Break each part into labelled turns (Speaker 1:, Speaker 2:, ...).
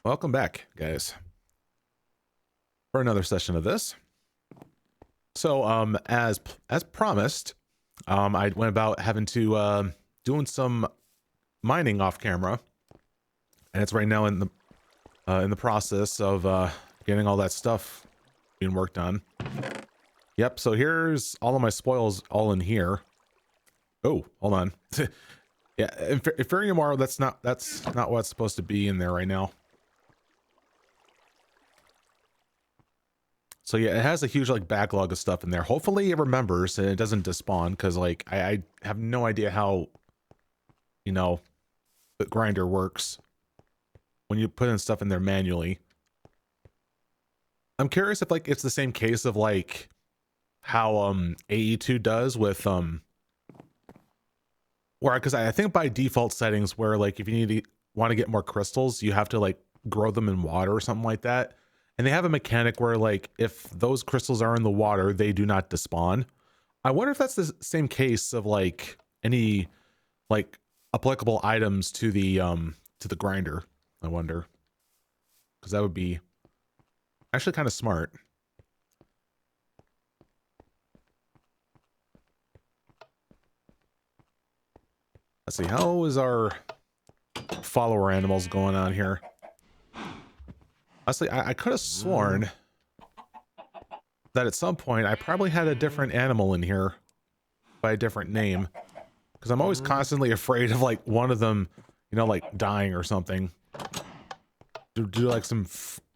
Speaker 1: Welcome back, guys, for another session of this. So, as promised, I went about having to doing some mining off camera, and it's right now in the process of getting all that stuff being worked on. Yep. So here's all of my spoils, all in here. Oh, hold on. Yeah, Inferium ore. That's not what's supposed to be in there right now. So yeah, it has a huge like backlog of stuff in there. Hopefully it remembers and it doesn't despawn, because like I have no idea how, you know, the grinder works when you put in stuff in there manually. I'm curious if like it's the same case of like how AE2 does with where, because I think by default settings where like if you want to get more crystals, you have to like grow them in water or something like that. And they have a mechanic where like if those crystals are in the water, they do not despawn. I wonder if that's the same case of like any like applicable items to the grinder. I wonder, because that would be actually kind of smart. Let's see, how is our follower animals going on here? Honestly, I could have sworn that at some point I probably had a different animal in here by a different name, because I'm always constantly afraid of like one of them, you know, like dying or something. Do like some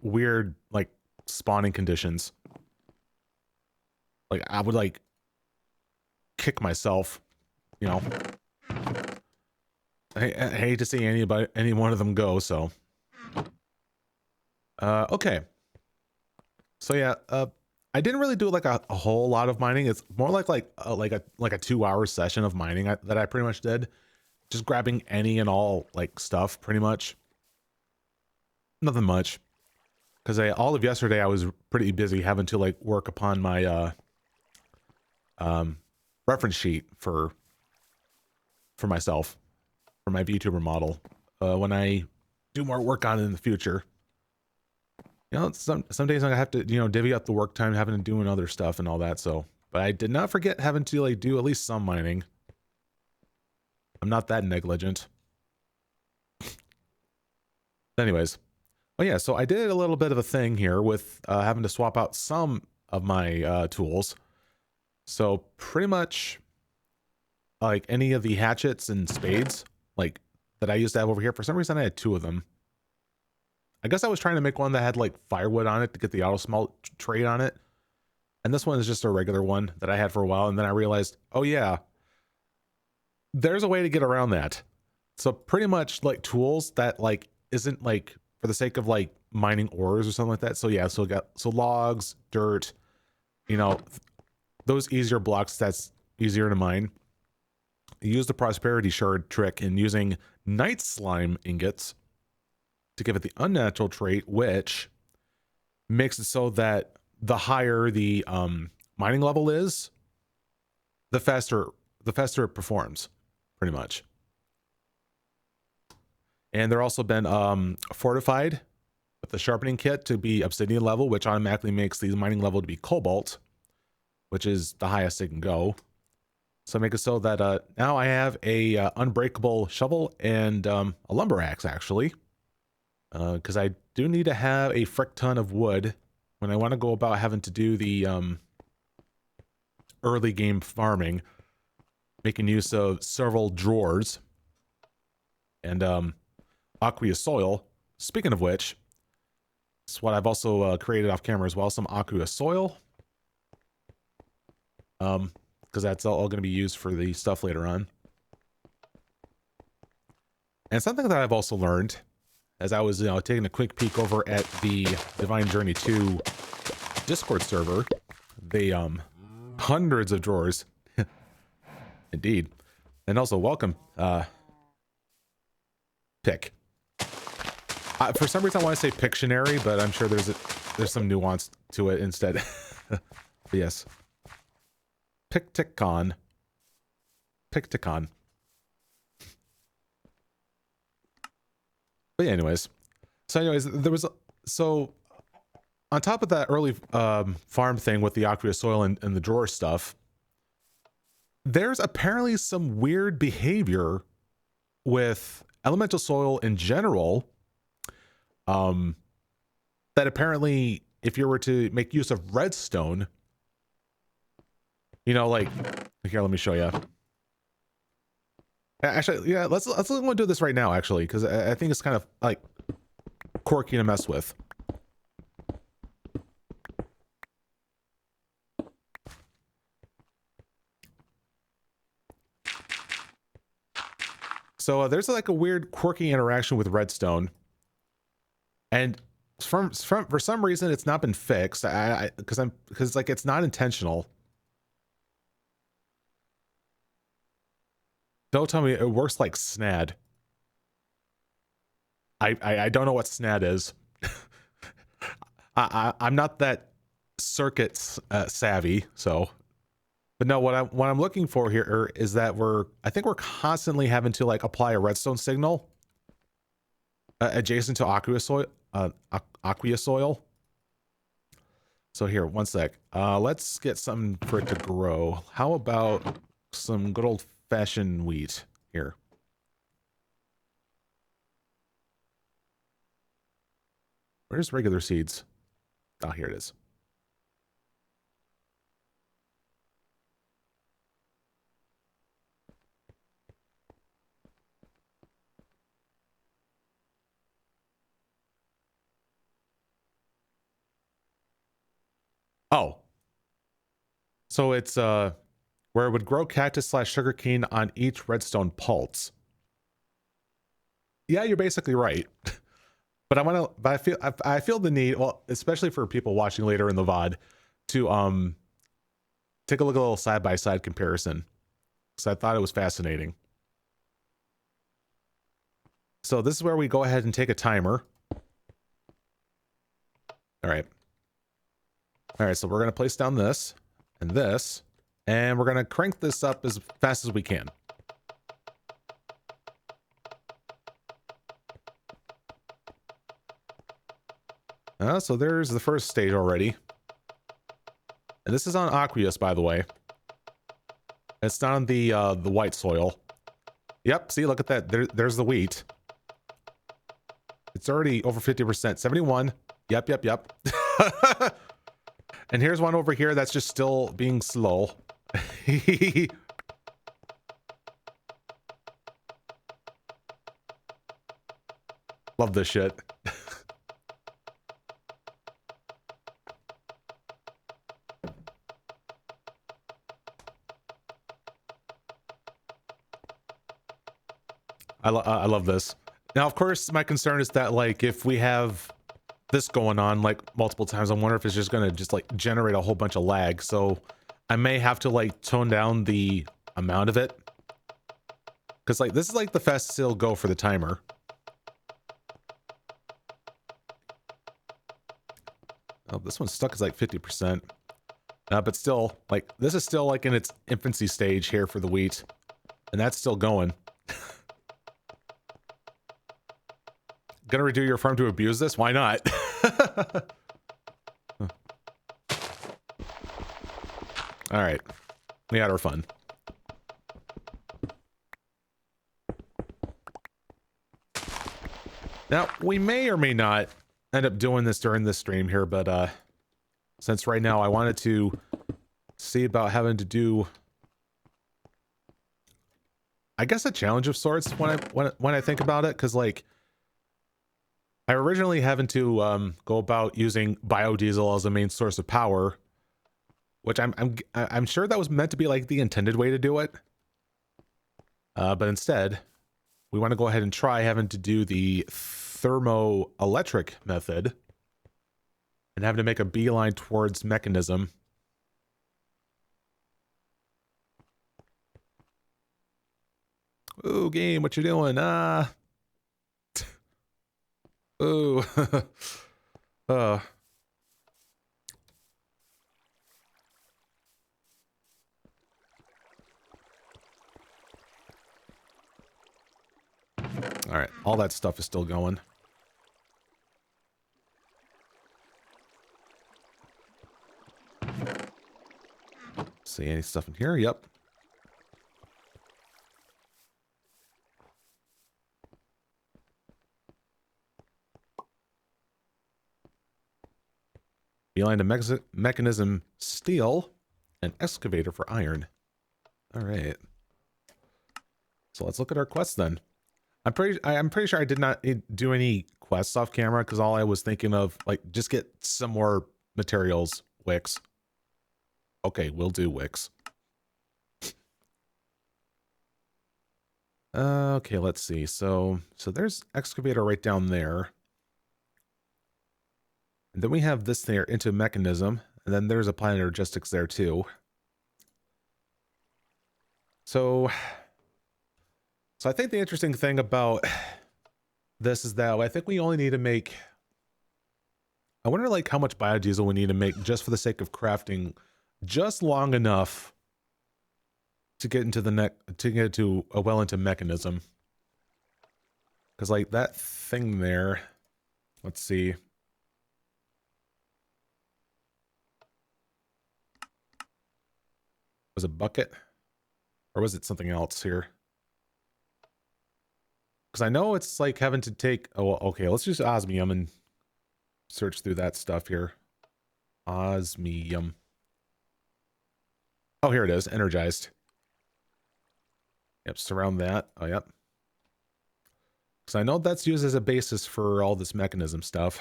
Speaker 1: weird like spawning conditions. Like I would like kick myself, you know. I hate to see any one of them go. So, okay. So yeah, I didn't really do like a whole lot of mining. It's more like a 2-hour session of mining that I pretty much did, just grabbing any and all like stuff, pretty much. Nothing much, because all of yesterday I was pretty busy having to like work upon my reference sheet for myself, for my VTuber model. When I do more work on it in the future, you know, some days I have to, you know, divvy up the work time having to doing other stuff and all that. So, but I did not forget having to like do at least some mining. I'm not that negligent. Anyways, oh yeah, so I did a little bit of a thing here with having to swap out some of my tools. So pretty much like any of the hatchets and spades like that I used to have over here, for some reason I had 2 of them. I guess I was trying to make one that had like firewood on it to get the auto smelt trait on it. And this one is just a regular one that I had for a while. And then I realized, oh yeah, there's a way to get around that. So pretty much like tools that like isn't like for the sake of like mining ores or something like that. So yeah, so logs, dirt, you know, those easier blocks that's easier to mine. Use the prosperity shard trick in using night slime ingots to give it the unnatural trait, which makes it so that the higher the mining level is, the faster it performs, pretty much. And they're also been fortified with the sharpening kit to be obsidian level, which automatically makes the mining level to be cobalt, which is the highest it can go. So make it so that now I have a unbreakable shovel and a lumber axe, actually, because I do need to have a frick ton of wood when I want to go about having to do the early game farming, making use of several drawers and aqueous soil. Speaking of which, it's what I've also created off camera as well, some aqueous soil, because that's all going to be used for the stuff later on. And something that I've also learned as I was, you know, taking a quick peek over at the Divine Journey 2 Discord server, they hundreds of drawers. Indeed. And also welcome pick. For some reason I want to say Pictionary, but I'm sure there's some nuance to it instead. But yes. Picticon. But yeah, anyways. So anyways, there was, so on top of that early farm thing with the aqueous soil and the drawer stuff, there's apparently some weird behavior with elemental soil in general, that apparently if you were to make use of redstone, you know, like, here, let me show you. Actually, yeah, let's do this right now, actually, because I think it's kind of like quirky to mess with. So there's like a weird quirky interaction with redstone, and for some reason it's not been fixed. Because like it's not intentional. Don't tell me it works like SNAD. I don't know what SNAD is. I'm not that circuit savvy, so. But no, what I'm looking for here is that I think we're constantly having to like apply a redstone signal adjacent to aqueous soil. So here, one sec. Let's get something for it to grow. How about some good old fashioned wheat here? Where's regular seeds? Oh, here it is. Oh. So it's where it would grow cactus / sugarcane on each redstone pulse. Yeah, you're basically right. But I feel the need, well, especially for people watching later in the VOD, to take a look at a little side-by-side comparison. Because I thought it was fascinating. So this is where we go ahead and take a timer. All right. All right, so we're going to place down this and this, and we're going to crank this up as fast as we can. So there's the first stage already. And this is on aqueous, by the way. It's not on the white soil. Yep, see, look at that. There's the wheat. It's already over 50%. 71. Yep. And here's one over here that's just still being slow. Love this shit. I love this. Now, of course, my concern is that, like, if we have this going on, like, multiple times, I wonder if it's just going to just, like, generate a whole bunch of lag. So I may have to, like, tone down the amount of it. Because, like, this is, like, the fastest it'll go for the timer. Oh, this one's stuck as, like, 50%. But still, like, this is still, like, in its infancy stage here for the wheat. And that's still going. Gonna redo your farm to abuse this? Why not? All right, we had our fun. Now, we may or may not end up doing this during this stream here, but since right now I wanted to see about having to do, I guess, a challenge of sorts when I think about it, because, like, I originally having to go about using biodiesel as a main source of power, which I'm sure that was meant to be, like, the intended way to do it. But instead, we want to go ahead and try having to do the thermoelectric method and having to make a beeline towards mechanism. Ooh, game, what you doing? Ooh. All right, all that stuff is still going. See any stuff in here? Yep. Beeline to mechanism steel, an excavator for iron. All right. So let's look at our quests then. I'm pretty sure I did not do any quests off camera because all I was thinking of, like, just get some more materials. Wicks. Okay, we'll do wicks. Okay, let's see. So there's excavator right down there. And then we have this there into mechanism, and then there's a planet logistics there too. So I think the interesting thing about this is that I think we only need to make, I wonder like how much biodiesel we need to make just for the sake of crafting just long enough to get into well into mechanism. Because like that thing there, let's see. Was it bucket? Or was it something else here? Because I know it's like having to take... Oh, okay, let's use osmium and search through that stuff here. Osmium. Oh, here it is. Energized. Yep, surround that. Oh, yep. Because I know that's used as a basis for all this mechanism stuff.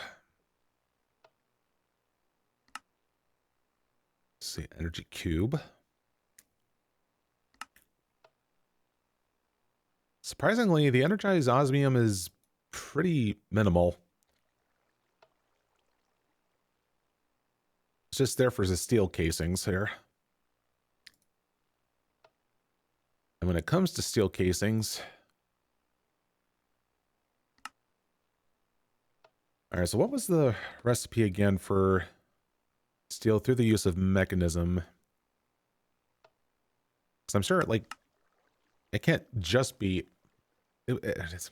Speaker 1: Let's see, energy cube. Surprisingly, the energized osmium is pretty minimal. It's just there for the steel casings here. And when it comes to steel casings... All right, so what was the recipe again for steel through the use of mechanism? Because I'm sure, like, it can't just be... It's...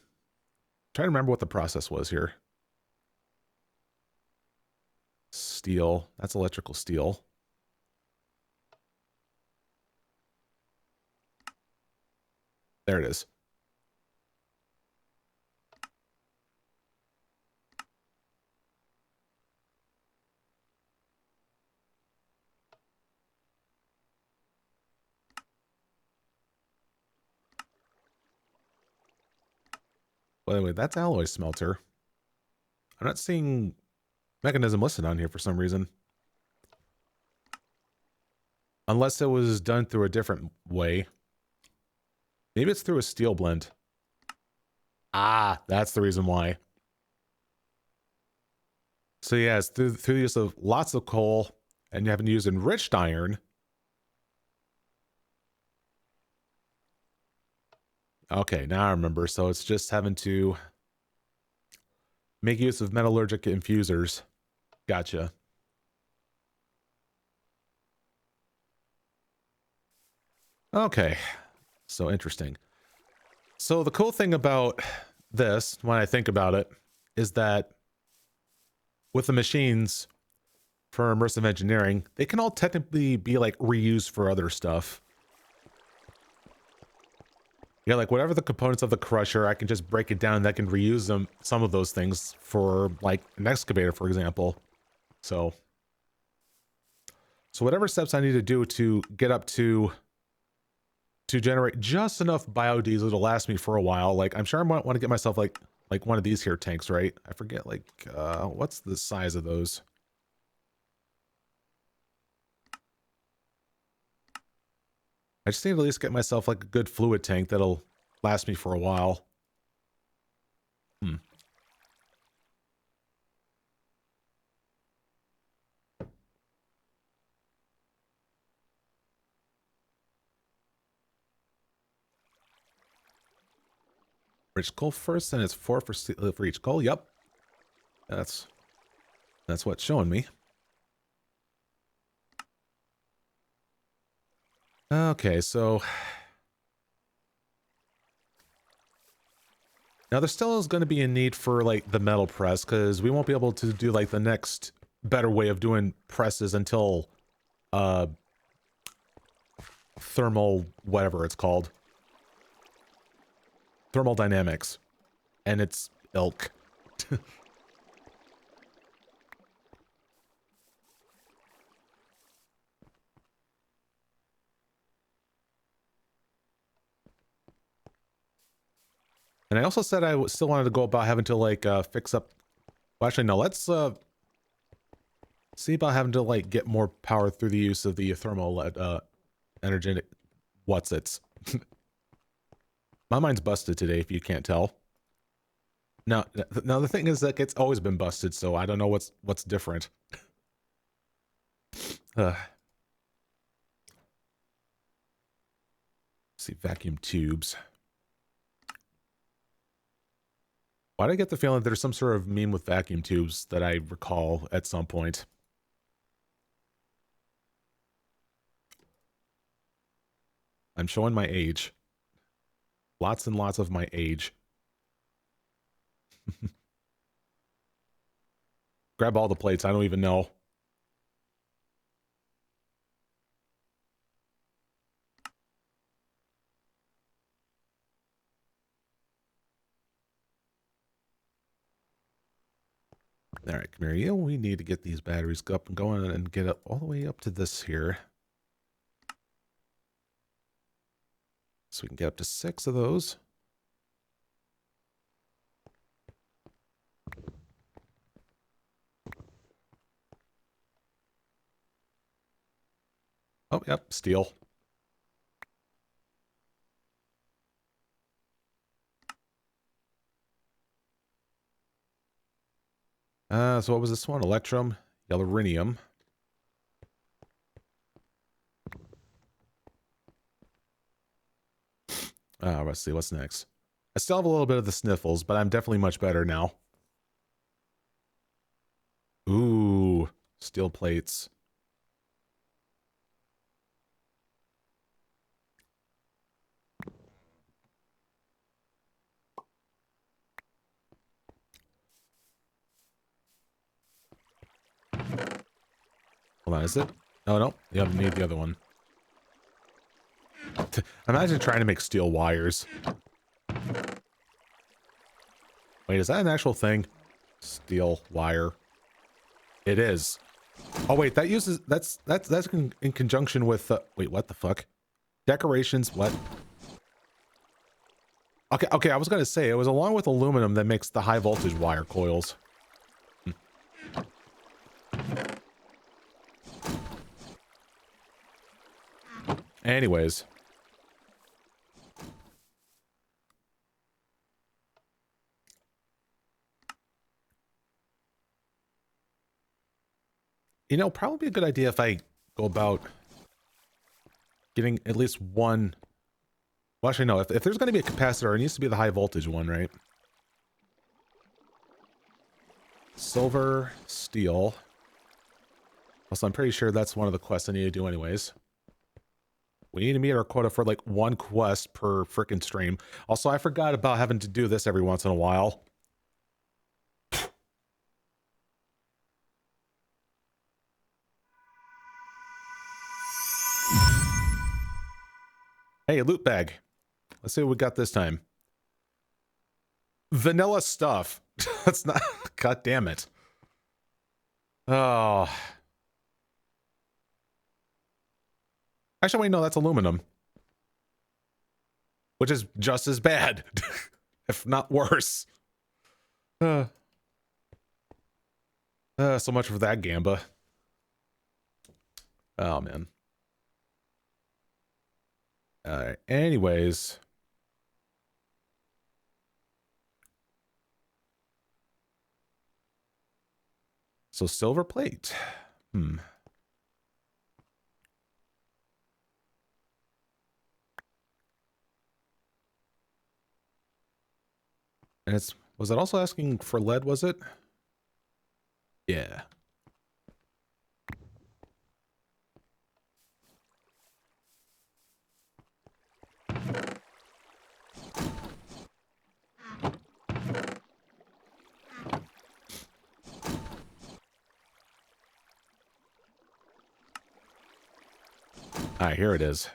Speaker 1: Trying to remember what the process was here. Steel. That's electrical steel. There it is. By the way, that's alloy smelter. I'm not seeing mechanism listed on here for some reason. Unless it was done through a different way. Maybe it's through a steel blend. Ah, that's the reason why. So yeah, it's through the use of lots of coal, and you haven't used enriched iron. Okay, now I remember. So it's just having to make use of metallurgic infusers. Gotcha. Okay, so interesting. So the cool thing about this, when I think about it, is that with the machines for immersive engineering, they can all technically be like reused for other stuff. Yeah, like whatever the components of the crusher, I can just break it down and I can reuse them, some of those things for like an excavator, for example. So whatever steps I need to do to get up to generate just enough biodiesel to last me for a while. Like I'm sure I might want to get myself like one of these here tanks, right? I forget like what's the size of those? I just need to at least get myself like a good fluid tank that'll last me for a while. Rich coal first, and it's 4 for each coal. Yep, that's what's showing me. Okay, so now there still is going to be a need for like the metal press because we won't be able to do like the next better way of doing presses until thermal, whatever it's called. Thermal dynamics. And it's ilk. And I also said I still wanted to go about having to, like, fix up... Well, actually, no, let's, see about having to, like, get more power through the use of the thermal, energetic... What's-its. My mind's busted today, if you can't tell. Now, the thing is that it's always been busted, so I don't know what's different. See, vacuum tubes. Why do I get the feeling there's some sort of meme with vacuum tubes that I recall at some point? I'm showing my age. Lots and lots of my age. Grab all the plates, I don't even know. All right, come here. You. We need to get these batteries up and going and get it all the way up to this here. So we can get up to 6 of those. Oh, yep, steel. So what was this one? Electrum, yellowrinium. Let's see, what's next? I still have a little bit of the sniffles, but I'm definitely much better now. Ooh, steel plates. Hold on, is it? Oh, no. You have to need the other one. Imagine trying to make steel wires. Wait, is that an actual thing? Steel wire. It is. Oh, wait, that uses... That's in conjunction with... wait, what the fuck? Decorations, what? Okay, I was gonna say, it was along with aluminum that makes the high voltage wire coils. Anyways. You know, probably a good idea if I go about getting at least one... Well, actually, no. If there's going to be a capacitor, it needs to be the high voltage one, right? Silver, steel. Also, I'm pretty sure that's one of the quests I need to do anyways. We need to meet our quota for, like, 1 quest per frickin' stream. Also, I forgot about having to do this every once in a while. Hey, loot bag. Let's see what we got this time. Vanilla stuff. That's not... God damn it. Oh. Actually, wait, no, that's aluminum. Which is just as bad. If not worse. So much for that gamba. Oh, man. Alright, anyways. So silver plate. And it's... Was it also asking for lead, was it? Yeah. Alright, here it is.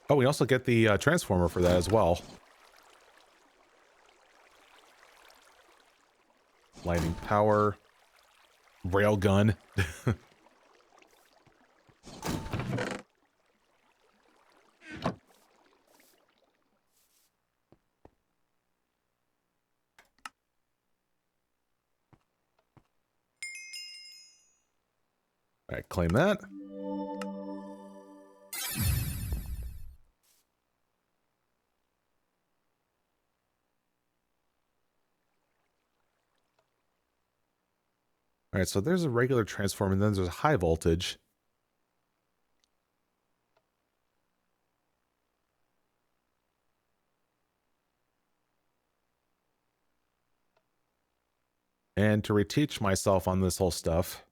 Speaker 1: Oh, we also get the transformer for that as well. Lightning power. Railgun. Alright, claim that. Alright, so there's a regular transformer, and then there's a high voltage. And to reteach myself on this whole stuff,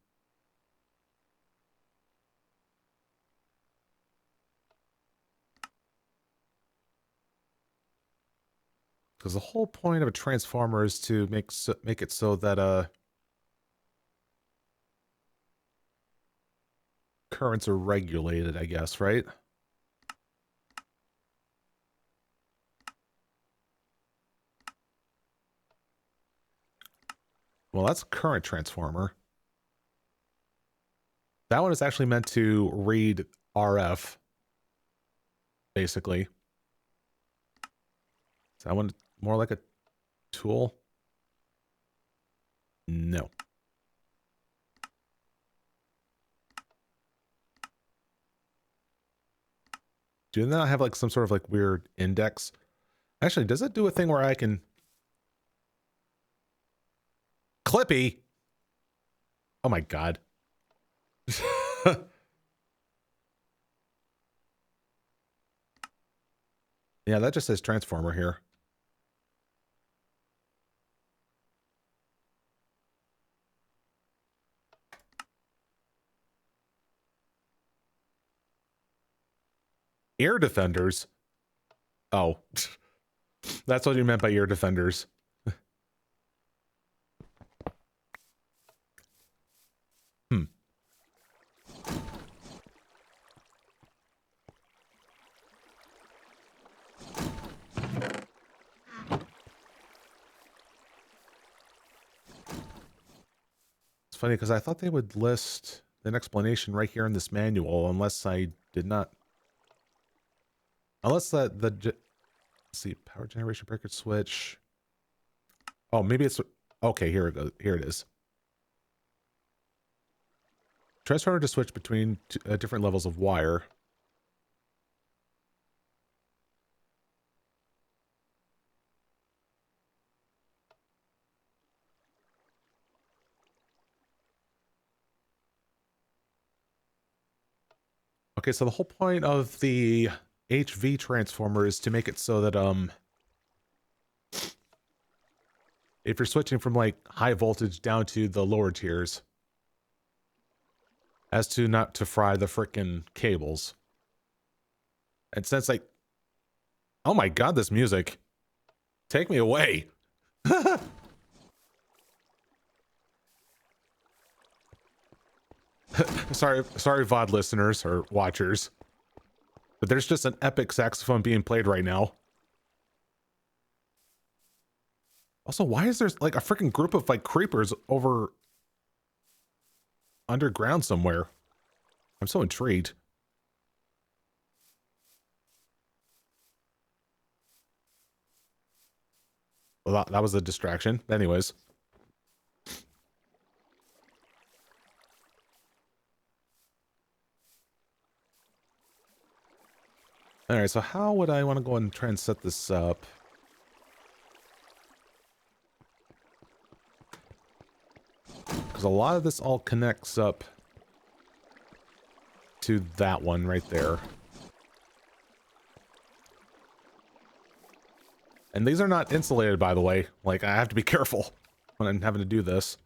Speaker 1: because the whole point of a transformer is to make it so that currents are regulated, I guess, right? Well, that's a current transformer. That one is actually meant to read RF, basically. Is that one more like a tool? No. Do they not have like some sort of like weird index? Actually, does it do a thing where I can... Clippy! Oh my god. Yeah, that just says transformer here. Ear defenders? Oh. That's what you meant by ear defenders. It's funny because I thought they would list an explanation right here in this manual, unless I did not. Unless let's see, power generation breaker switch. Oh, maybe it's okay. Here it goes. Here it is. Transformer to switch between different levels of wire. Okay, so the whole point of the HV transformer is to make it so that if you're switching from like high voltage down to the lower tiers, as to not to fry the frickin' cables. And since like, oh my god, this music, take me away. sorry VOD listeners or watchers, but there's just an epic saxophone being played right now. Also, why is there like a freaking group of like creepers over underground somewhere? I'm so intrigued. Well, that was a distraction. Anyways. Alright, so how would I want to go and try and set this up? Because a lot of this all connects up to that one right there. And these are not insulated, by the way. Like, I have to be careful when I'm having to do this.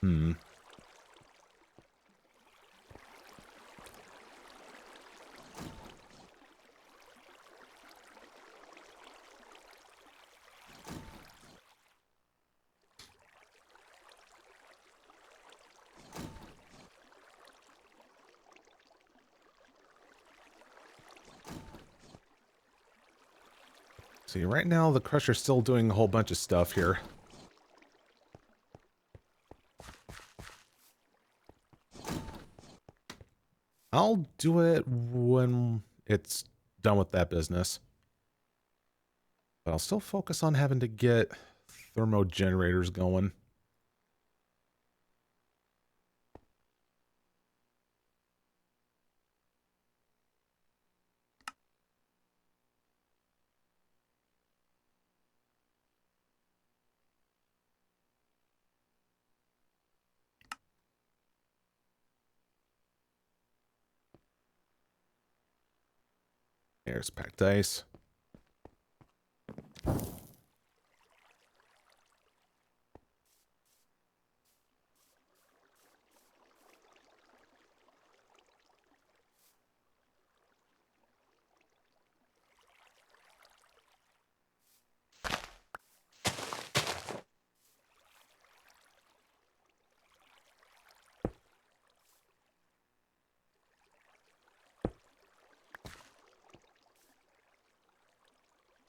Speaker 1: Hmm. See, right now the crusher's still doing a whole bunch of stuff here. I'll do it when it's done with that business. But I'll still focus on having to get thermo generators going. There's packed ice.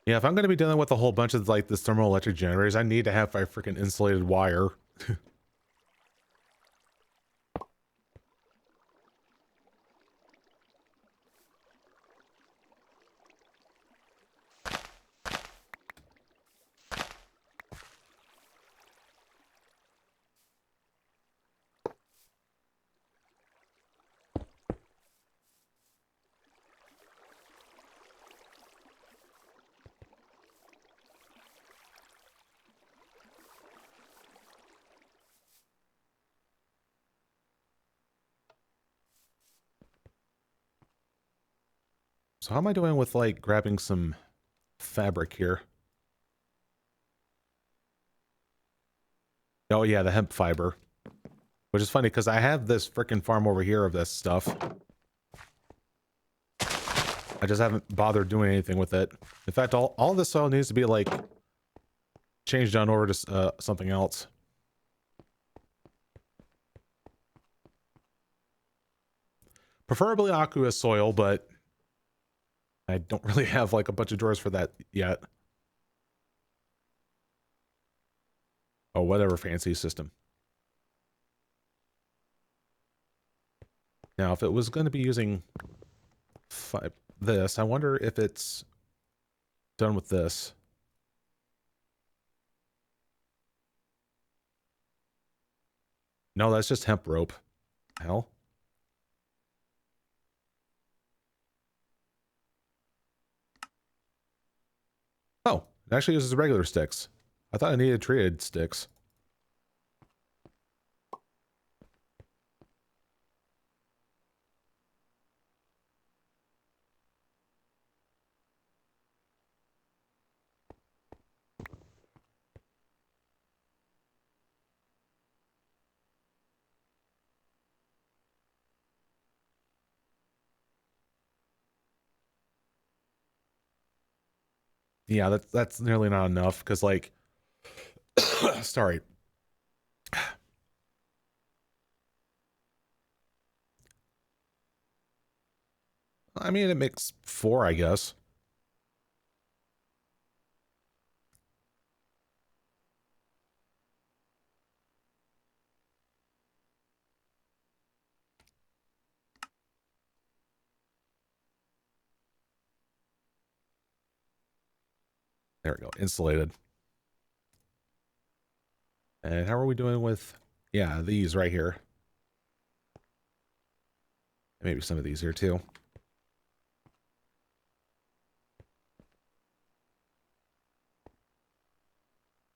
Speaker 1: Yeah, if I'm going to be dealing with a whole bunch of like this thermoelectric generators, I need to have my freaking insulated wire. So how am I doing with like grabbing some fabric here? Oh yeah, the hemp fiber. Which is funny because I have this freaking farm over here of this stuff. I just haven't bothered doing anything with it. In fact, all this soil needs to be like changed on over to something else. Preferably aqueous soil, but I don't really have like a bunch of drawers for that yet. Oh, whatever fancy system. Now, if it was going to be using this, I wonder if it's done with this. No, that's just hemp rope. Hell. Oh, it actually uses regular sticks. I thought I needed treated sticks. Yeah, that's nearly not enough because like sorry. I mean, it makes 4, I guess. There we go. Insulated. And how are we doing with, yeah, these right here? Maybe some of these here too.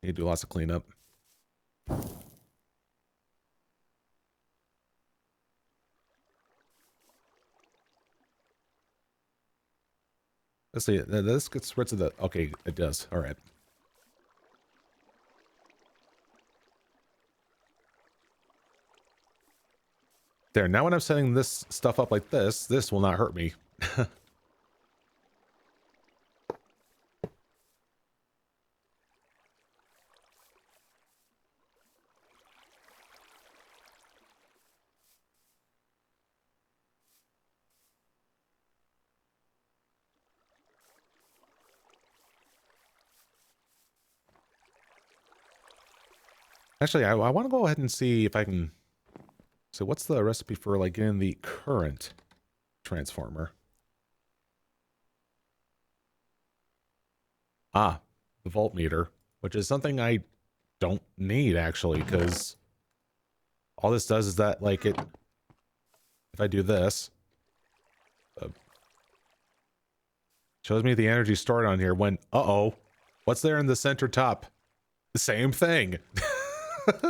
Speaker 1: Need to do lots of cleanup. Let's see. This gets rid of the, okay, it does. All right. There, now when I'm setting this stuff up like this will not hurt me. Actually, I want to go ahead and see if I can... So what's the recipe for, like, getting the current transformer? Ah, the voltmeter, which is something I don't need, actually, because all this does is that, like, it... If I do this... shows me the energy stored on here when... Uh-oh. What's there in the center top? The same thing. It's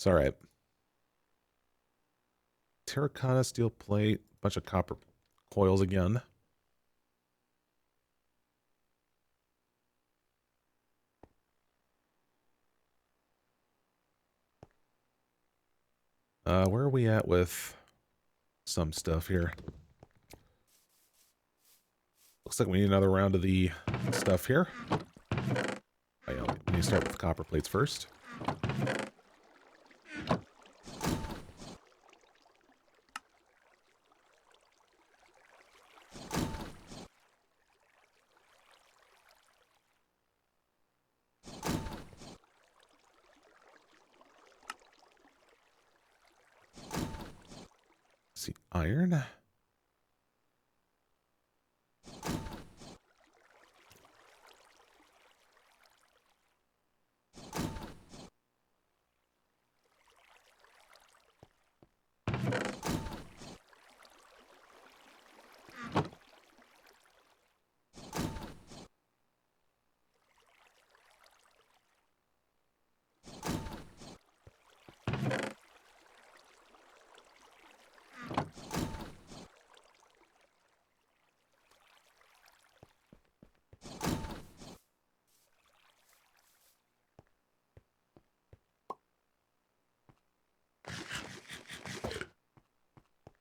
Speaker 1: all right. Terracotta, steel plate, bunch of copper coils again. Where are we at with some stuff here? Looks like we need another round of the stuff here. We need to start with the copper plates first. Let's see, iron.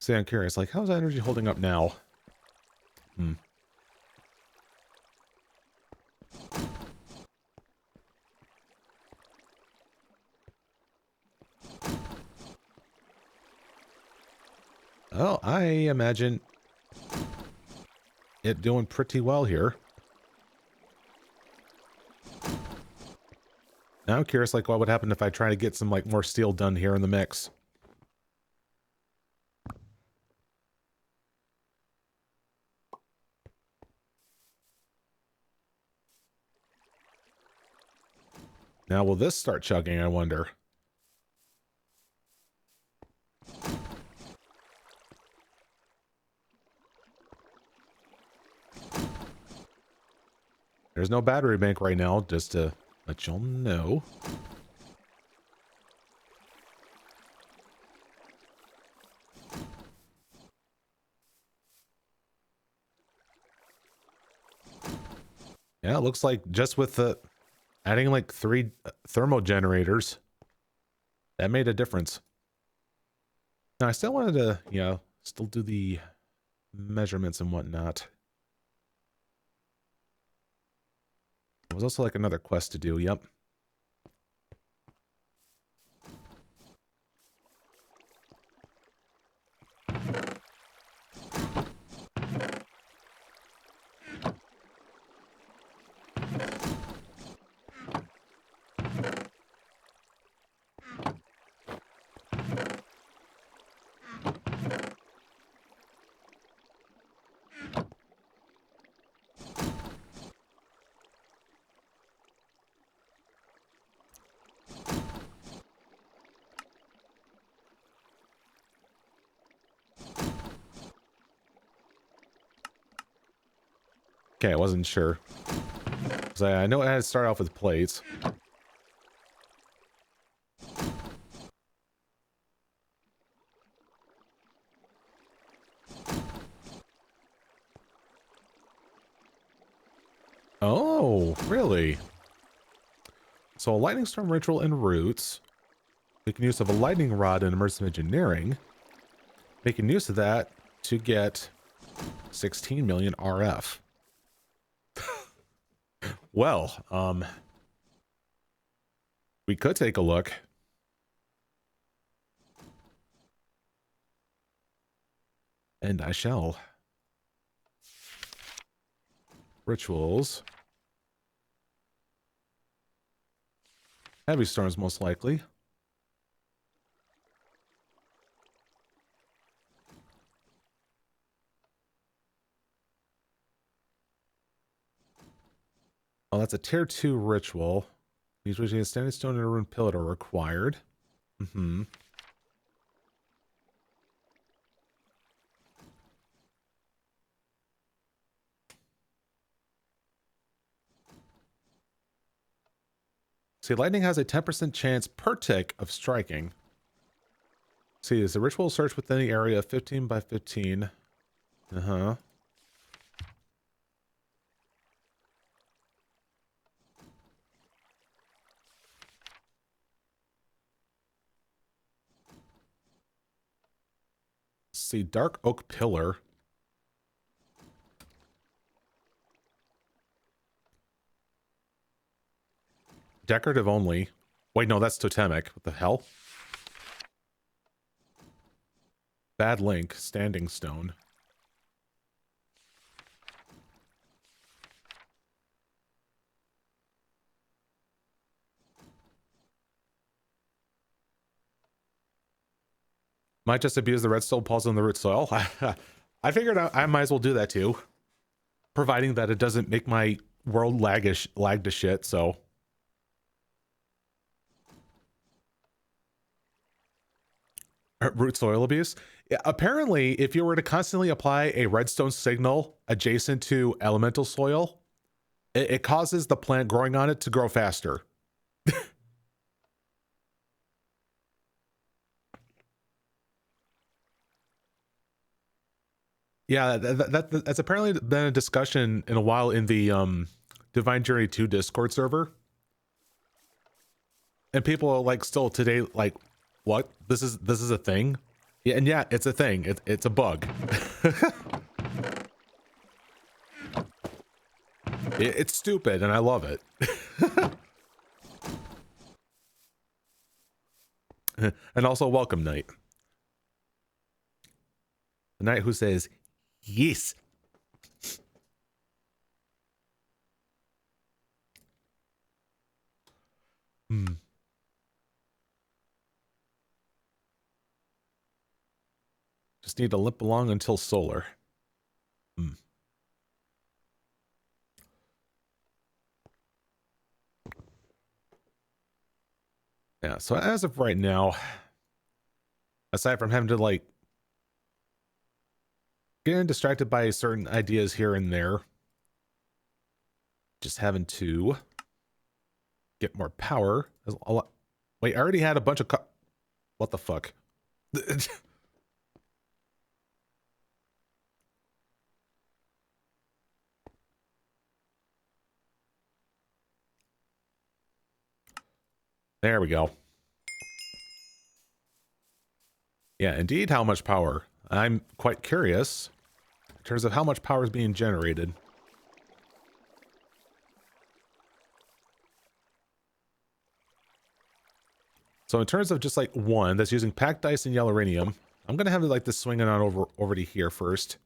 Speaker 1: See, I'm curious, like, how's energy holding up now? Well, I imagine it doing pretty well here. Now I'm curious, like, what would happen if I try to get some, like, more steel done here in the mix? Now, will this start chugging, I wonder? There's no battery bank right now, just to let y'all know. Yeah, it looks like just with the adding like 3 thermo generators, that made a difference. Now, I still wanted to, you know, still do the measurements and whatnot. There was also like another quest to do, yep. Okay, I wasn't sure. So I know I had to start off with plates. Oh, really? So a lightning storm ritual and roots. Making use of a lightning rod in immersive engineering. Making use of that to get 16 million RF. Well, we could take a look. And I shall. Rituals. Heavy storms, most likely. Oh, that's a tier 2 ritual. These between a standing stone and a rune pillar are required. Mm-hmm. See, lightning has a 10% chance per tick of striking. See, is the ritual search within the area 15 by 15? Uh-huh. See, dark oak pillar. Decorative only. Wait, no, that's totemic. What the hell? Bad link, standing stone. Might just abuse the redstone pulse on the root soil. I figured I might as well do that too. Providing that it doesn't make my world lag to shit, so. Root soil abuse? Yeah, apparently, if you were to constantly apply a redstone signal adjacent to elemental soil, it causes the plant growing on it to grow faster. Yeah, that's apparently been a discussion in a while in the Divine Journey 2 Discord server. And people are like still today like, what? This is a thing? Yeah, and yeah, it's a thing. It's a bug. It's stupid and I love it. And also welcome Knight. The Knight who says, yes. Hmm. Just need to limp along until solar. Hmm. Yeah, so as of right now, aside from having to like getting distracted by certain ideas here and there, just having to get more power. Wait, I already had a bunch of what the fuck? There we go. Yeah, indeed, how much power? I'm quite curious in terms of how much power is being generated. So in terms of just like one that's using packed dice and yellowranium, I'm gonna have like this swinging on over to here first.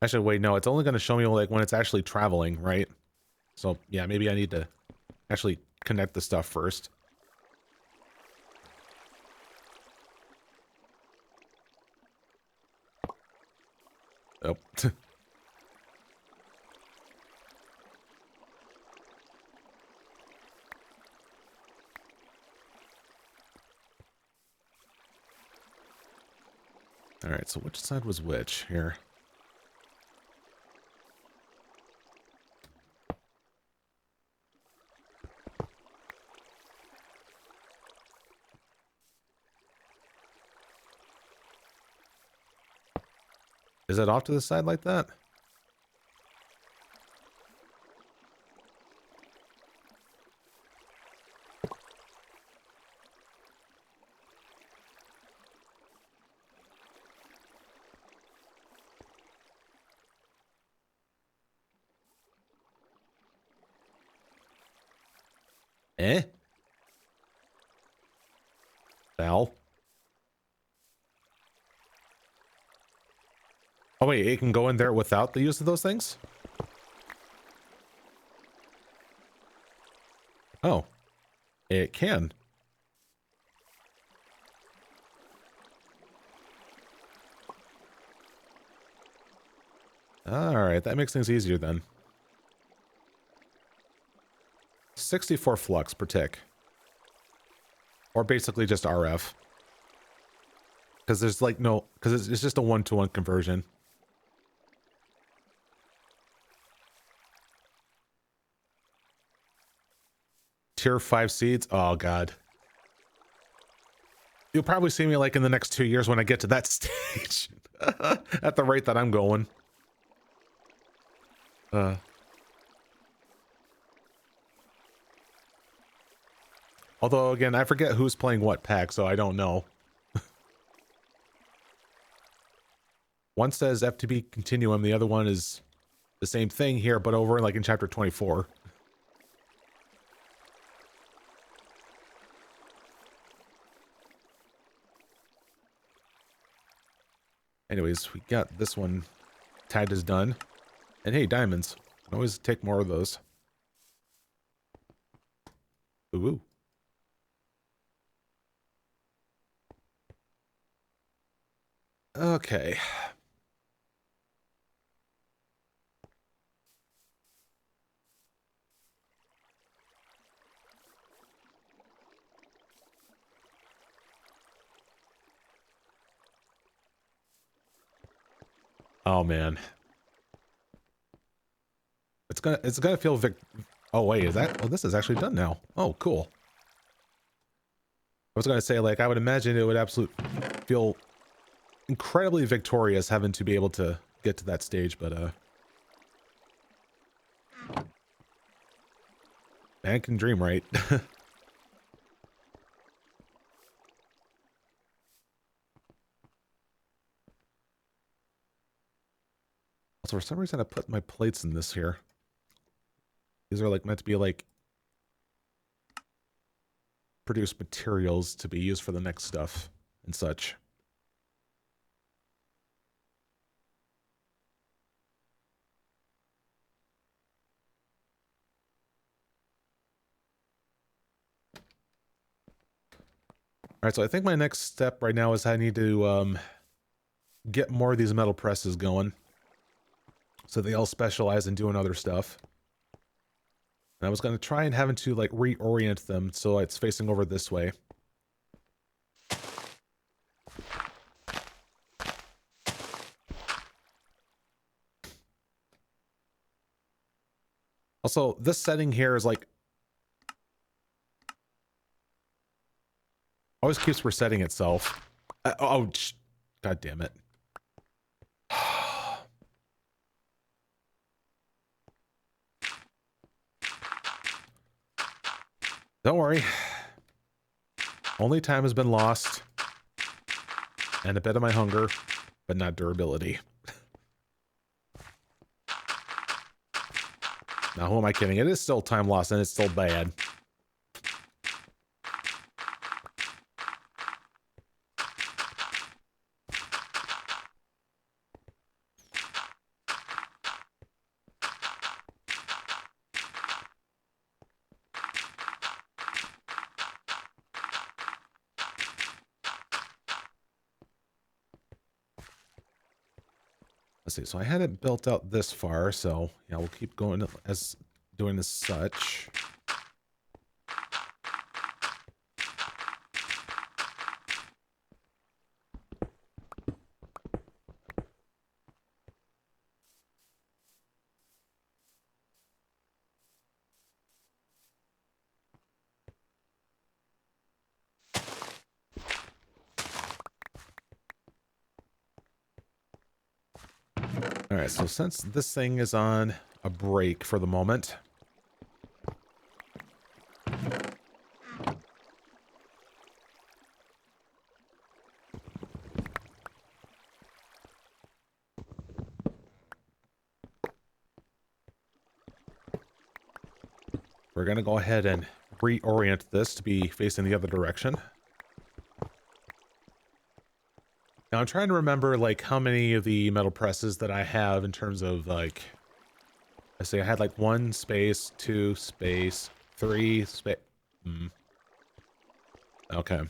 Speaker 1: Actually, wait, no, it's only gonna show me like when it's actually traveling, right? So yeah, maybe I need to actually connect the stuff first. Oh. All right, so which side was which here? Is it off to the side like that? Eh? Val? Oh wait, it can go in there without the use of those things? Oh, it can. All right, that makes things easier then. 64 flux per tick. Or basically just RF. Because there's like no, because it's just a one-to-one conversion. Tier 5 seeds? Oh, God. You'll probably see me like in the next 2 years when I get to that stage. At the rate that I'm going. Although, again, I forget who's playing what pack, so I don't know. One says FTB Continuum, the other one is the same thing here, but over like in chapter 24. Anyways, we got this one. Tide is done. And hey, diamonds. Can always take more of those. Ooh. Okay. Oh man. It's gonna feel oh wait, is that, oh, this is actually done now. Oh, cool. I was gonna say, like, I would imagine it would feel incredibly victorious having to be able to get to that stage, but man can dream, right? Also, for some reason I put my plates in this here. These are like meant to be like produce materials to be used for the next stuff and such. All right, so I think my next step right now is I need to get more of these metal presses going, so they all specialize in doing other stuff. And I was going to try and having to like reorient them so it's facing over this way. Also, this setting here is like always keeps resetting itself. Oh, God damn it. Don't worry. Only time has been lost. And a bit of my hunger, but not durability. Now, who am I kidding? It is still time lost, and it's still bad. Let's see, so I had it built out this far, so yeah, we'll keep going as doing as such. All right, so since this thing is on a break for the moment, we're going to go ahead and reorient this to be facing the other direction. Now I'm trying to remember like how many of the metal presses that I have in terms of like, I say I had like 1 space, 2 space, 3 space. Okay.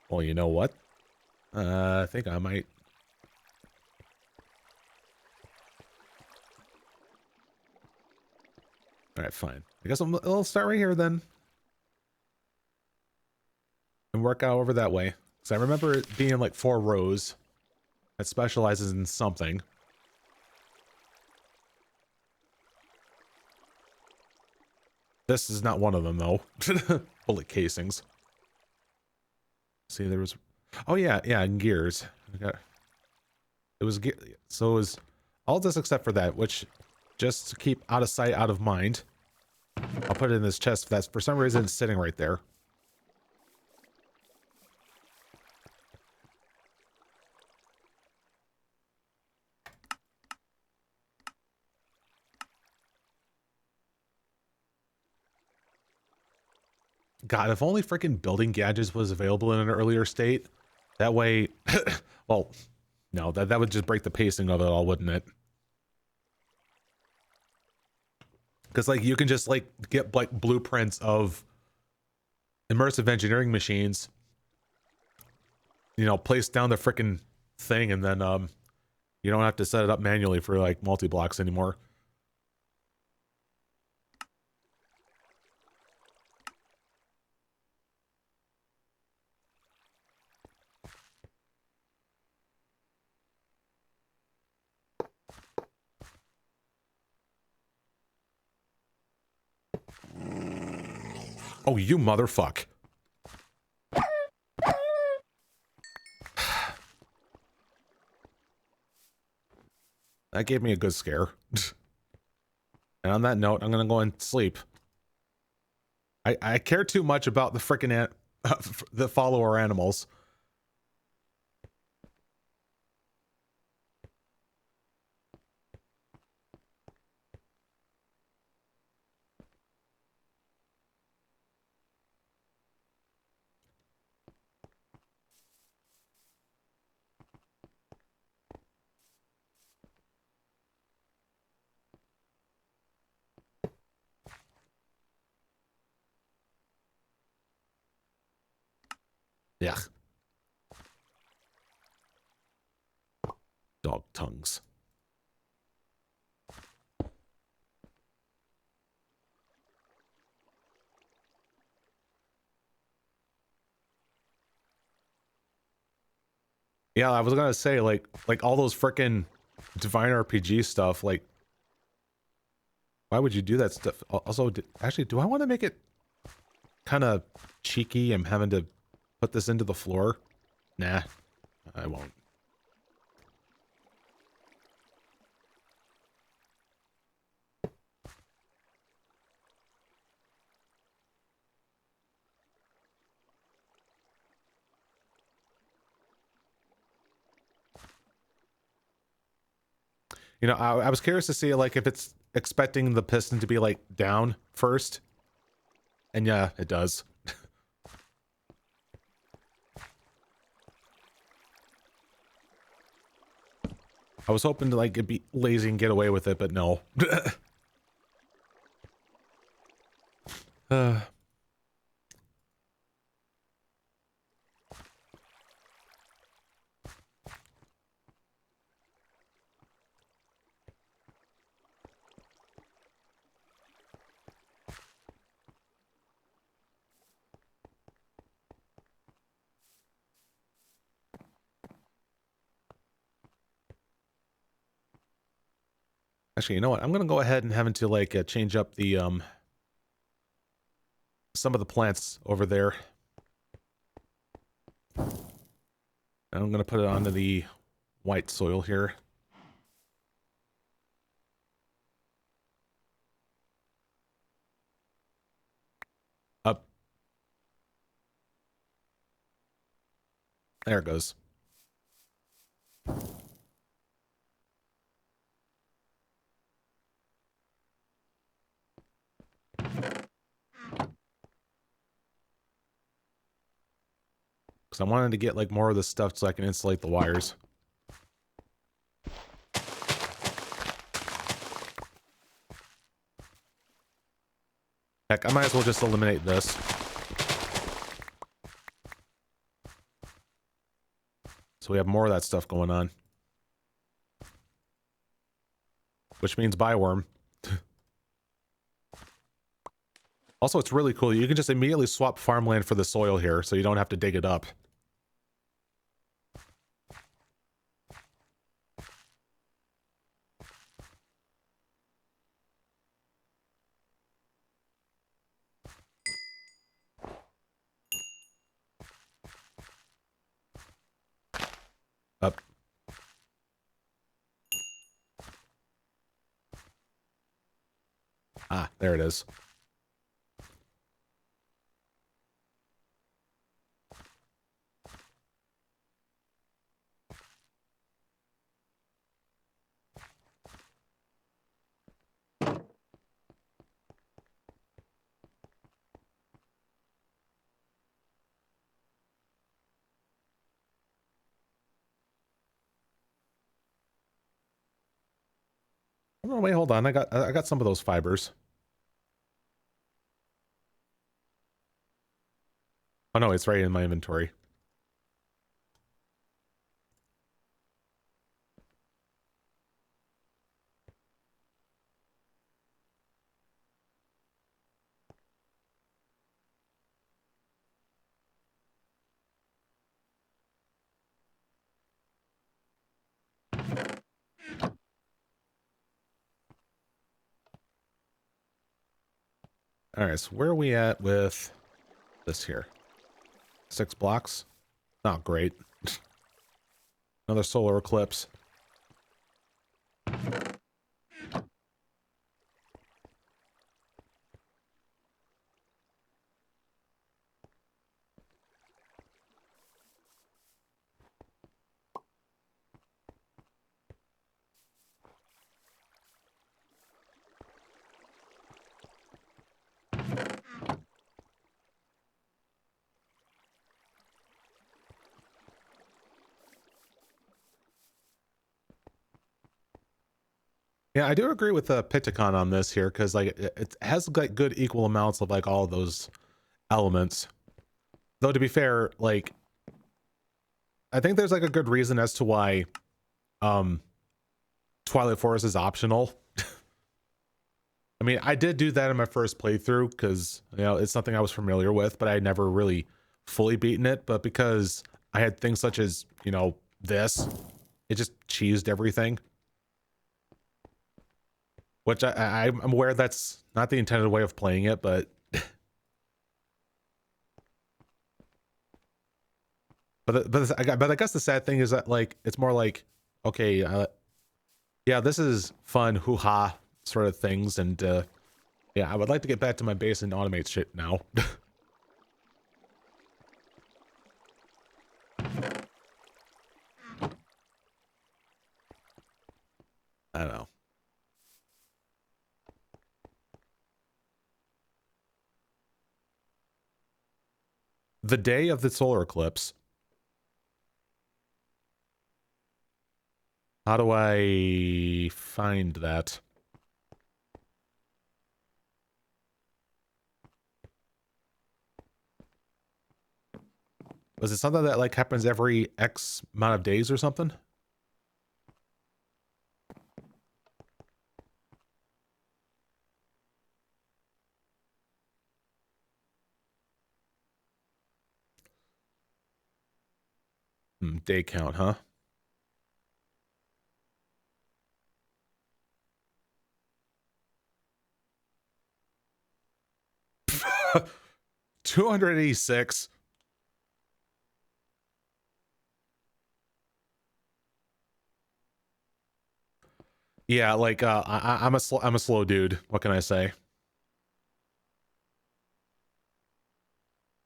Speaker 1: Well, you know what? I think I might. All right, fine. I guess I'll start right here then. And work out over that way. Because I remember it being like 4 rows that specializes in something. This is not one of them, though. Bullet casings. See, there was... Oh, yeah, and gears. It was... So it was all this except for that, which just to keep out of sight, out of mind. I'll put it in this chest. That's for some reason it's sitting right there. God, if only freaking building gadgets was available in an earlier state. That way, well, no, that would just break the pacing of it all, wouldn't it? Because, like, you can just, like, get, like, blueprints of immersive engineering machines, you know, place down the freaking thing, and then, you don't have to set it up manually for, like, multi-blocks anymore. Oh, you motherfuck. That gave me a good scare. And on that note, I'm gonna go and sleep. I care too much about the frickin' the follower animals. Yeah. Dog tongues. Yeah, I was gonna say, like all those frickin' Divine RPG stuff, like, why would you do that stuff? Also, actually, do I want to make it kind of cheeky? I'm having to put this into the floor. Nah, I won't. You know, I was curious to see, like, if it's expecting the piston to be, like, down first. And yeah, it does. I was hoping to, like, be lazy and get away with it, but no. uh... Actually, you know what? I'm gonna go ahead and having to, like, change up the, some of the plants over there. And I'm gonna put it onto the white soil here. Up. There it goes. because I wanted to get like more of this stuff so I can insulate the wires. Heck, I might as well just eliminate this. So we have more of that stuff going on. Which means bioworm. Also, it's really cool. You can just immediately swap farmland for the soil here, so you don't have to dig it up. Up. Ah, there it is. Oh, wait, hold on. I got some of those fibers. Oh no, it's right in my inventory. All right, so where are we at with this here? 6 blocks? Not great. Another solar eclipse. Yeah, I do agree with the Piticon on this here, because like it has like good equal amounts of like all of those elements. Though to be fair, like I think there's like a good reason as to why Twilight Forest is optional. I mean, I did do that in my first playthrough because, you know, it's something I was familiar with, but I had never really fully beaten it. But because I had things such as, you know, this, it just cheesed everything. Which I'm aware that's not the intended way of playing it, but... but I guess the sad thing is that, like, it's more like, okay, yeah, this is fun, hoo-ha sort of things, and, yeah, I would like to get back to my base and automate shit now. I don't know. The day of the solar eclipse. How do I find that? Was it something that like happens every X amount of days or something? Day count, huh? $286. Yeah, like I'm a slow dude. What can I say?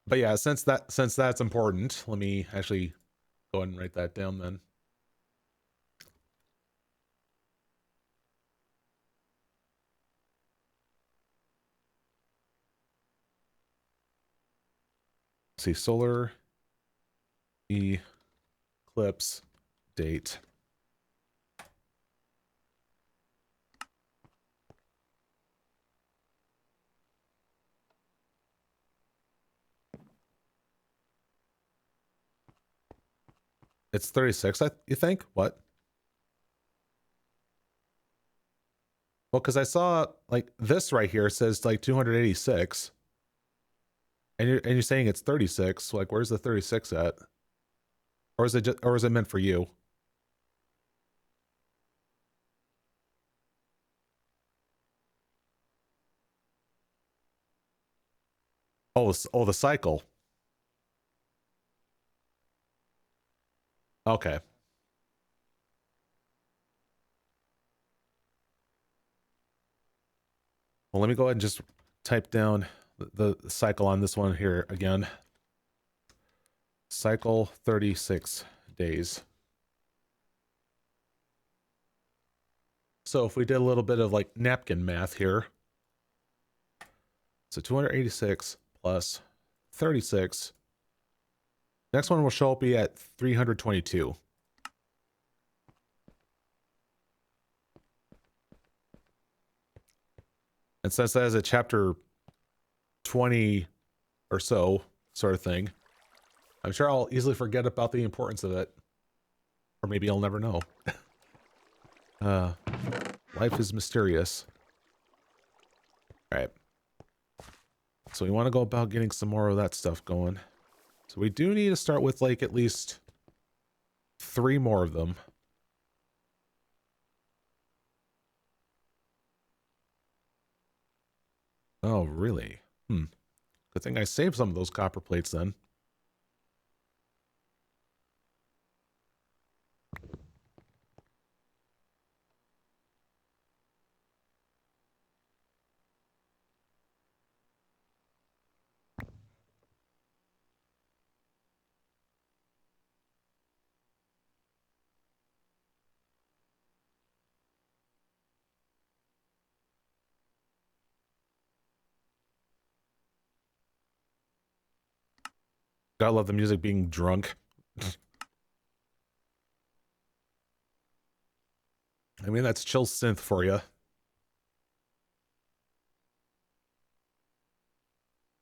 Speaker 1: But yeah, since that's important, let me actually go ahead and write that down then. Let's see, solar eclipse date. It's 36, you think? What? Well, because I saw like this right here says like 286. And you're saying it's 36. Like, where's the 36 at? Or is it just, or is it meant for you? Oh, oh, the cycle. Okay. Well, let me go ahead and just type down the cycle on this one here again. Cycle 36 days. So if we did a little bit of like napkin math here. So 286 plus 36. Next one will show up be at 322. And since that is a chapter 20 or so sort of thing, I'm sure I'll easily forget about the importance of it. Or maybe I'll never know. Life is mysterious. Alright. So we want to go about getting some more of that stuff going. So we do need to start with like at least 3 more of them. Oh, really? Good thing I saved some of those copper plates then. Gotta love the music being drunk. I mean, that's chill synth for you.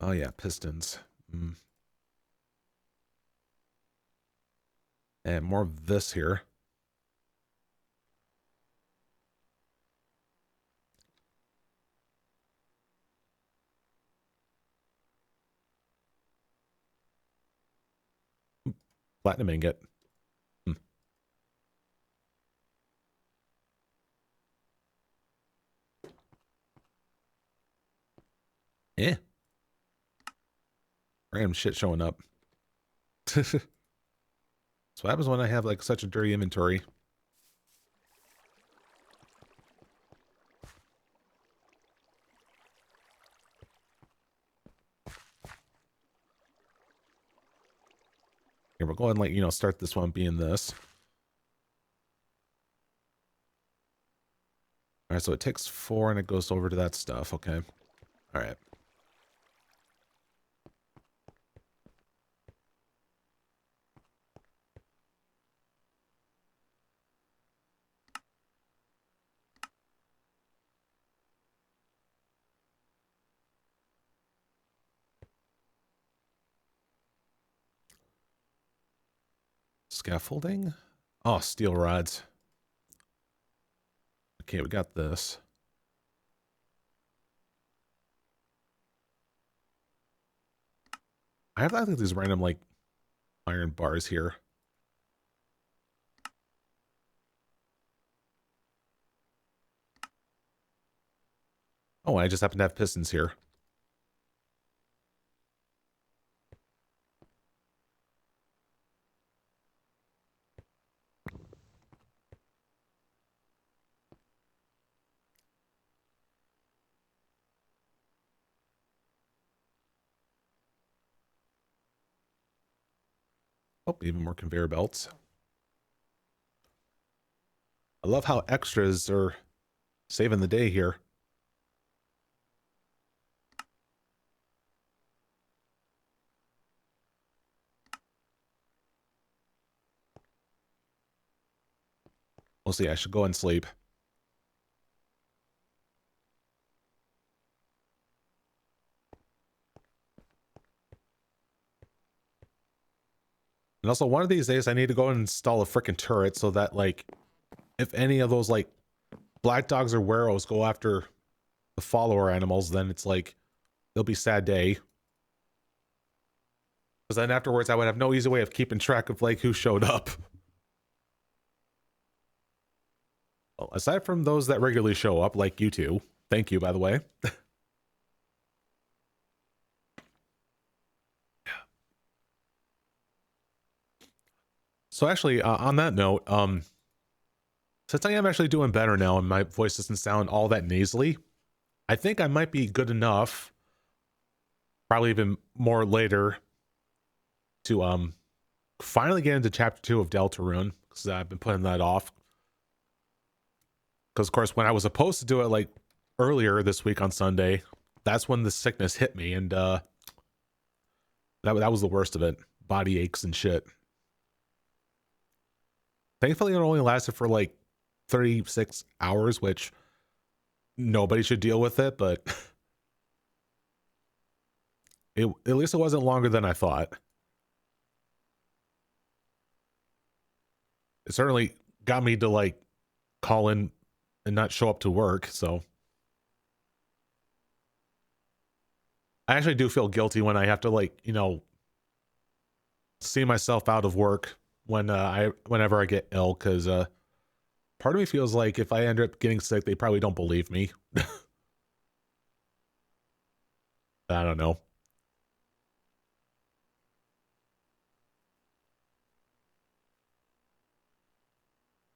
Speaker 1: Oh yeah, pistons. And more of this here. Platinum ingot. Eh. Random shit showing up. So what happens when I have like such a dirty inventory? Here, we'll go ahead and like, you know, start this one being this. Alright, so it takes 4 and it goes over to that stuff, okay. Alright. Scaffolding? Oh, steel rods. Okay, we got this. I have like these random like iron bars here. Oh, I just happen to have pistons here. Oh, even more conveyor belts. I love how extras are saving the day here. We'll see. I should go and sleep. And also, one of these days, I need to go and install a freaking turret so that, like, if any of those, like, black dogs or werewolves go after the follower animals, then it's like, it'll be a sad day. Because then afterwards, I would have no easy way of keeping track of, like, who showed up. Well, aside from those that regularly show up, like you two. Thank you, by the way. So actually, on that note, since I am actually doing better now and my voice doesn't sound all that nasally, I think I might be good enough, probably even more later, to finally get into chapter 2 of Deltarune, because I've been putting that off. Because of course, when I was supposed to do it like earlier this week on Sunday, that's when the sickness hit me, and that was the worst of it. Body aches and shit. Thankfully, it only lasted for like 36 hours, which nobody should deal with it, but at least it wasn't longer than I thought. It certainly got me to like call in and not show up to work, so I actually do feel guilty when I have to, like, you know, see myself out of work when whenever I get ill, because part of me feels like if I end up getting sick, they probably don't believe me. I don't know.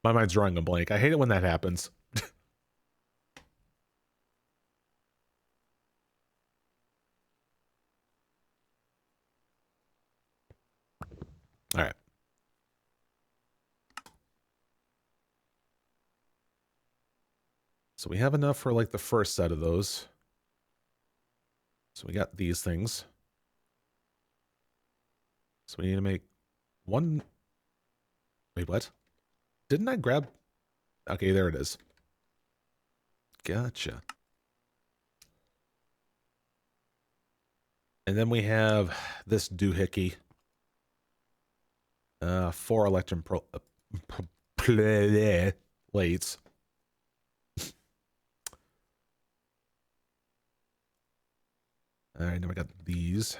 Speaker 1: My mind's drawing a blank. I hate it when that happens. All right. So we have enough for like the first set of those. So we got these things. So we need to make one. Wait, what? Didn't I grab? Okay, there it is. Gotcha. And then we have this doohickey. 4 electron plates. All right, now we got these.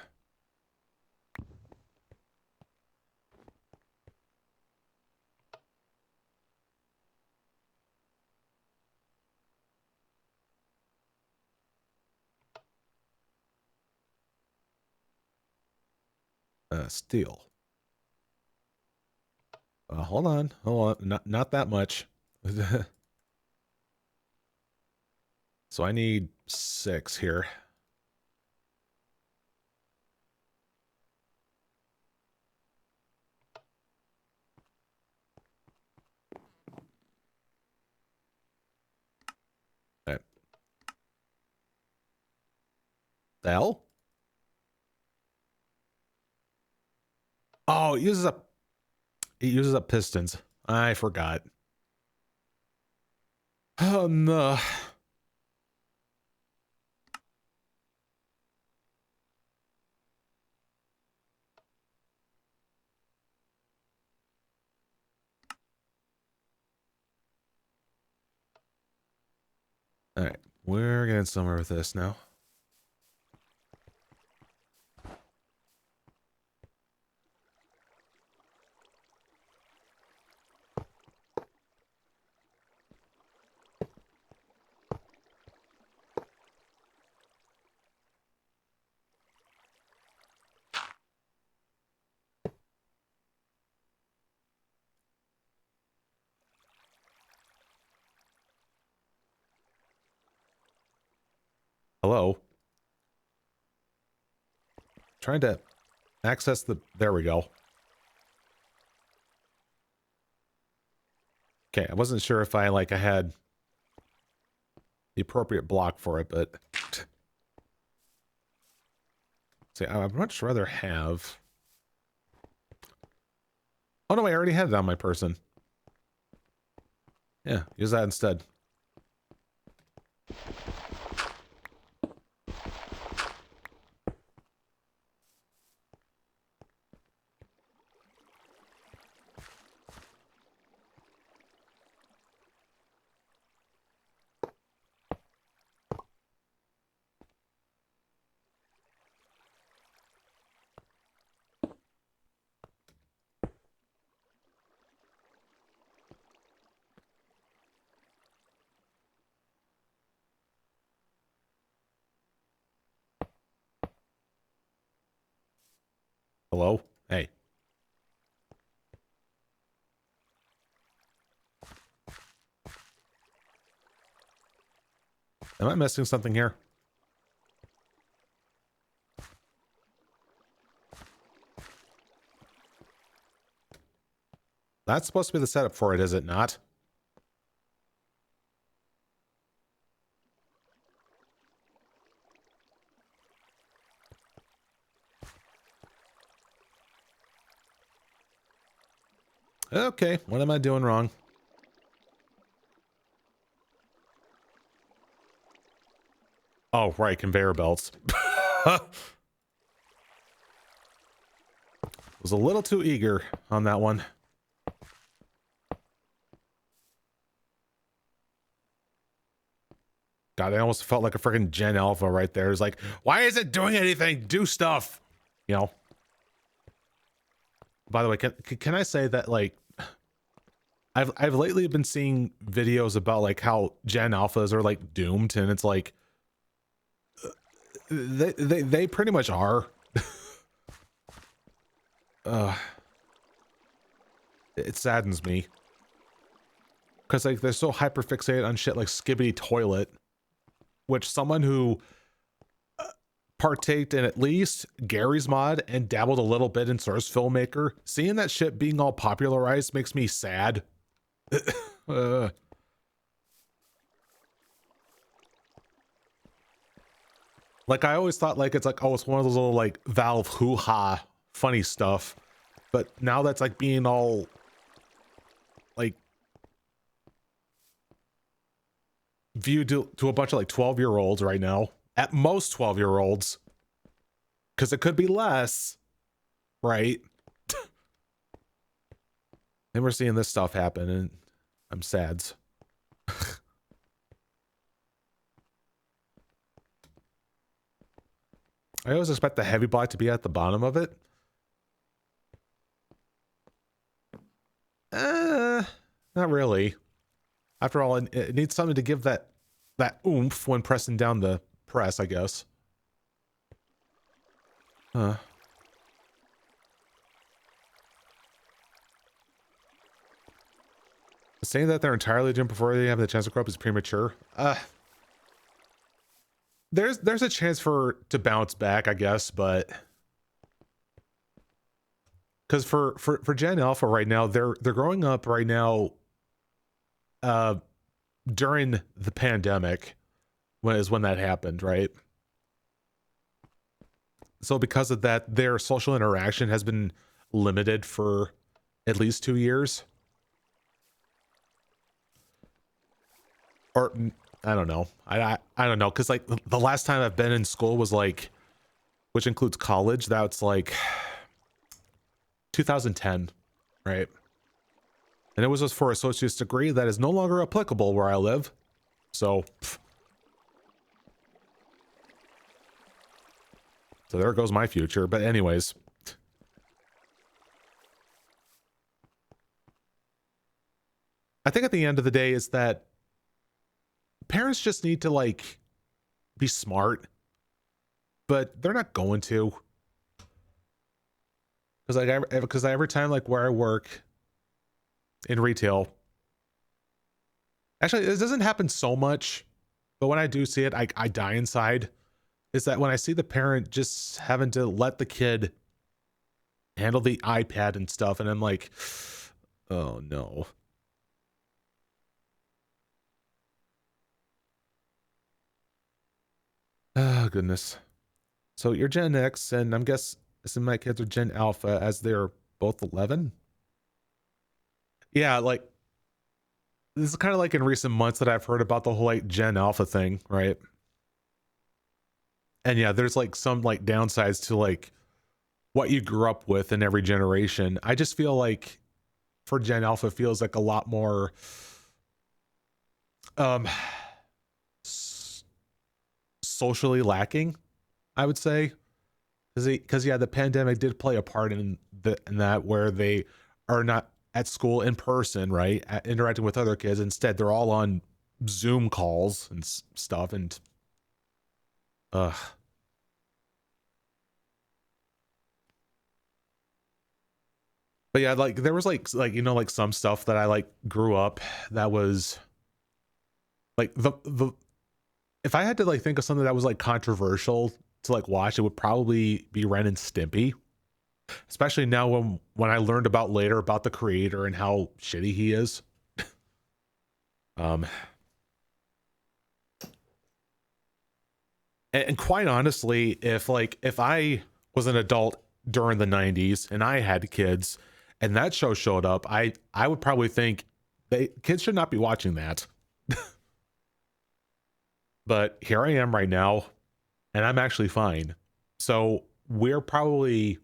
Speaker 1: Steel. Hold on, not that much. So I need 6 here. All right. The hell? Oh, it uses up pistons. I forgot. Oh no. All right, we're getting somewhere with this now. Hello? Trying to access the... There we go. Okay, I wasn't sure if I had the appropriate block for it, but... See, I'd much rather have... Oh no, I already had it on my person. Yeah, use that instead. Hello? Hey. Am I missing something here? That's supposed to be the setup for it, is it not? Okay, what am I doing wrong? Oh, right, conveyor belts. Was a little too eager on that one. God, I almost felt like a freaking Gen Alpha right there. It's like, why is it doing anything? Do stuff, you know? By the way, can I say that, like, I've lately been seeing videos about like how Gen Alphas are like doomed, and it's like they pretty much are. It saddens me because like they're so hyper fixated on shit like Skibbity Toilet, which someone who partaked in at least Gary's mod and dabbled a little bit in Source Filmmaker, seeing that shit being all popularized makes me sad. Like I always thought like it's like, oh, it's one of those little like Valve hoo-ha funny stuff, but now that's like being all like viewed to a bunch of like 12-year-olds right now, at most 12-year-olds, because it could be less, right? And we're seeing this stuff happen, and I'm sad. I always expect the heavy block to be at the bottom of it. Not really. After all, it needs something to give that oomph when pressing down the press, I guess. Huh. Saying that they're entirely doomed before they have the chance to grow up is premature. There's a chance to bounce back, I guess, but because for Gen Alpha right now, they're growing up right now during the pandemic, when that happened, right? So because of that, their social interaction has been limited for at least 2 years. Or I don't know. I don't know, because like the last time I've been in school was like, which includes college, that's like 2010, right? And it was just for associate's degree that is no longer applicable where I live. So so there goes my future. But anyways, I think at the end of the day is that parents just need to like be smart, but they're not going to. Because every time like where I work in retail, actually it doesn't happen so much, but when I do see it, I die inside. Is that when I see the parent just having to let the kid handle the iPad and stuff, and I'm like, oh no. Oh goodness. So you're Gen X, and I'm guessing my kids are Gen Alpha, as they're both 11. Yeah, like this is kind of like in recent months that I've heard about the whole like Gen Alpha thing, right? And yeah, there's like some like downsides to like what you grew up with in every generation. I just feel like for Gen Alpha feels like a lot more um socially lacking, I would say. Because yeah, the pandemic did play a part in that, where they are not at school in person, right, interacting with other kids. Instead, they're all on Zoom calls and stuff. And uh but yeah, like there was like you know, like some stuff that I like grew up that was like the if I had to like think of something that was like controversial to like watch, it would probably be Ren and Stimpy. Especially now when I learned about later about the creator and how shitty he is. Um and quite honestly, if I was an adult during the 90s and I had kids and that show showed up, I would probably think kids should not be watching that. But here I am right now and I'm actually fine. So we're probably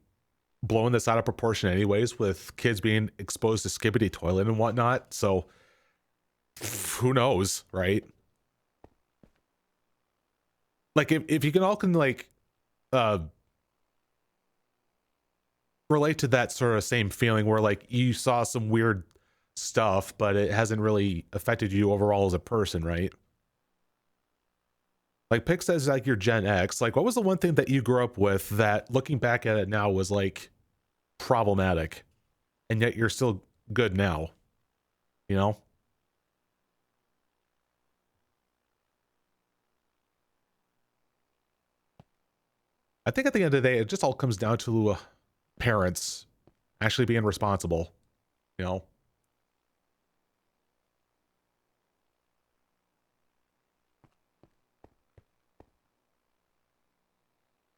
Speaker 1: blowing this out of proportion anyways, with kids being exposed to skibbity toilet and whatnot. So who knows, right? Like if you can all can like uh relate to that sort of same feeling where like you saw some weird stuff but it hasn't really affected you overall as a person, right? Like Pick says like you're Gen X. Like what was the one thing that you grew up with that looking back at it now was like problematic and yet you're still good now, you know? I think at the end of the day it just all comes down to parents actually being responsible, you know?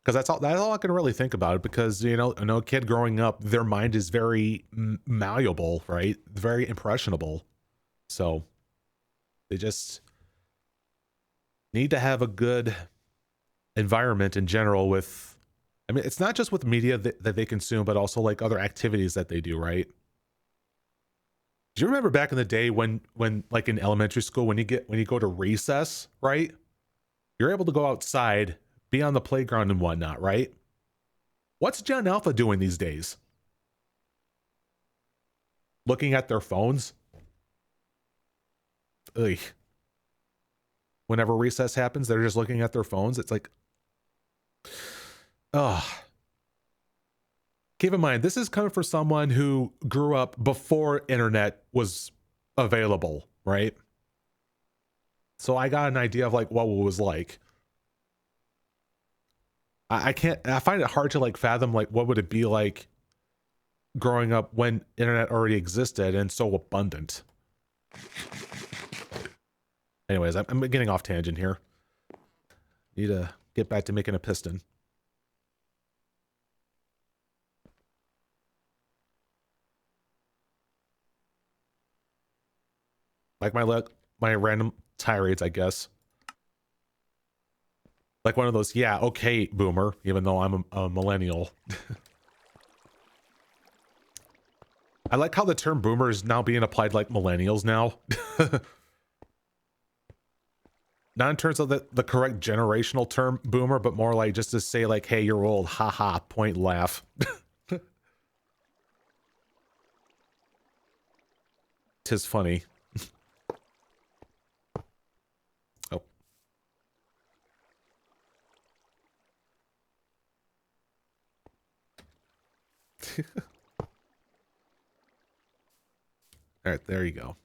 Speaker 1: Because that's all I can really think about it. Because you know, a kid growing up, their mind is very malleable, right? Very impressionable. So they just need to have a good environment in general. With, I mean, it's not just with media that they consume, but also like other activities that they do, right? Do you remember back in the day when like in elementary school when you go to recess, right? You're able to go outside, be on the playground and whatnot, right? What's Gen Alpha doing these days? Looking at their phones? Ugh. Whenever recess happens, they're just looking at their phones. It's like, oh. Keep in mind, this is coming from someone who grew up before internet was available, right? So I got an idea of like what it was like. I can't. I find it hard to like fathom like what would it be like growing up when internet already existed and so abundant. Anyways, I'm getting off tangent here. Need to get back to making a piston. Like my random tirades, I guess. Like one of those, yeah, okay, boomer, even though I'm a millennial. I like how the term boomer is now being applied like millennials now. Not in terms of the correct generational term boomer, but more like just to say like, hey, you're old, haha, point laugh. Tis funny. Oh. All right, there you go.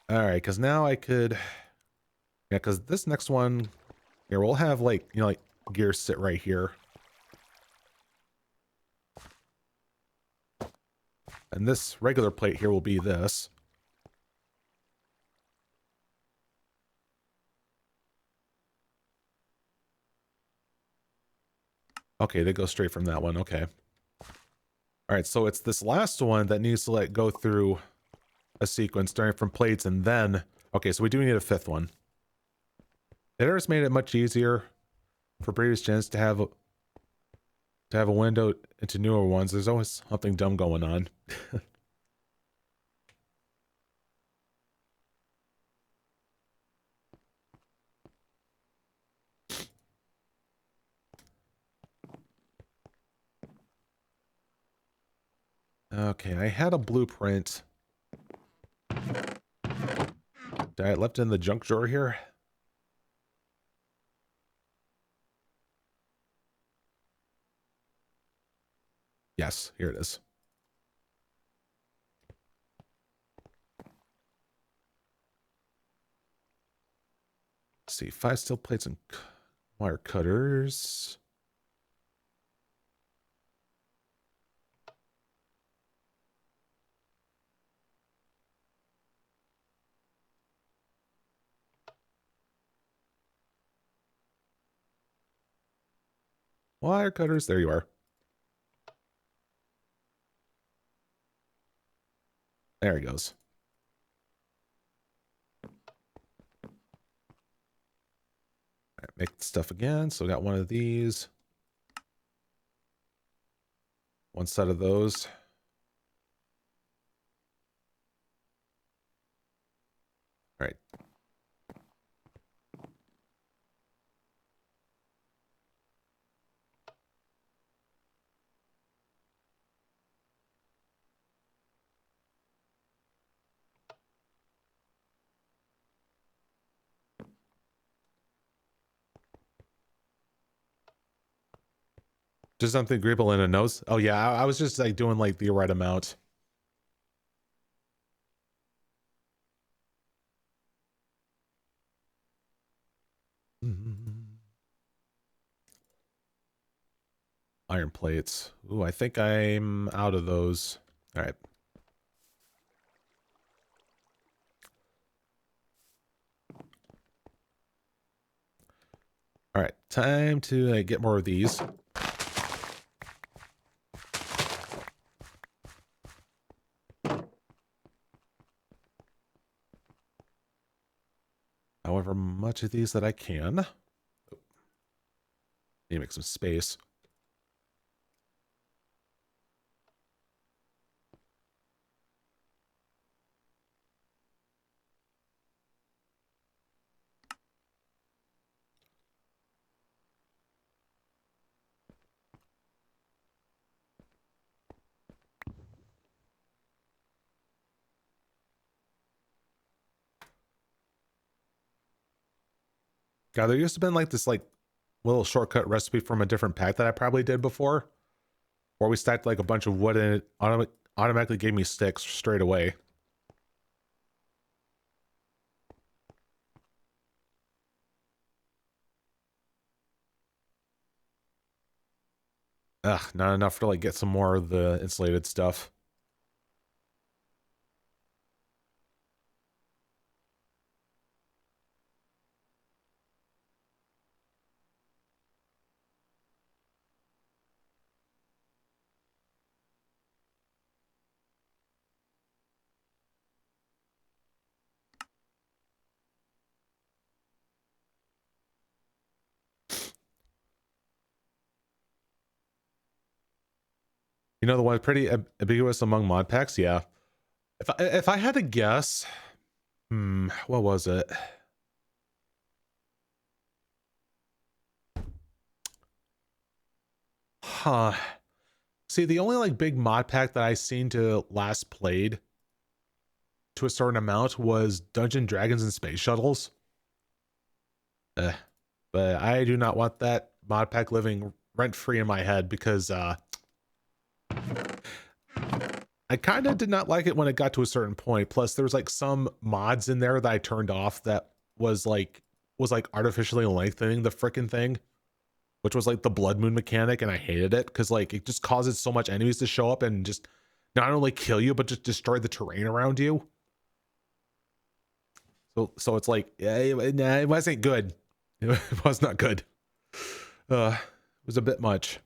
Speaker 1: All right, because now I could, yeah, because this next one here, we'll have like, you know, like gears sit right here. And this regular plate here will be this. Okay, they go straight from that one. Okay. All right, so it's this last one that needs to like go through a sequence starting from plates and then... Okay, so we do need a fifth one. It has made it much easier for previous gens to have a window into newer ones. There's always something dumb going on. Okay, I had a blueprint. Did I left it in the junk drawer here? Yes, here it is. Let's see, 5 steel plates and wire cutters. Wire cutters, there you are. There he goes. All right, make the stuff again. So we got one of these. One set of those. All right. Just something agreeable in a nose. Oh yeah, I was just like doing like the right amount. Iron plates. Ooh, I think I'm out of those. All right. All right, time to get more of these. However much of these that I can. Need to make some space. God, there used to have been like this like little shortcut recipe from a different pack that I probably did before, where we stacked like a bunch of wood and it automatically gave me sticks straight away. Ugh, not enough to like get some more of the insulated stuff. You know the one pretty ambiguous among mod packs? Yeah. If I had to guess, what was it? Huh. See, the only like big mod pack that I seen to last played to a certain amount was Dungeon Dragons and Space Shuttles. But I do not want that mod pack living rent free in my head because I kind of did not like it when it got to a certain point. Plus, there was like some mods in there that I turned off that was like artificially lengthening the freaking thing, which was like the blood moon mechanic, and I hated it because like it just causes so much enemies to show up and just not only kill you but just destroy the terrain around you. So it's like, yeah, it wasn't good. It was not good. It was a bit much.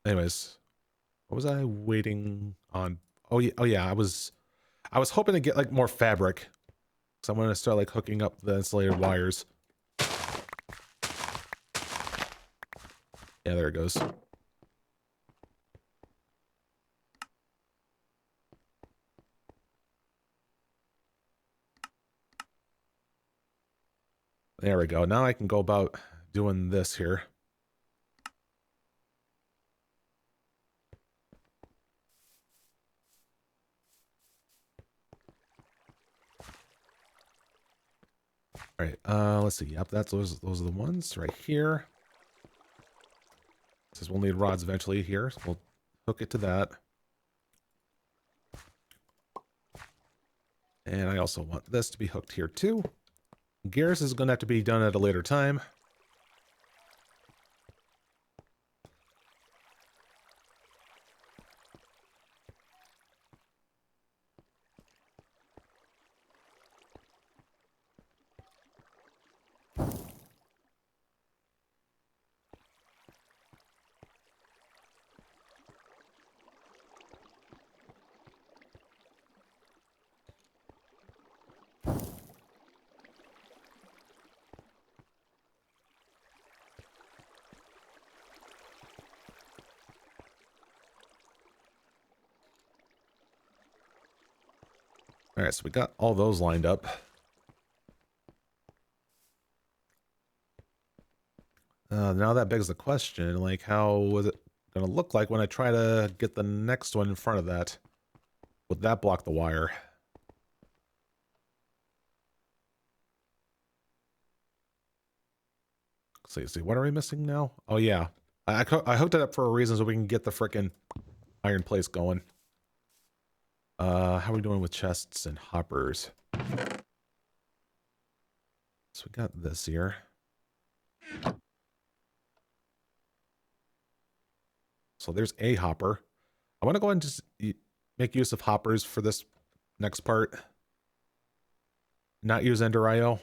Speaker 1: Anyways, what was I waiting on? Oh yeah, I was hoping to get like more fabric. So I'm gonna start like hooking up the insulated wires. Yeah, there it goes. There we go. Now I can go about doing this here. All right, let's see. Yep, those are the ones right here. It says we'll need rods eventually here. So we'll hook it to that. And I also want this to be hooked here too. Gears is going to have to be done at a later time. All right, so we got all those lined up. Now that begs the question, like, how was it going to look like when I try to get the next one in front of that? Would that block the wire? See, what are we missing now? Oh, yeah. I hooked it up for a reason so we can get the frickin' iron plates going. How are we doing with chests and hoppers? So we got this here. So there's a hopper. I want to go ahead and just make use of hoppers for this next part. Not use Ender IO.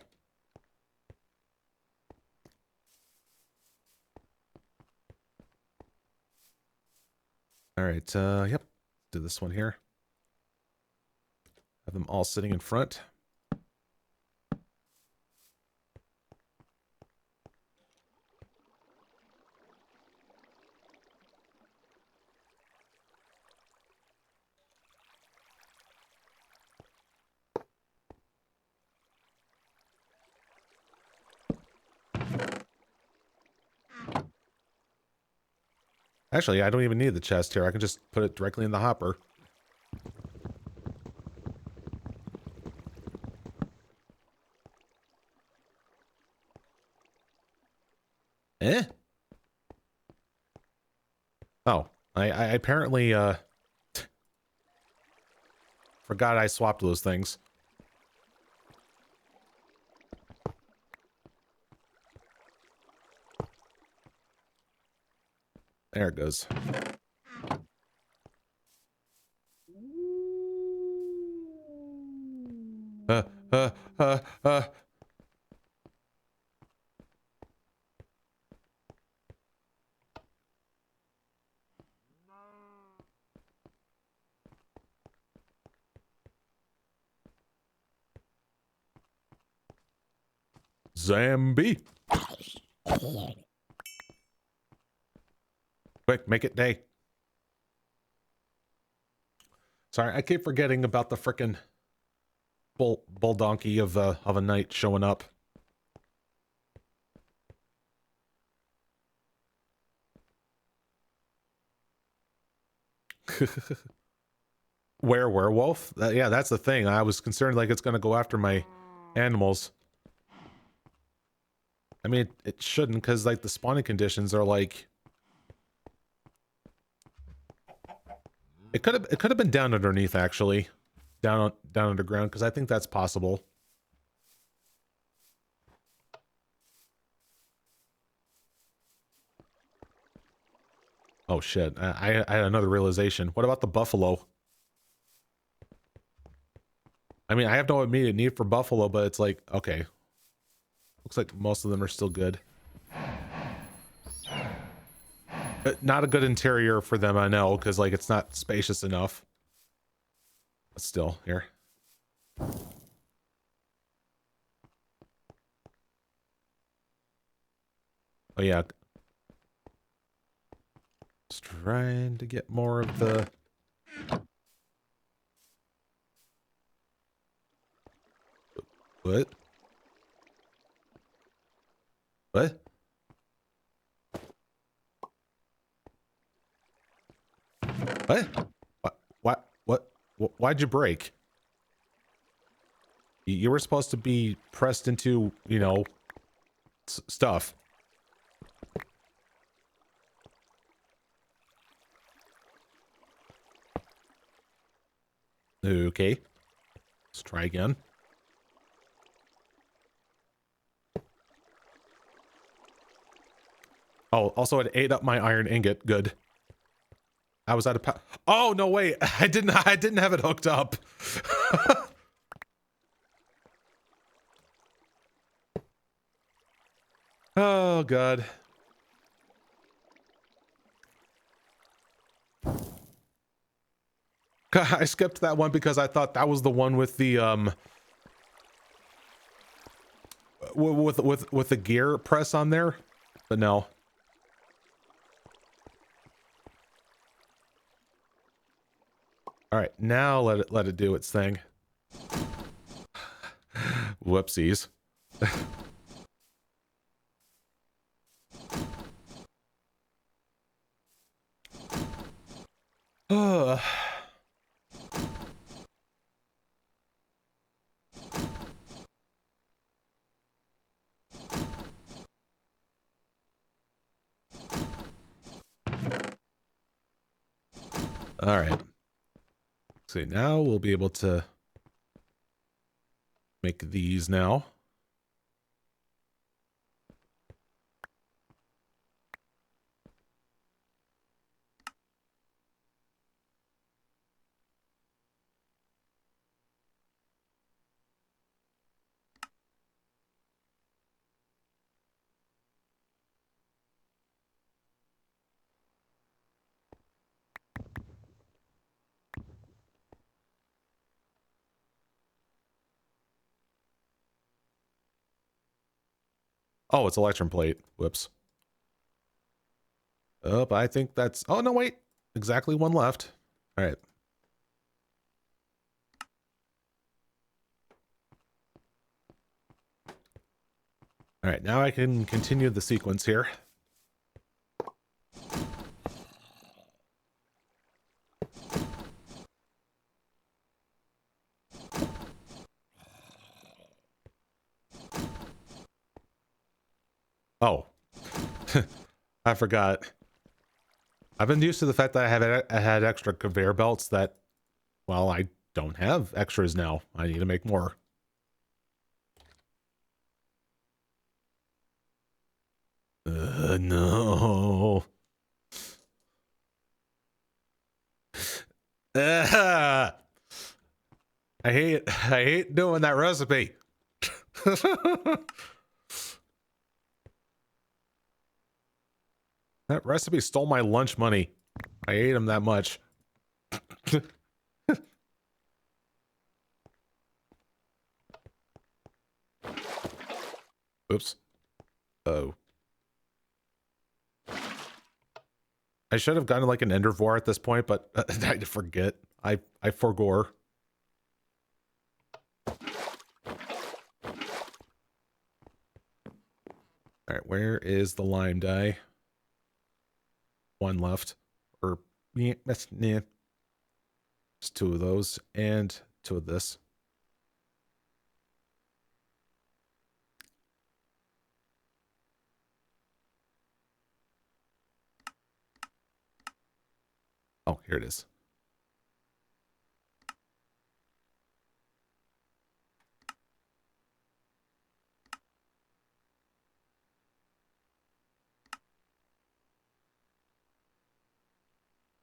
Speaker 1: All right, yep. Do this one here. Have them all sitting in front. Actually, I don't even need the chest here. I can just put it directly in the hopper. Eh? Oh, I apparently, forgot I swapped those things. There it goes. Uh, uh, uh, uh. Zambi. Quick, make it day. Sorry, I keep forgetting about the frickin' bull donkey of a knight showing up. Werewolf? Yeah, that's the thing. I was concerned like it's gonna go after my animals. I mean, it shouldn't, because like the spawning conditions are like. It could have been down underneath actually, down underground, because I think that's possible. Oh shit! I had another realization. What about the buffalo? I mean, I have no immediate need for buffalo, but it's like, okay. Looks like most of them are still good. Not a good interior for them, I know, because like it's not spacious enough. But still, here. Oh yeah. Just trying to get more of the... What? What? What? What? Why'd you break? You were supposed to be pressed into, you know, stuff. Okay. Let's try again. Oh, also it ate up my iron ingot. Good. I was out of oh, no, wait. I didn't have it hooked up. Oh, God. I skipped that one because I thought that was the one with the, with the gear press on there, but no. All right, now let it do its thing. Whoopsies. All right. See, now we'll be able to make these now. Oh, it's electrum plate. Whoops. Oh, I think that's... Oh, no, wait. Exactly one left. All right. All right, now I can continue the sequence here. Oh. I forgot. I've been used to the fact that I had extra conveyor belts that, well, I don't have extras now. I need to make more. No. I hate doing that recipe. That recipe stole my lunch money. I ate them that much. Oops. Oh. I should have gotten like an Endervore at this point, but I forget. I forgore. All right, where is the lime dye? One left. Or, yeah, that's, yeah. Just two of those, and two of this. Oh, here it is.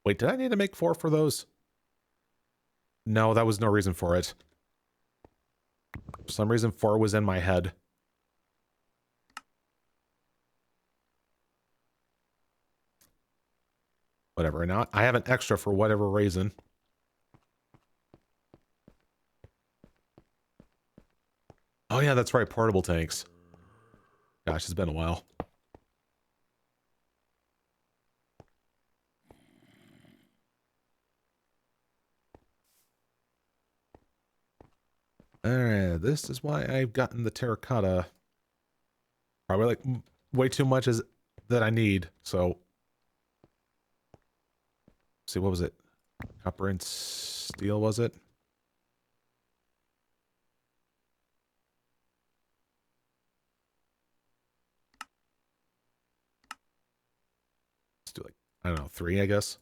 Speaker 1: Wait, did I need to make 4 for those? No, that was no reason for it. For some reason, 4 was in my head. Whatever. Now I have an extra for whatever reason. Oh yeah, that's right. Portable tanks. Gosh, it's been a while. Alright, this is why I've gotten the terracotta. Probably like way too much as that I need, so. See, what was it? Copper and steel, was it? Let's do like, I don't know, 3, I guess.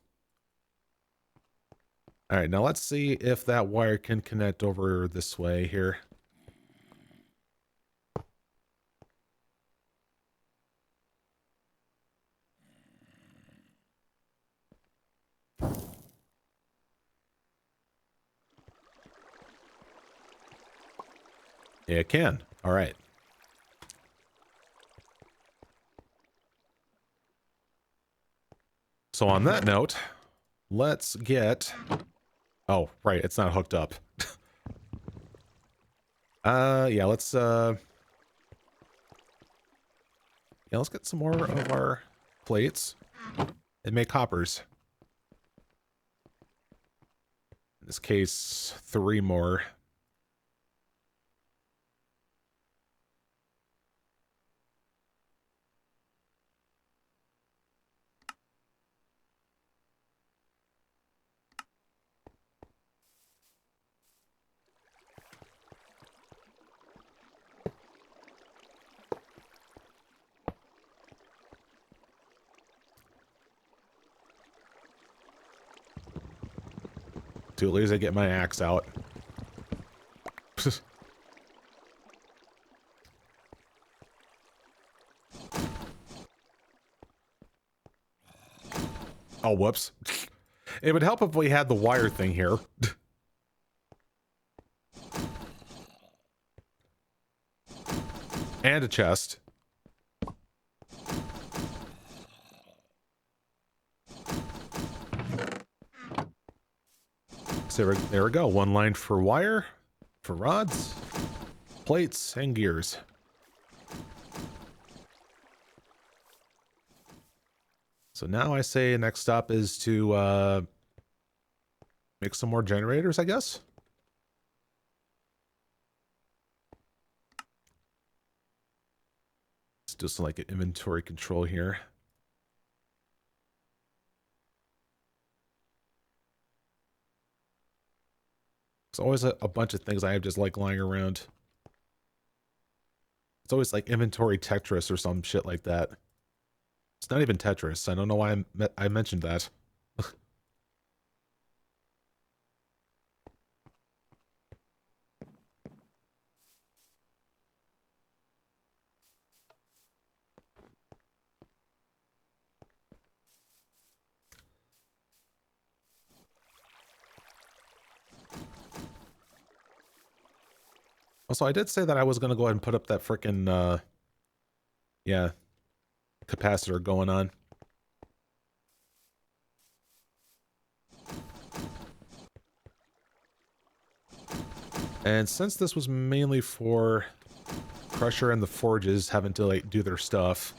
Speaker 1: Alright, now let's see if that wire can connect over this way here. Yeah, it can. Alright. So on that note, let's get... Oh, right, it's not hooked up. Yeah, let's get some more of our plates and make hoppers. In this case, 3 more. At least I get my axe out. Oh, whoops. It would help if we had the wire thing here. And a chest. So there we go. 1 line for wire, for rods, plates, and gears. So now I say next stop is to make some more generators, I guess. Let's do some like inventory control here. There's always a bunch of things I have just like lying around. It's always like inventory Tetris or some shit like that. It's not even Tetris. I don't know why I mentioned that. Also, I did say that I was going to go ahead and put up that frickin', yeah, capacitor going on. And since this was mainly for Crusher and the Forges having to, like, do their stuff.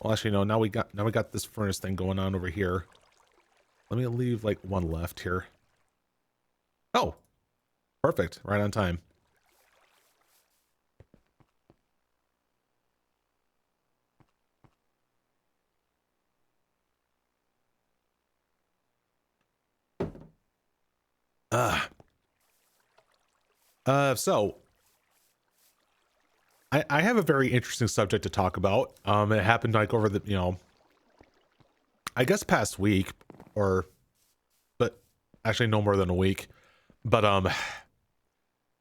Speaker 1: Well, actually, no, now we got this furnace thing going on over here. Let me leave, like, 1 left here. Oh! Perfect. Right on time. So I have a very interesting subject to talk about. It happened like over the, I guess past week, but actually no more than a week. But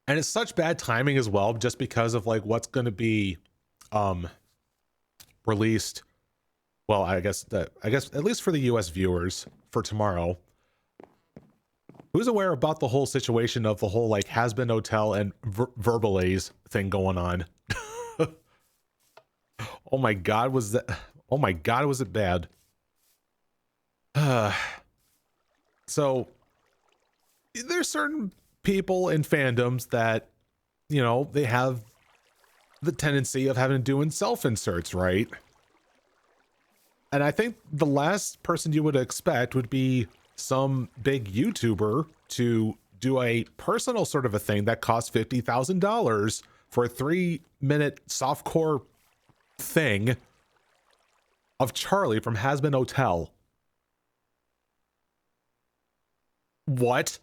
Speaker 1: and it's such bad timing as well, just because of like what's going to be released. Well, I guess at least for the US viewers for tomorrow. Who's aware about the whole situation of the whole like has-been hotel and Verbalays thing going on? Oh my god, was it bad? So there's certain people in fandoms that, you know, they have the tendency of having to do self-inserts, right? And I think the last person you would expect would be some big YouTuber to do a personal sort of a thing that costs $50,000 for a 3-minute softcore thing of Charlie from Has Been Hotel. What?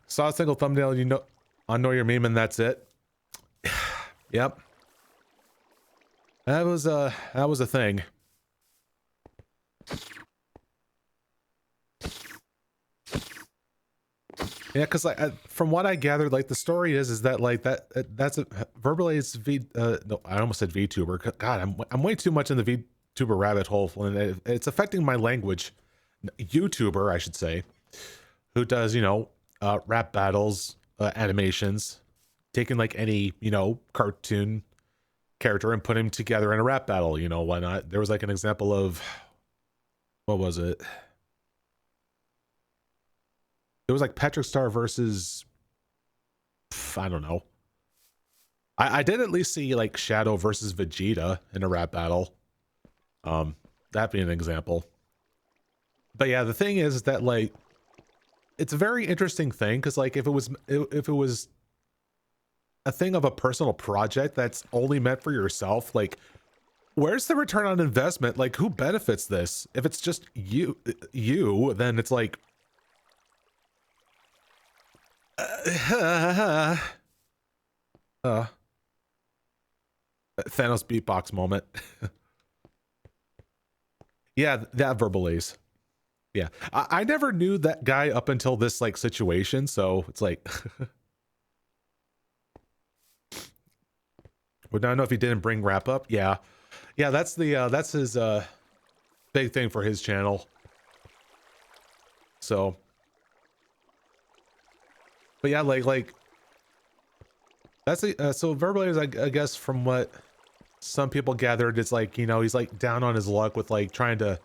Speaker 1: Saw a single thumbnail, you know, I know your meme, and that's it. Yep. That was a thing. Yeah, because from what I gathered, like the story is that like that's a Verbalade's no, I almost said VTuber. God, I'm way too much in the VTuber rabbit hole, and it's affecting my language. YouTuber, I should say, who does, you know, rap battles, animations, taking like any, you know, cartoon character and put him together in a rap battle. You know, why not? There was like an example of, what was it? It was like Patrick Star versus, I don't know. I did at least see like Shadow versus Vegeta in a rap battle. That being an example. But yeah, the thing is that like, it's a very interesting thing, because like if it was a thing of a personal project that's only meant for yourself, like where's the return on investment? Like who benefits this? If it's just you, then it's like Thanos beatbox moment. Yeah, that Verbalaze. Yeah, I never knew that guy up until this like situation, so it's like would not know if he didn't bring wrap up. Yeah, that's his big thing for his channel. So, but yeah, like that's so Verbalaze, I guess from what some people gathered, it's like, you know, he's like down on his luck with like trying to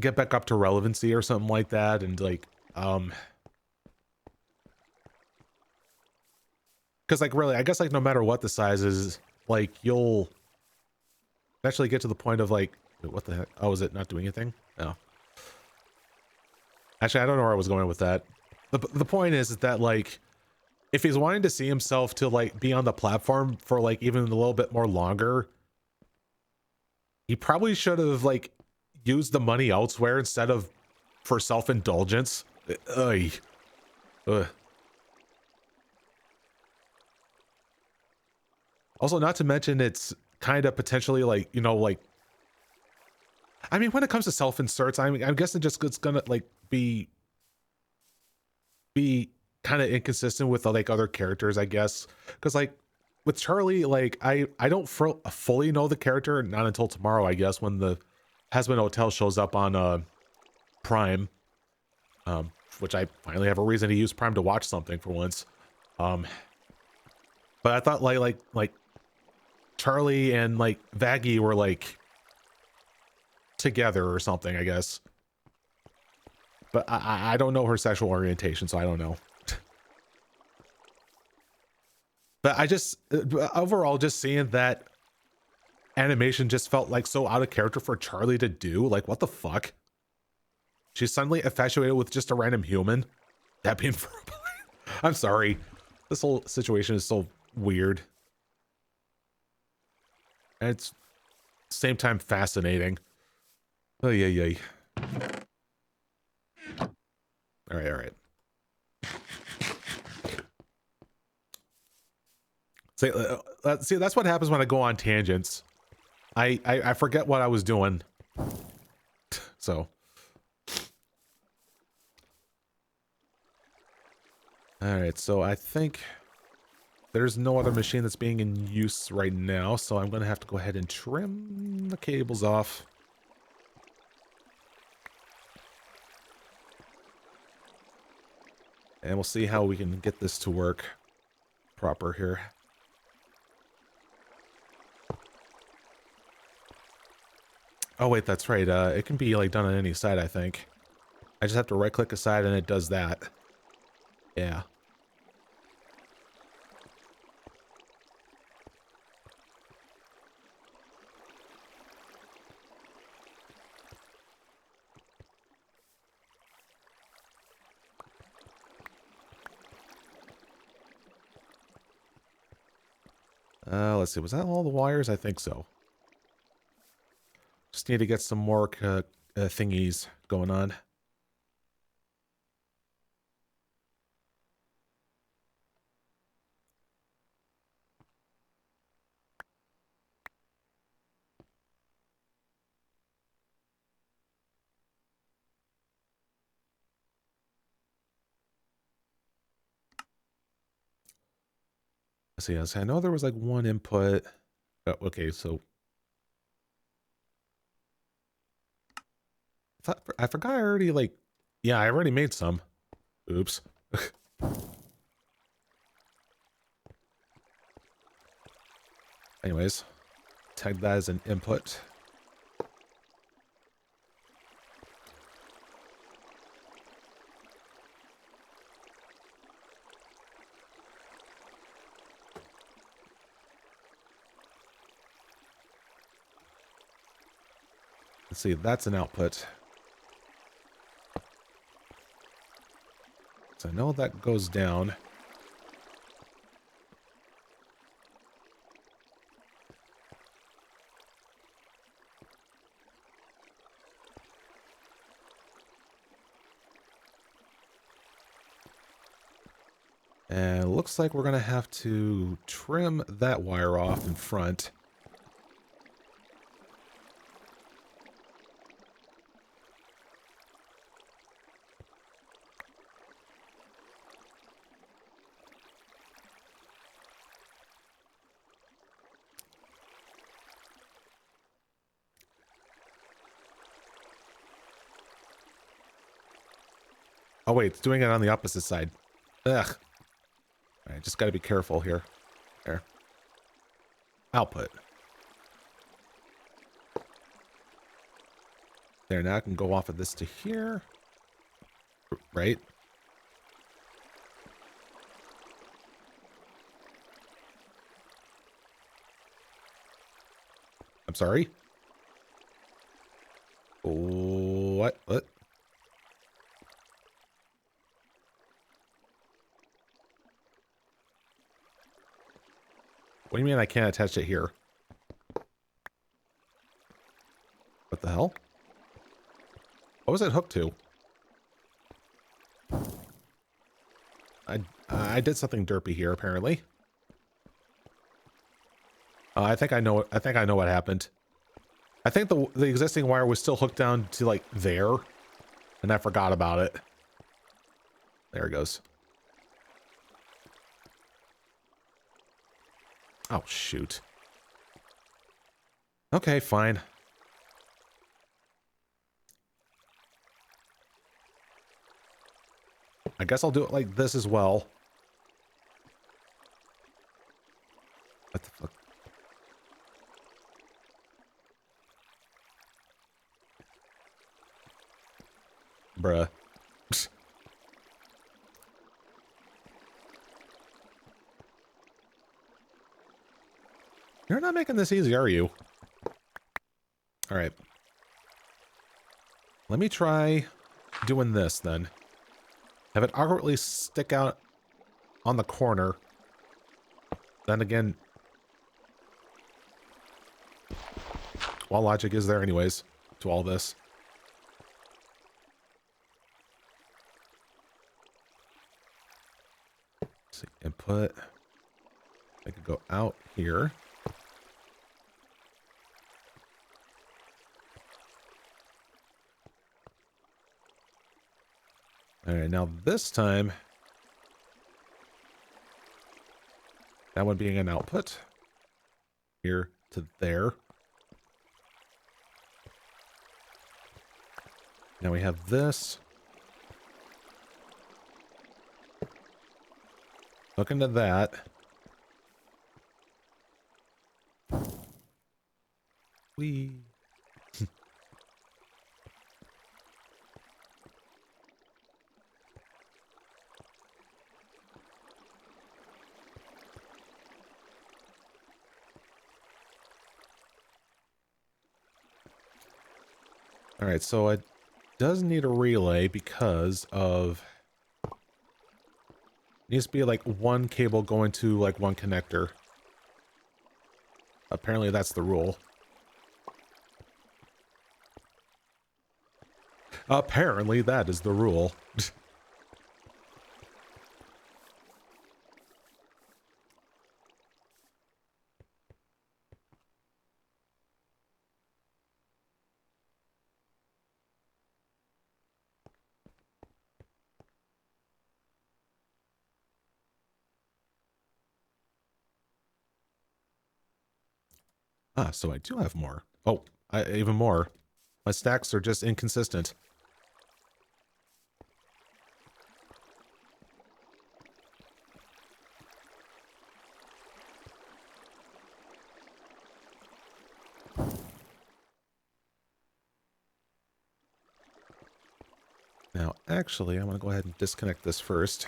Speaker 1: get back up to relevancy or something like that, and like because like really, I guess like no matter what the size is, like you'll eventually get to the point of like, what the heck? Oh, is it not doing anything? No. Actually, I don't know where I was going with that. The point is that like, if he's wanting to see himself to like be on the platform for like even a little bit more longer, he probably should have like used the money elsewhere instead of for self-indulgence. Ugh. Also, not to mention, it's kind of potentially like, you know, like, I mean, when it comes to self-inserts, I'm guessing just it's gonna like be kind of inconsistent with like other characters, I guess, because like with Charlie, like I don't fully know the character, not until tomorrow, I guess, when the Has Been Hotel shows up on Prime, which I finally have a reason to use Prime to watch something for once. But I thought like Charlie and like Vaggie were like together or something, I guess. But I don't know her sexual orientation, so I don't know. But I just overall just seeing that animation just felt like so out of character for Charlie to do. Like, what the fuck? She's suddenly infatuated with just a random human. That being I'm sorry. This whole situation is so weird. And it's same time fascinating. Oh yeah. All right. See, that's what happens when I go on tangents. I forget what I was doing. So. All right, so I think there's no other machine that's being in use right now, so I'm going to have to go ahead and trim the cables off. And we'll see how we can get this to work proper here. Oh wait, that's right. It can be like done on any side, I think. I just have to right click a side and it does that. Yeah. Let's see. Was that all the wires? I think so. Just need to get some more thingies going on. Let's see. I know there was like one input. Oh, okay, so I forgot I already like. Yeah, I already made some. Oops. Anyways, tag that as an input. Let's see, that's an output. So I know that goes down. And it looks like we're going to have to trim that wire off in front. Oh wait, it's doing it on the opposite side. Ugh. Alright, just gotta be careful here. There. Output. There, now I can go off of this to here. Right? I'm sorry? What? What? What do you mean I can't attach it here? What the hell? What was it hooked to? I did something derpy here, apparently. I think I know. I think I know what happened. I think the existing wire was still hooked down to like there, and I forgot about it. There it goes. Oh shoot. Okay, fine. I guess I'll do it like this as well. What the fuck? Bruh. You're not making this easy, are you? All right. Let me try doing this then. Have it awkwardly stick out on the corner. Then again, what logic is there anyways to all this? Let's see, input. I could go out here. All right, now this time, that one being an output, here to there. Now we have this. Look into that. Whee. All right, so it does need a relay because of... It needs to be like one cable going to like one connector. Apparently that's the rule. Apparently that is the rule. Ah, so I do have more. Oh, even more. My stacks are just inconsistent. Now, actually, I'm going to go ahead and disconnect this first.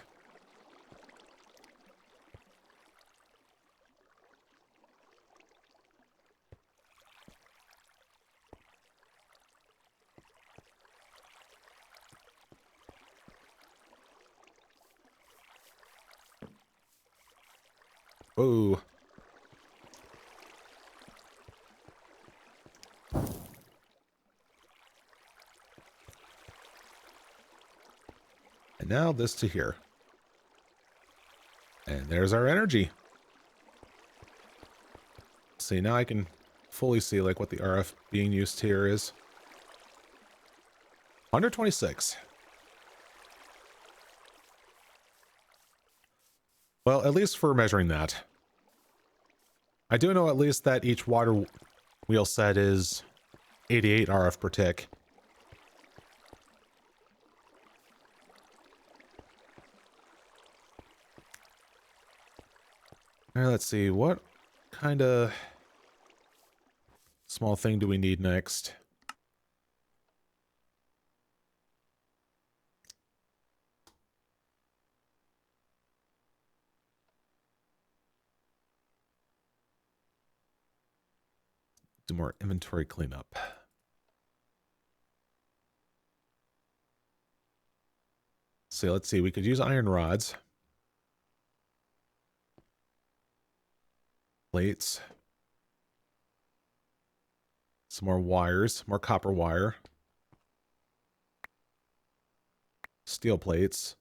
Speaker 1: Whoa. And now this to here. And there's our energy. See, now I can fully see like what the RF being used here is. 126. Well, at least for measuring that. I do know at least that each water wheel set is 88 RF per tick. Now let's see, what kind of small thing do we need next? Do more inventory cleanup. So let's see, we could use iron rods. Plates. Some more wires, more copper wire. Steel plates.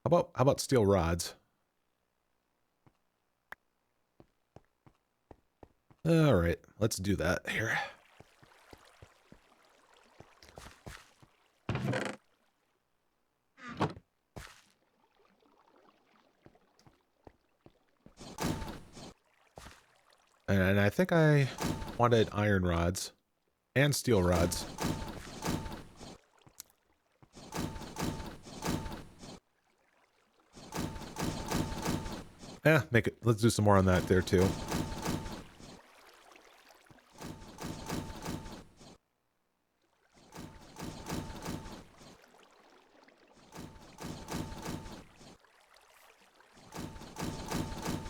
Speaker 1: How about steel rods? All right, let's do that here. And I think I wanted iron rods and steel rods. Yeah, make it. Let's do some more on that there too.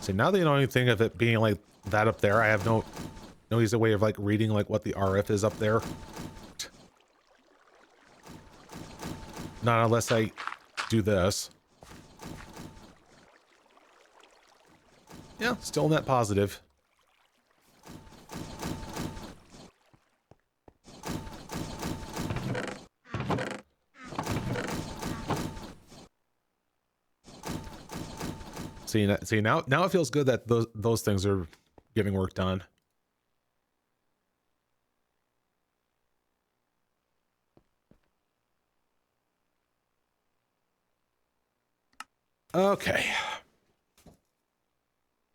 Speaker 1: See, now that you don't even think of it being like that up there, I have no easy way of like reading like what the RF is up there. Not unless I do this. Yeah, still net positive. See now it feels good that those things are getting work done. Okay.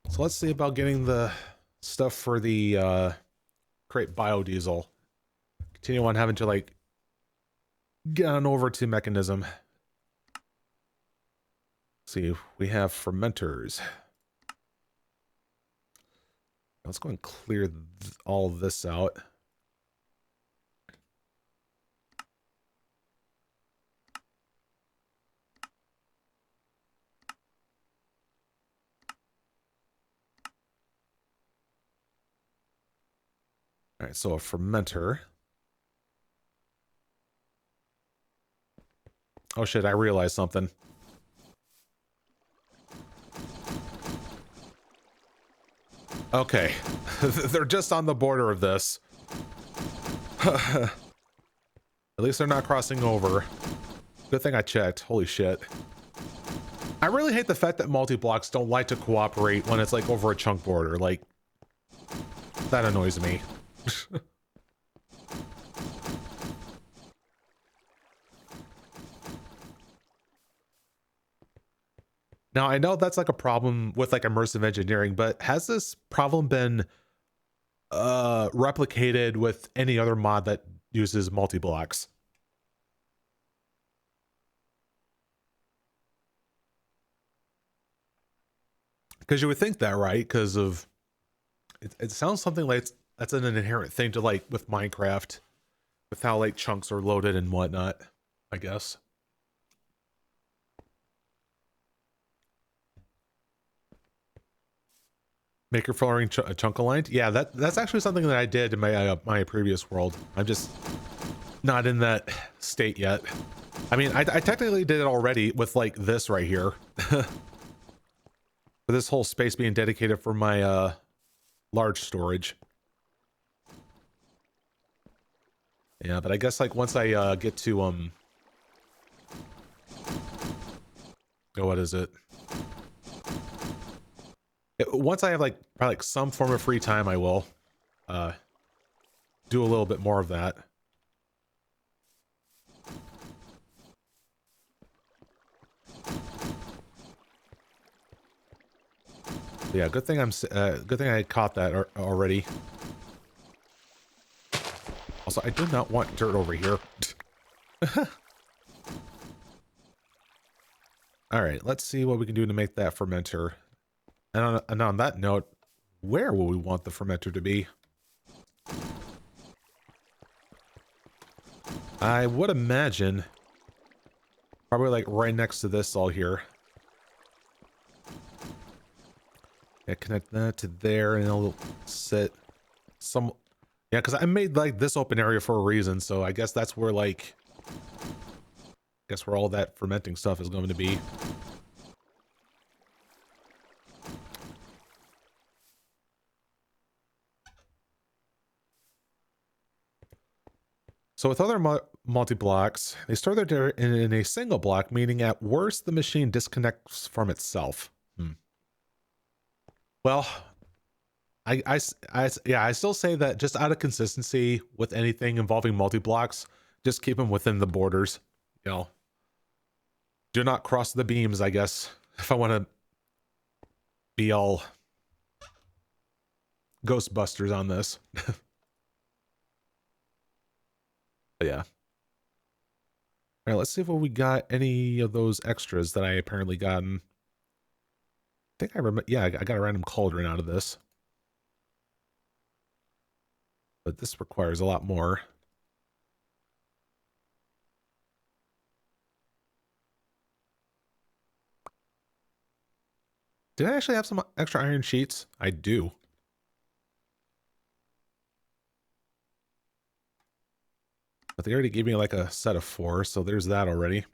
Speaker 1: So let's see about getting the stuff for the create biodiesel. Continue on having to like get on over to mechanism. See, we have fermenters. Let's go and clear all this out. All right, so a fermenter. Oh shit, I realized something. Okay. They're just on the border of this. At least they're not crossing over. Good thing I checked. Holy shit. I really hate the fact that multi-blocks don't like to cooperate when it's like over a chunk border. Like, that annoys me. Now, I know that's like a problem with like immersive engineering, but has this problem been replicated with any other mod that uses multi-blocks? Because you would think that, right? Because of it sounds something like that's an inherent thing to like with Minecraft, with how like chunks are loaded and whatnot, I guess. Make your flooring chunk aligned. Yeah, that's actually something that I did in my my previous world. I'm just not in that state yet. I mean, I technically did it already with like this right here. With this whole space being dedicated for my large storage. Yeah, but I guess like once I get to oh, what is it? Once I have like probably like some form of free time, I will do a little bit more of that. But yeah, good thing good thing I caught that already. Also, I do not want dirt over here. All right, let's see what we can do to make that fermenter. And on that note, where will we want the fermenter to be? I would imagine probably like right next to this all here. Yeah, connect that to there and it'll sit some... Yeah, because I made like this open area for a reason, so I guess that's where like... I guess where all that fermenting stuff is going to be. So with other multi-blocks, they store their data in a single block, meaning at worst the machine disconnects from itself. Well, yeah, I still say that just out of consistency with anything involving multi-blocks, just keep them within the borders. You know, do not cross the beams, I guess, if I want to be all Ghostbusters on this. But yeah. All right, let's see if we got any of those extras that I apparently gotten. I think I remember. Yeah, I got a random cauldron out of this. But this requires a lot more. Did I actually have some extra iron sheets? I do. But they already gave me like a set of 4, so there's that already.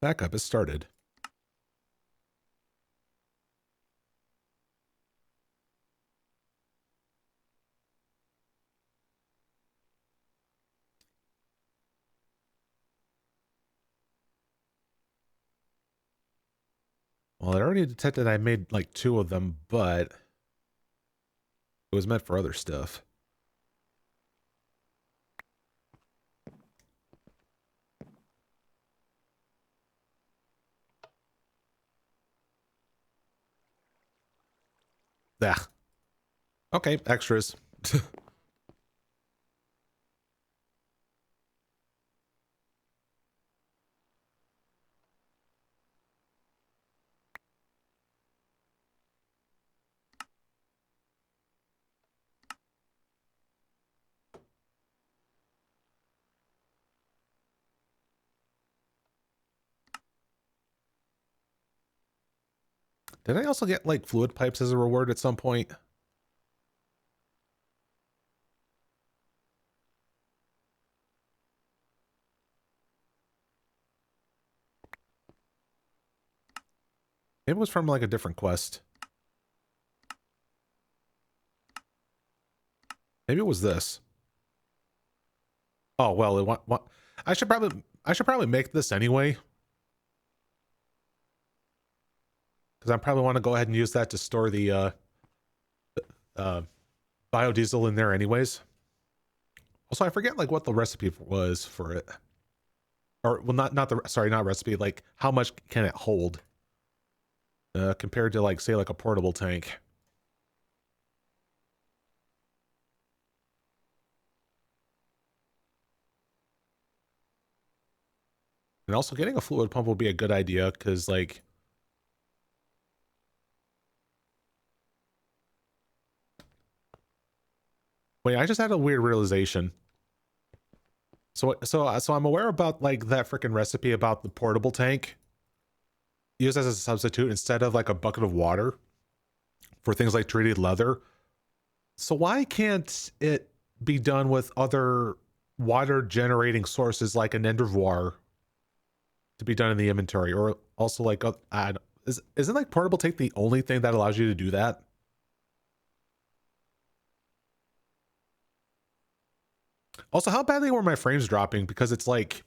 Speaker 1: Backup has started. Well, it already detected I made like 2 of them, but it was meant for other stuff. Ah. Okay, extras. Did I also get like fluid pipes as a reward at some point? Maybe it was from like a different quest. Maybe it was this. Oh well, what? I should probably make this anyway, because I probably want to go ahead and use that to store the uh, biodiesel in there anyways. Also, I forget like what the recipe was for it, or well, not recipe. Like how much can it hold compared to like say like a portable tank. And also getting a fluid pump would be a good idea because like wait, I just had a weird realization. So I'm aware about like that freaking recipe about the portable tank used as a substitute instead of like a bucket of water for things like treated leather. So why can't it be done with other water generating sources like an endervoir to be done in the inventory, or also like isn't like portable tank the only thing that allows you to do that? Also, how badly were my frames dropping? Because it's like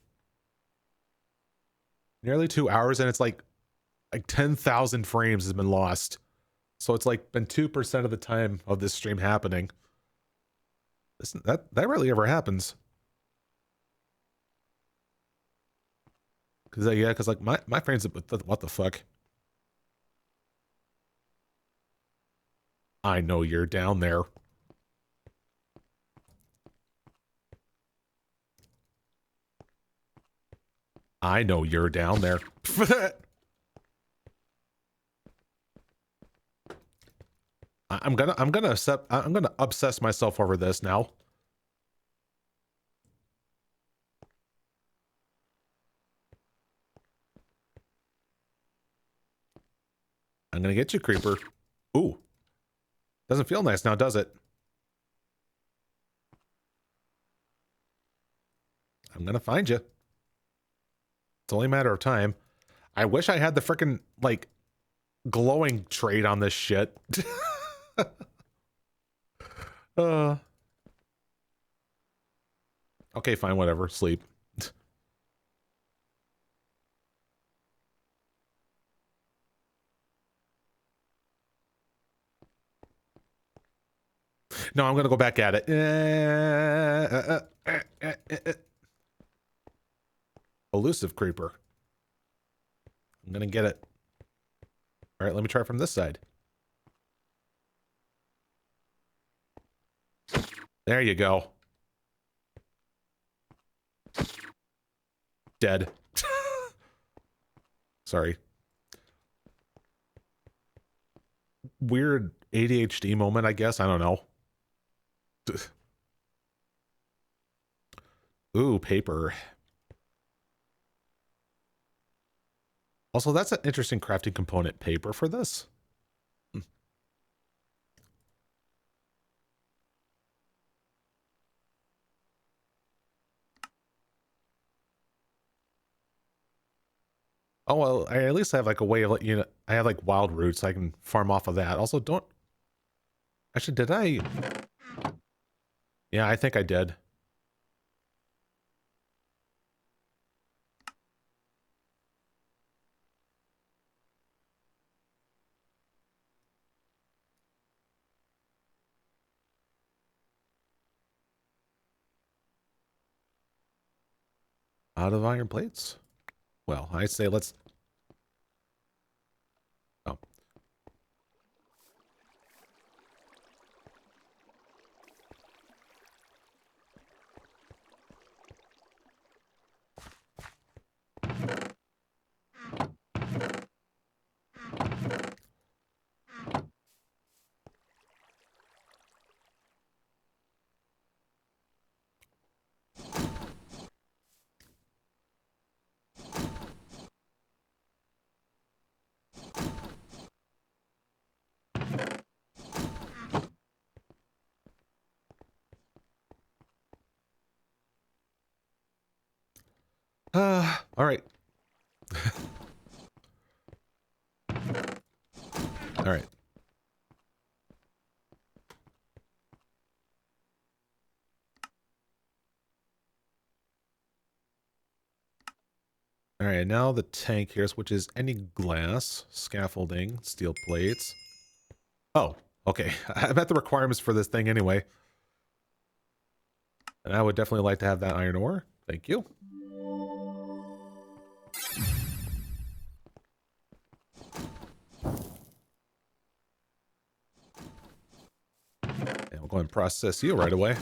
Speaker 1: nearly 2 hours and it's like 10,000 frames has been lost. So it's like been 2% of the time of this stream happening. That rarely ever happens. Cause yeah, cause like my frames, what the fuck? I know you're down there. I know you're down there. I'm gonna obsess myself over this now. I'm gonna get you, creeper. Ooh. Doesn't feel nice now, does it? I'm gonna find you. It's only a matter of time. I wish I had the frickin' like glowing trait on this shit. uh Okay, fine, whatever. Sleep. No, I'm gonna go back at it. Elusive creeper. I'm gonna get it. All right, let me try from this side. There you go. Dead. Sorry. Weird ADHD moment, I guess. I don't know. Ooh, paper. Also, that's an interesting crafting component, paper, for this. Oh, well, I at least have like a way of, you know, I have like wild roots. So I can farm off of that. Also, don't... Actually, did I... Yeah, I think I did. Out of iron plates? Well, I say let's... Oh. All right. All right. All right, now the tank here, which is any glass, scaffolding, steel plates. Oh, okay. I met the requirements for this thing anyway. And I would definitely like to have that iron ore. Thank you. And we'll go and process you right away.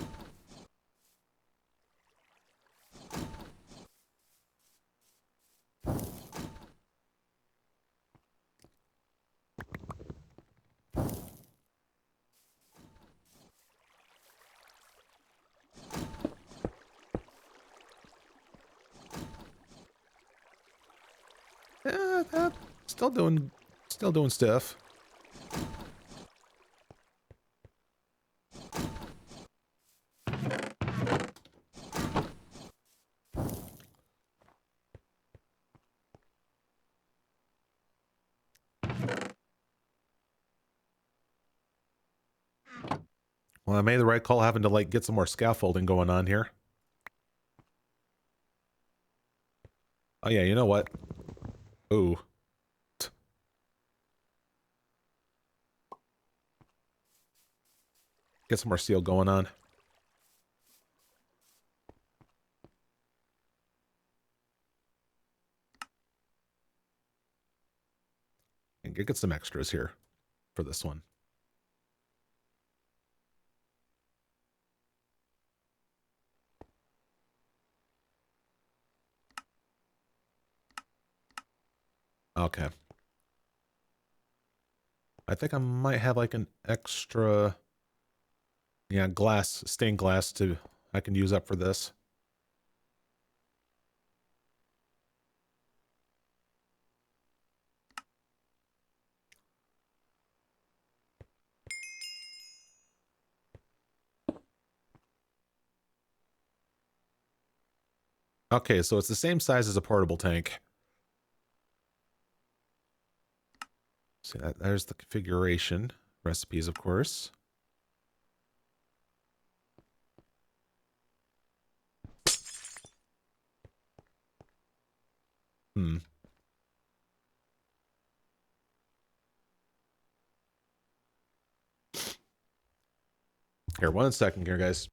Speaker 1: Yeah, still doing stuff. Well, I made the right call having to like get some more scaffolding going on here. Oh yeah, you know what? Ooh. Get some more steel going on. And get some extras here for this one. Okay. I think I might have like an extra, yeah, glass, stained glass I can use up for this. Okay, so it's the same size as a portable tank. See that? There's the configuration. Recipes, of course. Hmm. Here, 1 second here, guys.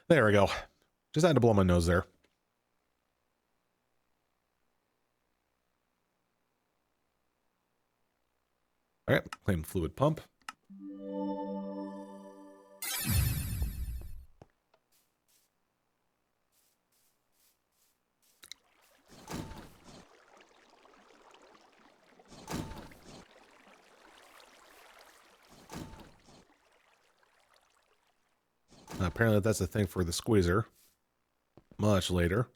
Speaker 1: There we go. Just had to blow my nose there. All right, claim fluid pump. Apparently that's a thing for the squeezer. Much later.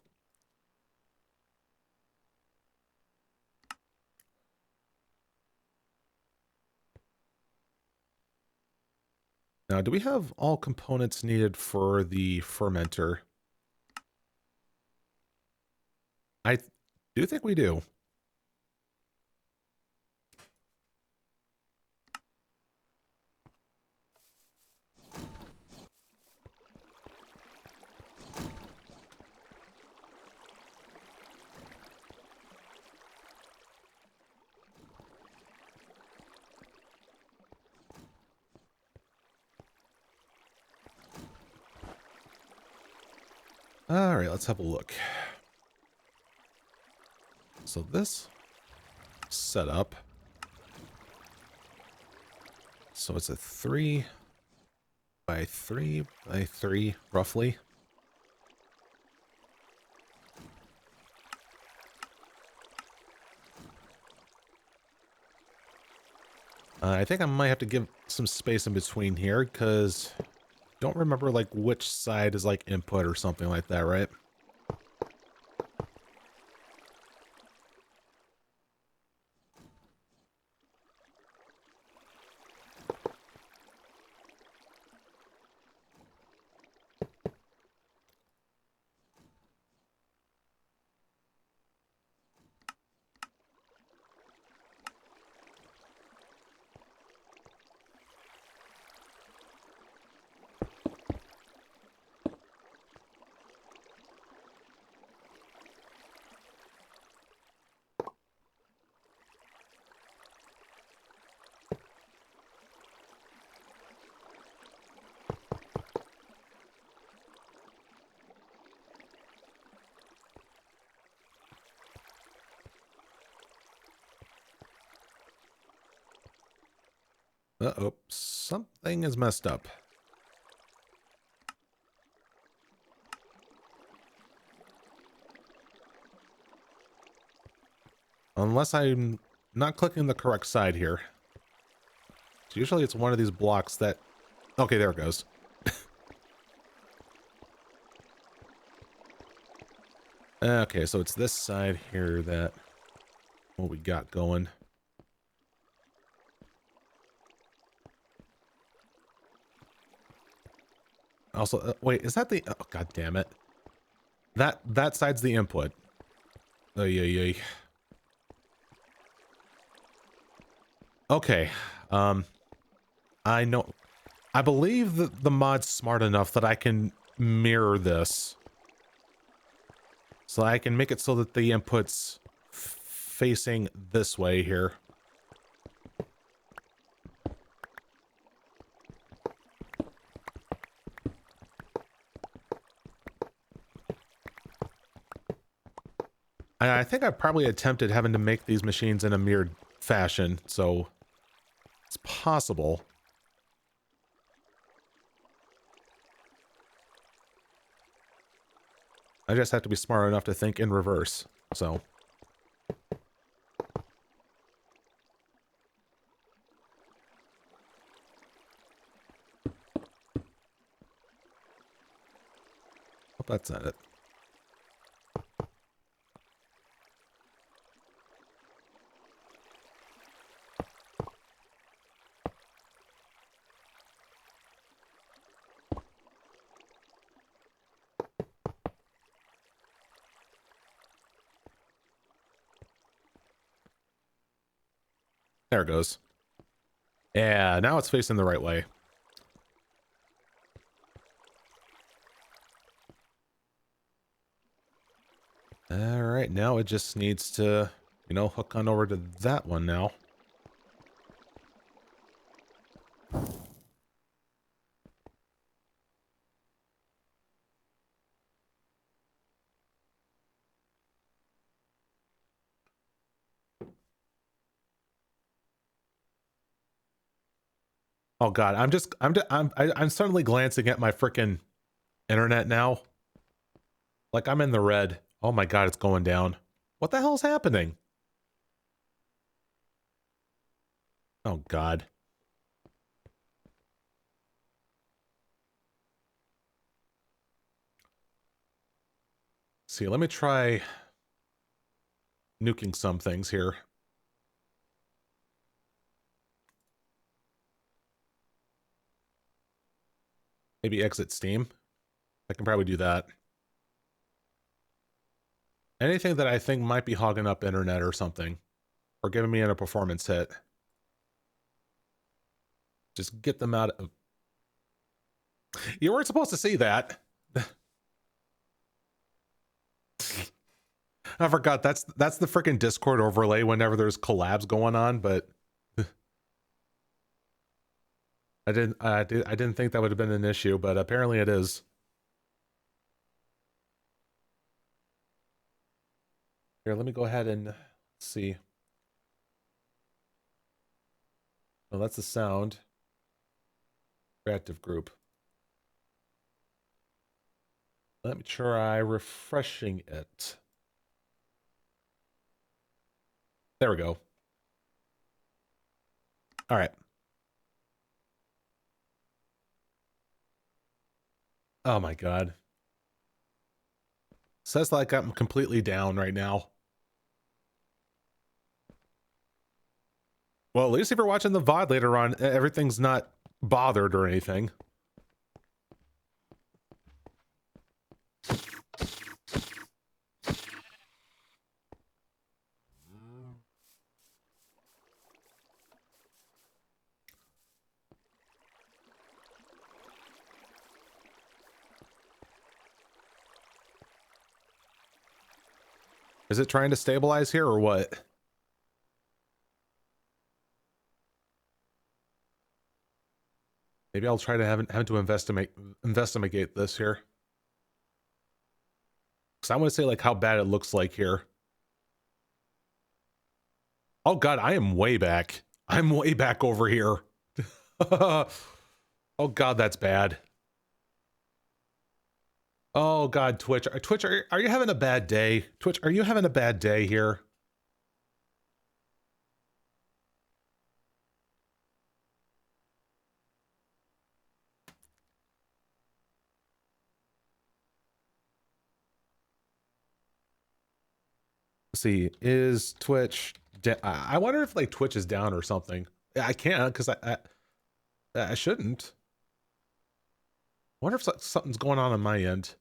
Speaker 1: Now, do we have all components needed for the fermenter? I do think we do. All right, let's have a look. So this setup. So it's a 3 by 3 by 3, roughly. I think I might have to give some space in between here because don't remember like which side is like input or something like that, right? Uh-oh, something is messed up. Unless I'm not clicking the correct side here. So usually it's one of these blocks that... Okay, there it goes. Okay, so it's this side here that... What we got going. Also, wait, is that the... Oh, god damn it. That side's the input. Oh, yeah. Okay. I know... I believe that the mod's smart enough that I can mirror this. So I can make it so that the input's facing this way here. I think I probably attempted having to make these machines in a mirrored fashion, so it's possible. I just have to be smart enough to think in reverse, so. Hope that's not it. There it goes. Yeah, now it's facing the right way. All right, now it just needs to, you know, hook on over to that one now. Oh god, I'm suddenly glancing at my freaking internet now. Like I'm in the red. Oh my god, it's going down. What the hell's happening? Oh god. See, let me try nuking some things here. Maybe exit Steam. I can probably do that. Anything that I think might be hogging up internet or something. Or giving me a performance hit. Just get them out of... You weren't supposed to see that. I forgot that's the freaking Discord overlay whenever there's collabs going on, but I didn't think that would have been an issue, but apparently it is. Here, let me go ahead and see. Oh, that's the sound. Creative group. Let me try refreshing it. There we go. All right. Oh my God. Says like I'm completely down right now. Well, at least if you're watching the VOD later on, everything's not bothered or anything. Is it trying to stabilize here or what? Maybe I'll try to have to investigate this here. Because I want to say like how bad it looks like here. Oh God, I am way back. I'm way back over here. Oh God, that's bad. Oh God, Twitch. Twitch, are you having a bad day? Twitch, are you having a bad day here? Let's see, is Twitch... I wonder if like Twitch is down or something. I can't because I shouldn't. I wonder if something's going on my end.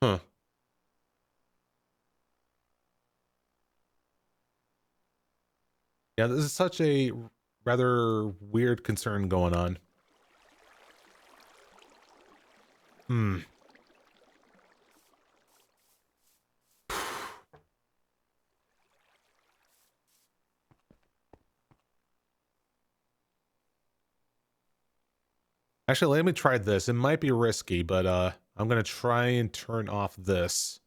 Speaker 1: Huh. Yeah, this is such a rather weird concern going on. Hmm. Actually, let me try this. It might be risky, but I'm gonna try and turn off this.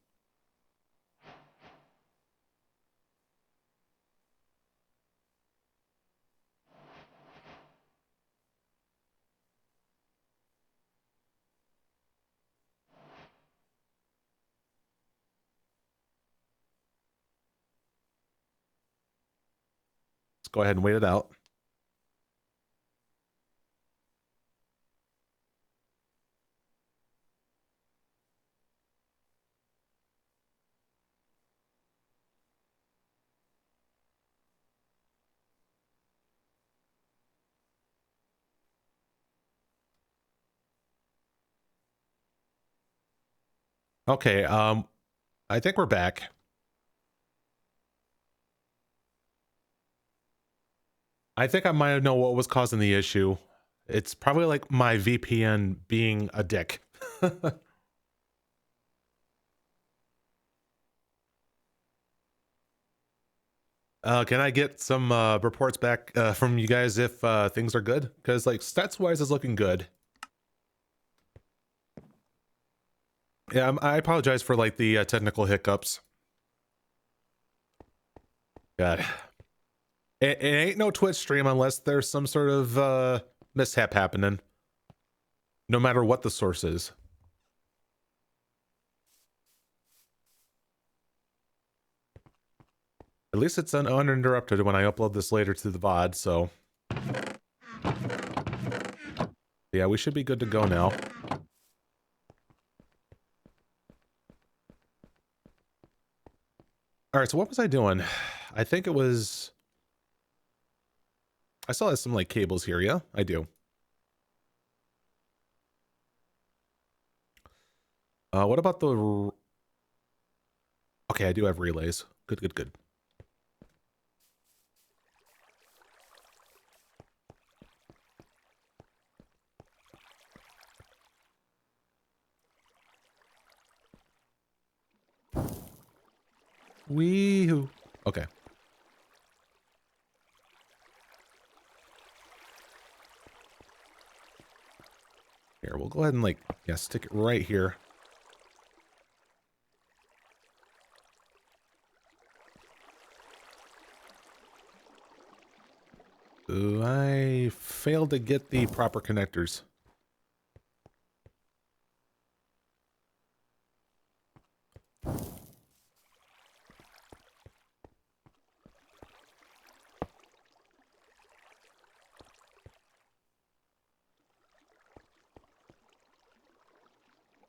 Speaker 1: Let's go ahead and wait it out. Okay, I think we're back. I think I might know what was causing the issue. It's probably like my VPN being a dick. Can I get some reports back from you guys if things are good? Because like stats-wise is looking good. Yeah, I apologize for like the technical hiccups. God. It ain't no Twitch stream unless there's some sort of mishap happening. No matter what the source is. At least it's uninterrupted when I upload this later to the VOD, so... Yeah, we should be good to go now. Alright, so what was I doing? I think it was... I still have some, like, cables here, yeah? I do. What about the... Okay, I do have relays. Good, good, good. Wee-hoo. Okay. Here, we'll go ahead and, like, yeah, stick it right here. Ooh, I failed to get the proper connectors.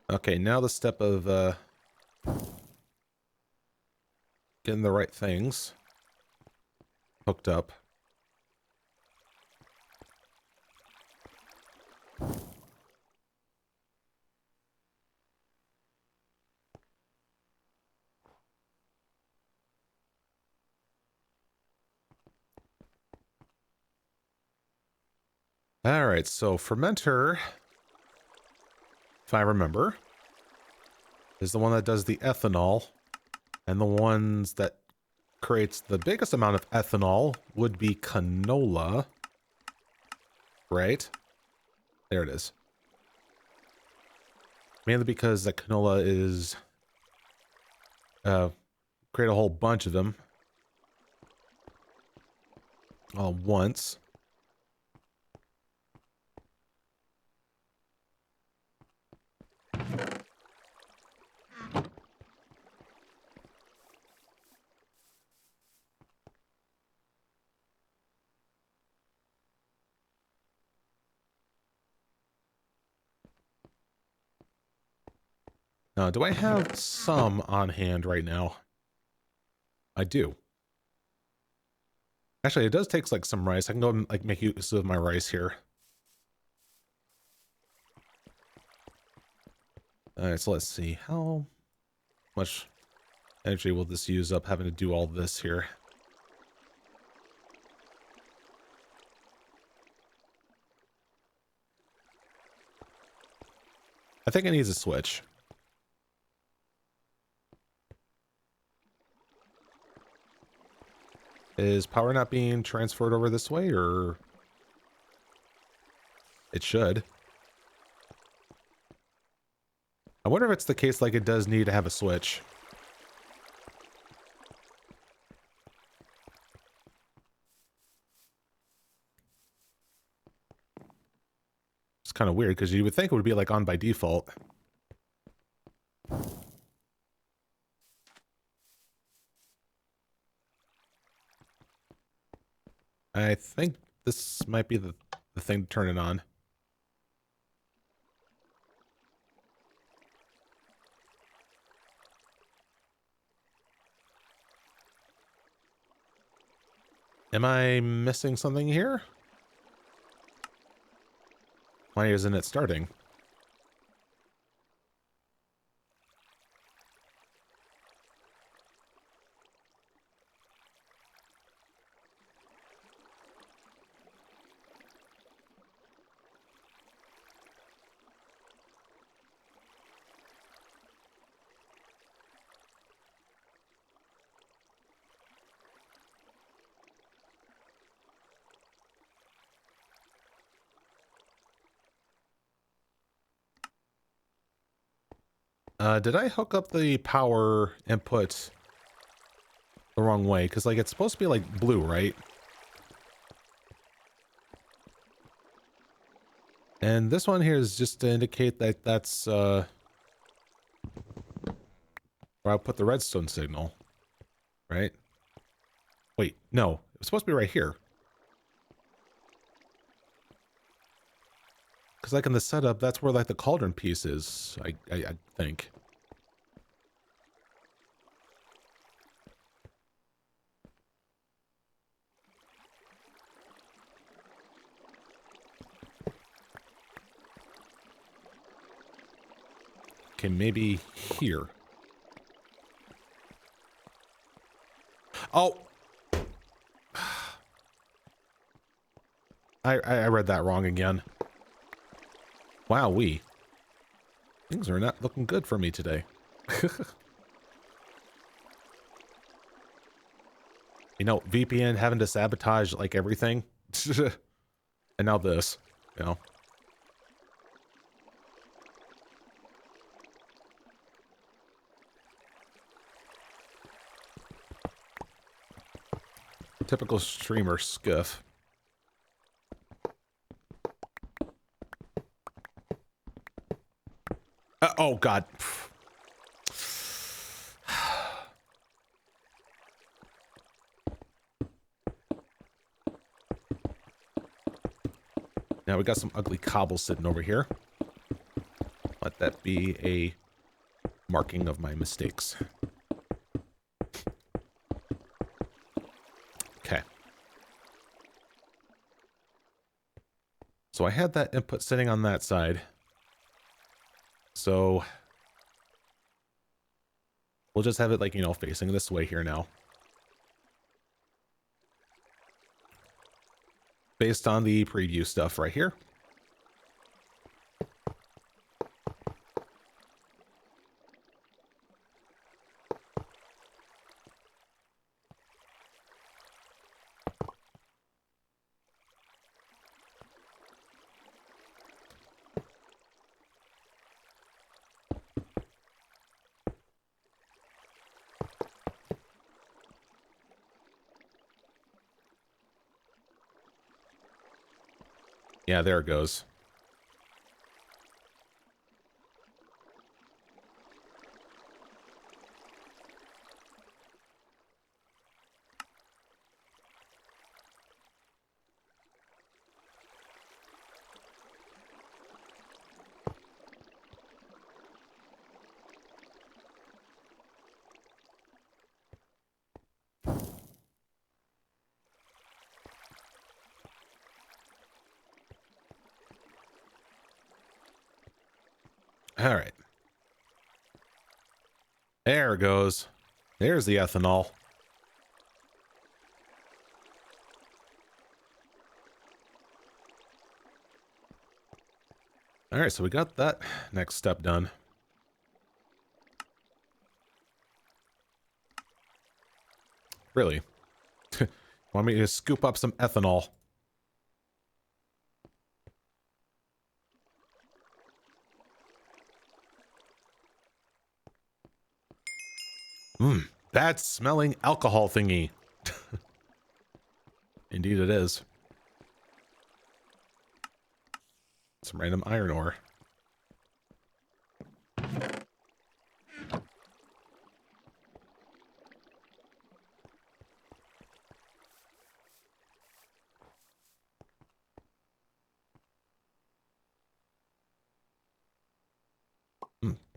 Speaker 1: Okay, now the step of getting the right things hooked up. Alright, so fermenter, if I remember, is the one that does the ethanol, and the ones that creates the biggest amount of ethanol would be canola, right? There it is. Mainly because the canola is create a whole bunch of them all once. Now, do I have some on hand right now? I do. Actually, it does take like some rice. I can go and like make use of my rice here. Alright, so let's see. How much energy will this use up having to do all this here? I think it needs a switch. Is power not being transferred over this way, or it should? I wonder if it's the case like it does need to have a switch. It's kind of weird because you would think it would be like on by default. I think this might be the thing to turn it on. Am I missing something here? Why isn't it starting? Did I hook up the power input the wrong way? Because, like, it's supposed to be, like, blue, right? And this one here is just to indicate that that's, where I'll put the redstone signal, right? Wait, no. It's supposed to be right here. Because, like, in the setup, that's where, like, the cauldron piece is, I think. Okay, maybe here. Oh! I read that wrong again. Wowee. Things are not looking good for me today. You know, VPN having to sabotage, like, everything. And now this, you know. Typical streamer skiff. Oh, God. Now we got some ugly cobble sitting over here. Let that be a marking of my mistakes. Okay. So I had that input sitting on that side. So we'll just have it like, you know, facing this way here now. Based on the preview stuff right here. Yeah, there it goes. All right. There it goes. There's the ethanol. All right, so we got that next step done. Really? Want me to scoop up some ethanol? Bad smelling alcohol thingy. Indeed it is. Some random iron ore.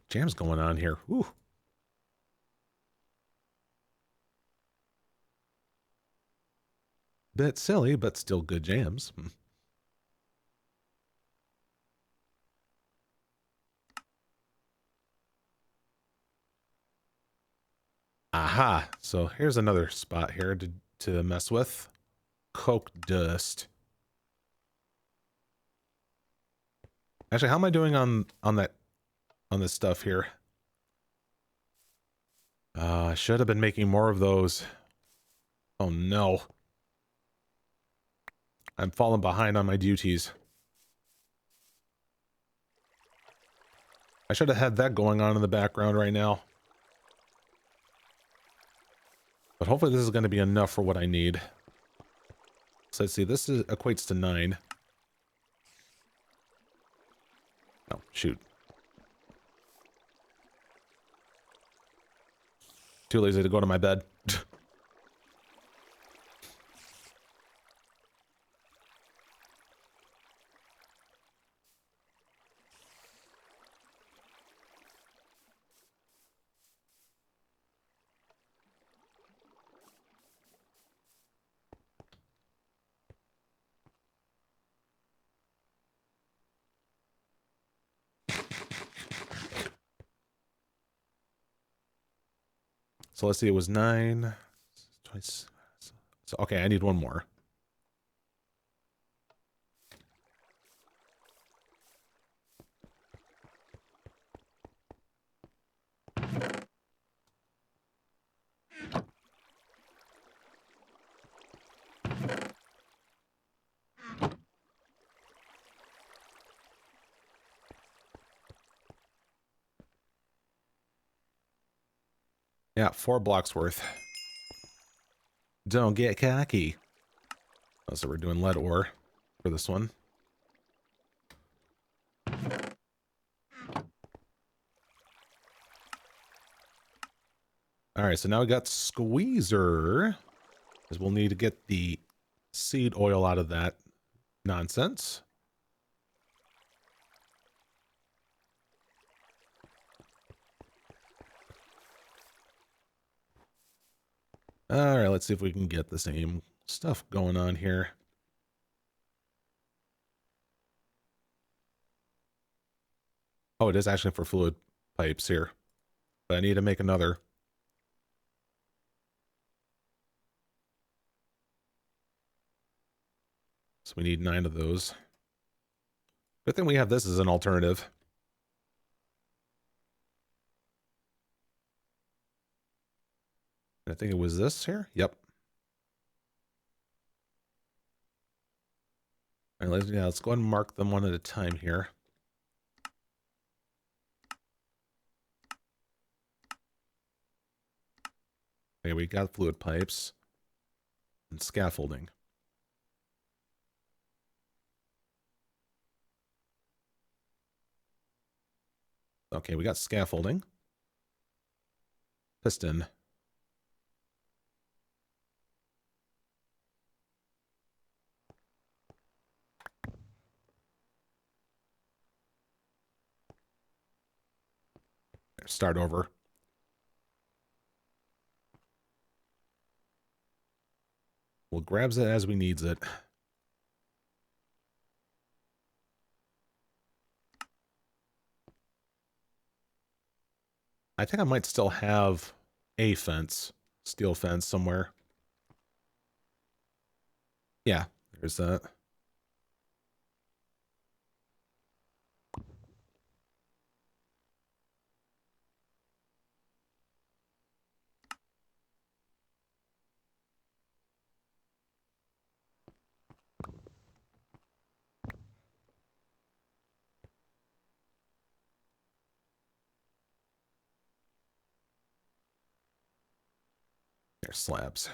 Speaker 1: Jam's going on here. Ooh. Bit silly, but still good jams. Aha. So here's another spot here to mess with. Coke dust. Actually, how am I doing on this stuff here? I should have been making more of those. Oh no. I'm falling behind on my duties. I should have had that going on in the background right now. But hopefully this is going to be enough for what I need. So let's see, this equates to 9. Oh, shoot. Too lazy to go to my bed. So let's see, it was 9. Twice. So, okay, I need one more. Yeah, 4 blocks worth. Don't get cocky. Oh, so we're doing lead ore for this one. All right, so now we got squeezer, because we'll need to get the seed oil out of that nonsense. All right, let's see if we can get the same stuff going on here. Oh, it is actually for fluid pipes here, but I need to make another. So we need 9 of those. Good thing we have this as an alternative. I think it was this here. Yep. All right, let's go ahead and mark them one at a time here. Okay, we got fluid pipes and scaffolding. Okay, we got scaffolding. Piston. Start over. We'll grabs it as we needs it. I think I might still have a fence, steel fence somewhere. Yeah, there's that. There's slabs.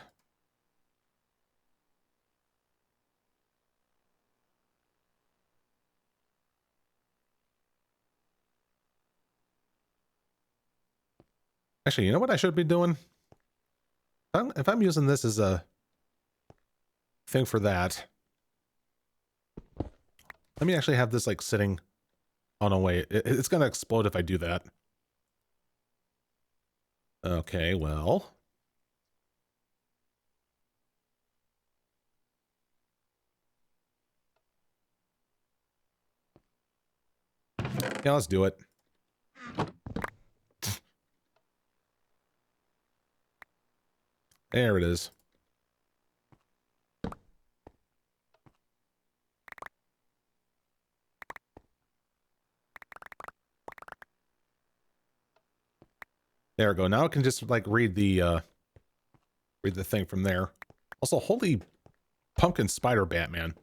Speaker 1: Actually, you know what I should be doing? If I'm using this as a thing for that, let me actually have this like sitting on a way. It's going to explode if I do that. Okay, well. Yeah, let's do it. There it is. There we go. Now I can just like read the thing from there. Also, holy pumpkin spider Batman.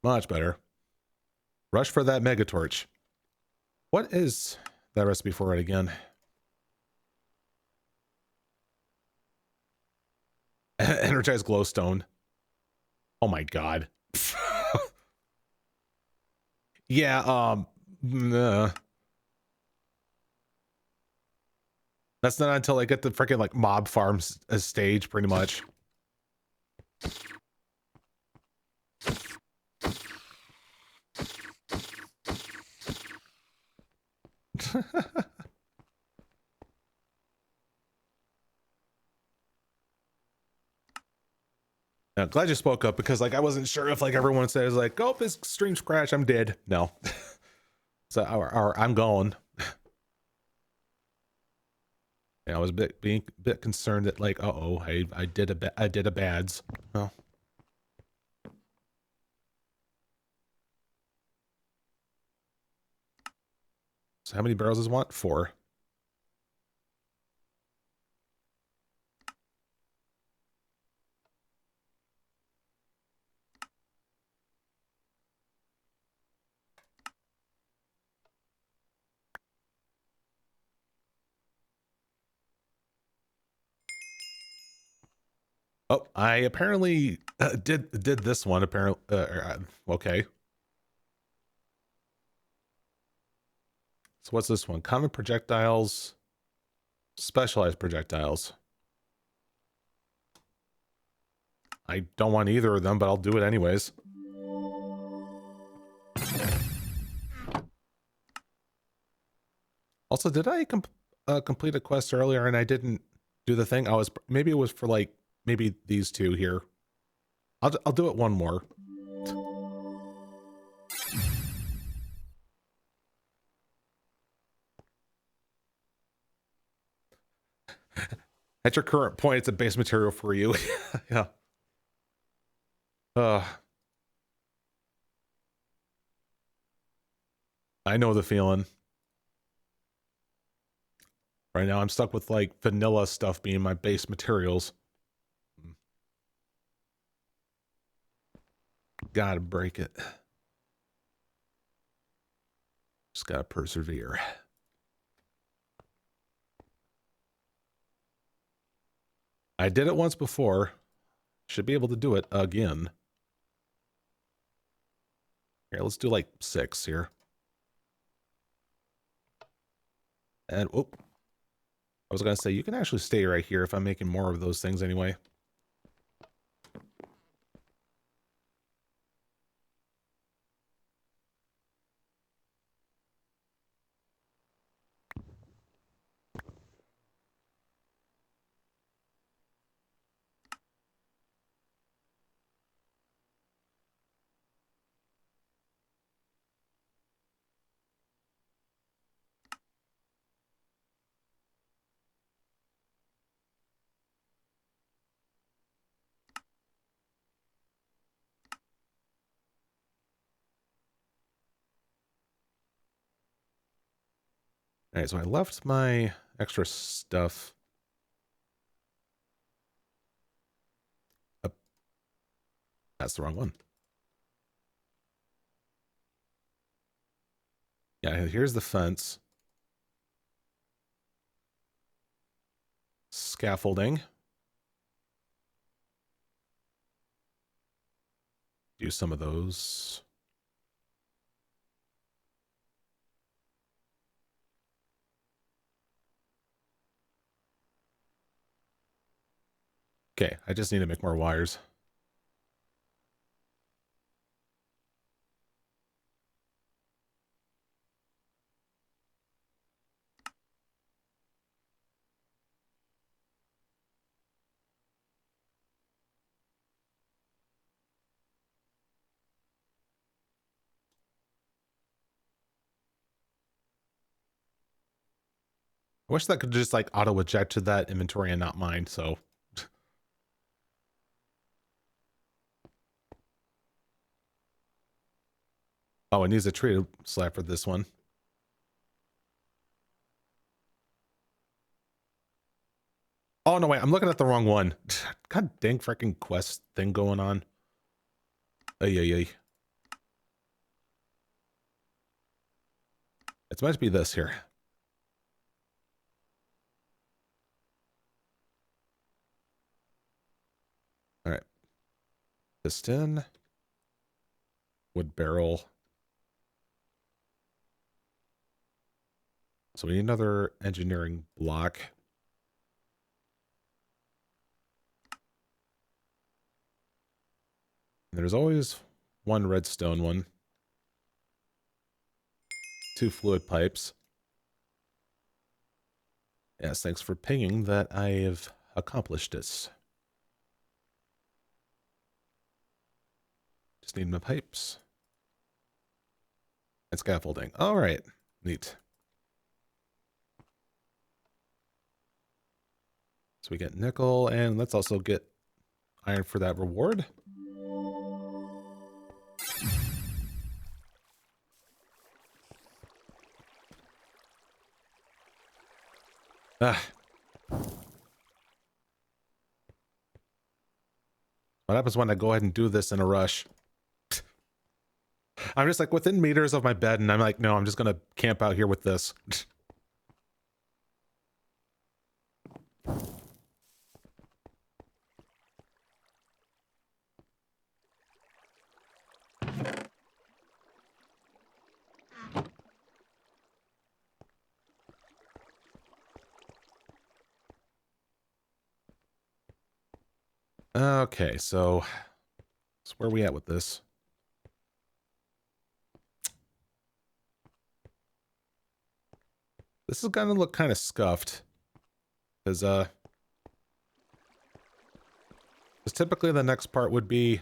Speaker 1: Much better. Rush for that mega torch. What is that recipe for it again? Energized glowstone. Oh my god. Yeah, nah. That's not until I get the freaking like mob farms stage pretty much. I'm glad you spoke up because like I wasn't sure if like everyone says like, oh, this stream's crashed, I'm dead. No. So or I'm going. Yeah, I was being a bit concerned that like, uh-oh, I did a bads. Well. So how many barrels does it want? 4. Oh, I apparently did this one apparently. Okay. So what's this one? Common projectiles, specialized projectiles. I don't want either of them, but I'll do it anyways. Also, did I complete a quest earlier and I didn't do the thing? Maybe it was for like maybe these two here. I'll do it one more. At your current point, it's a base material for you. Yeah. I know the feeling. Right now, I'm stuck with like vanilla stuff being my base materials. Gotta break it. Just gotta persevere. I did it once before. Should be able to do it again. Here, let's do like 6 here. And, oh. I was gonna say, you can actually stay right here if I'm making more of those things anyway. All right, so I left my extra stuff. That's the wrong one. Yeah, here's the fence. Scaffolding. Do some of those. Okay, I just need to make more wires. I wish that could just like auto eject to that inventory and not mine, so. Oh, it needs a tree slab for this one. Oh, no, wait, I'm looking at the wrong one. God dang freaking quest thing going on. Ay, ay, ay. It's meant to be this here. All right. Piston. Wood barrel. So we need another engineering block. And there's always one redstone one. 2 fluid pipes. Yes, thanks for pinging that I have accomplished this. Just need my pipes. And scaffolding. All right. Neat. So we get nickel, and let's also get iron for that reward. Ah. What happens when I go ahead and do this in a rush? I'm just like within meters of my bed, and I'm like, no, I'm just gonna camp out here with this. Okay, so where are we at with this? This is gonna look kind of scuffed. Because typically the next part would be,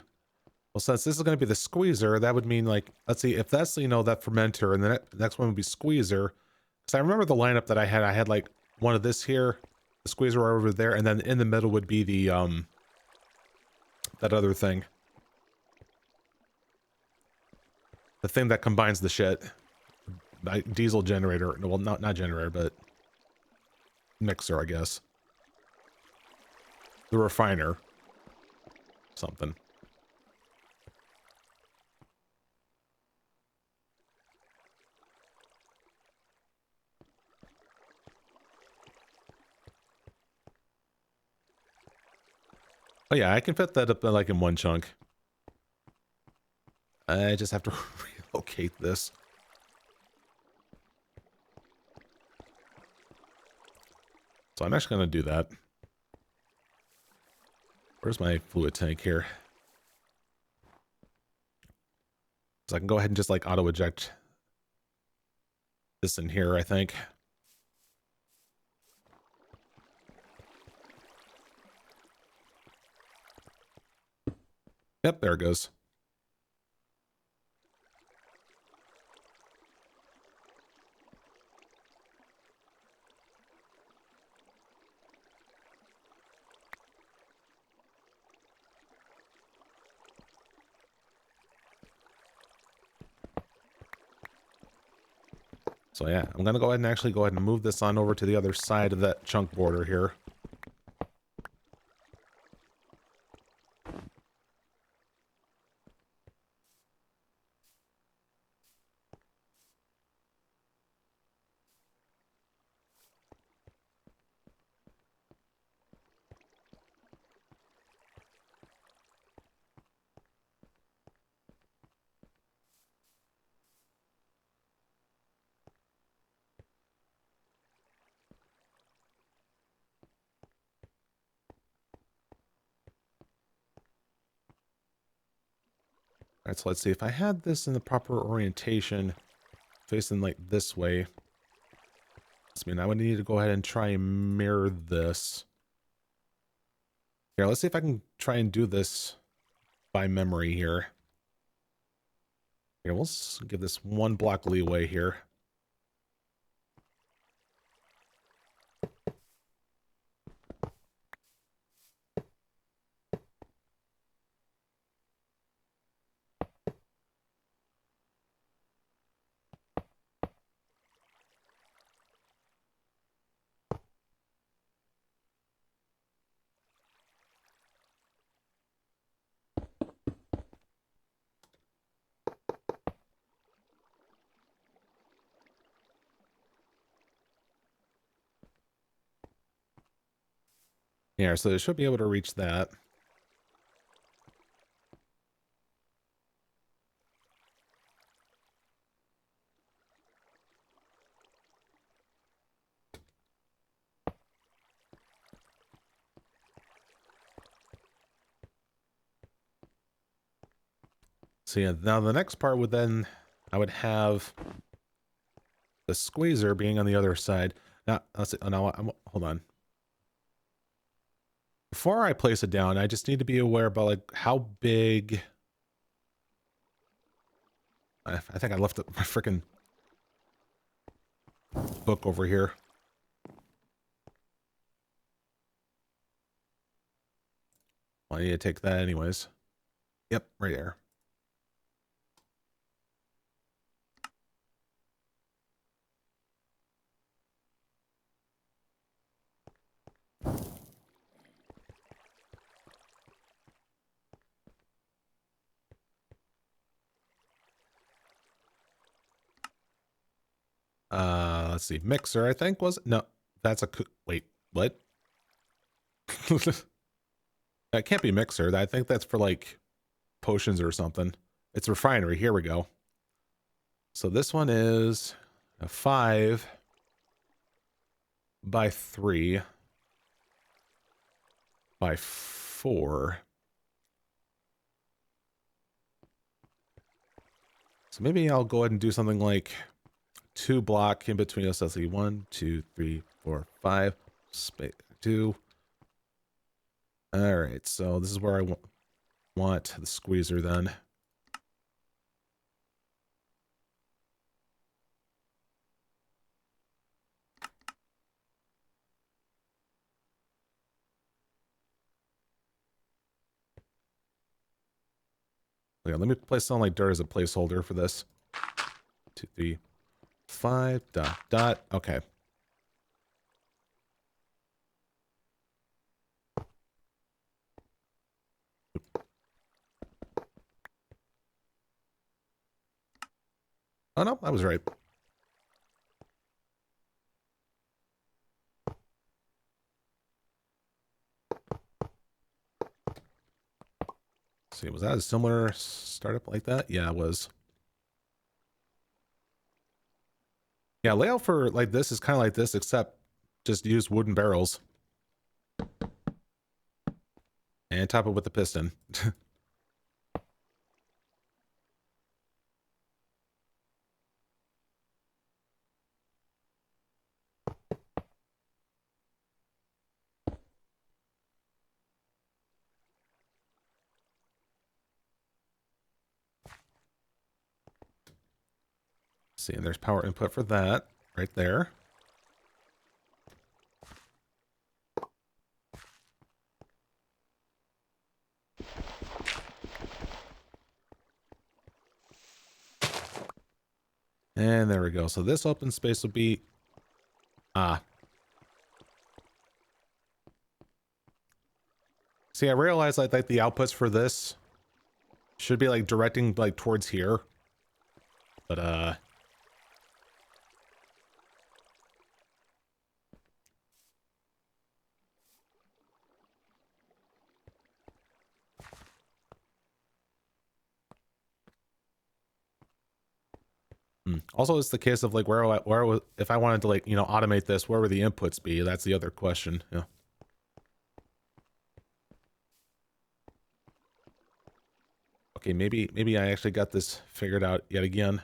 Speaker 1: well, since this is going to be the squeezer, that would mean, like, let's see, if that's, you know, that fermenter, and the next one would be squeezer. Because I remember the lineup that I had like one of this here, the squeezer over there, and then in the middle would be the, that other thing. The thing that combines the shit. Diesel generator. Well, not generator, but mixer, I guess. The refiner. Something. Oh yeah, I can fit that up like in one chunk. I just have to relocate this. So I'm actually going to do that. Where's my fluid tank here? So I can go ahead and just like auto eject this in here, I think. Yep, there it goes. So yeah, I'm going to go ahead and actually go ahead and move this on over to the other side of that chunk border here. All right, so let's see. If I had this in the proper orientation, facing like this way, I mean, I would need to go ahead and try and mirror this. Here, let's see if I can try and do this by memory here. Here, we'll give this one block leeway here. Yeah, so it should be able to reach that. So yeah, now the next part would then, I would have the squeezer being on the other side. Now, let's see, oh, now hold on. Before I place it down, I just need to be aware about like how big. I think I left my freaking book over here. Well, I need to take that anyways. Yep, right there. Let's see. Mixer, I think was no. That's a wait. What? That can't be mixer. I think that's for like potions or something. It's refinery. Here we go. So this one is a 5 by 3 by 4. So maybe I'll go ahead and do something like 2 block in between us. Let's see, 1, 2, 3, 4, 5, space 2. All right, so this is where I want the squeezer then. Yeah, let me place something like dirt as a placeholder for this. 2, 3, 5, dot, dot. Okay. Oh, no, I was right. Let's see, was that a similar startup like that? Yeah, it was. Yeah, layout for like this is kind of like this, except just use wooden barrels. And top it with the piston. See, and there's power input for that right there. And there we go. So this open space will be... See, I realized like the outputs for this should be like directing like towards here. But also it's the case of like if I wanted to like, you know, automate this, where would the inputs be? That's the other question. Yeah. Okay, maybe I actually got this figured out yet again.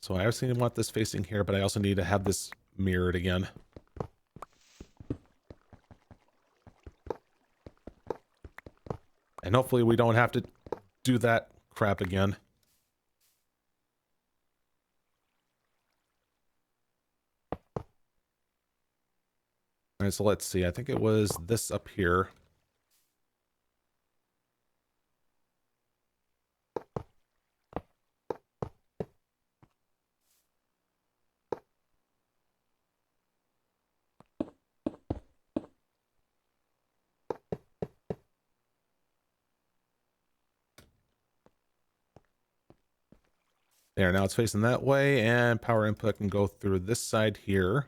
Speaker 1: So I obviously want this facing here, but I also need to have this mirrored again. And hopefully we don't have to do that crap again. All right, so let's see. I think it was this up here. There, now it's facing that way, and power input can go through this side here.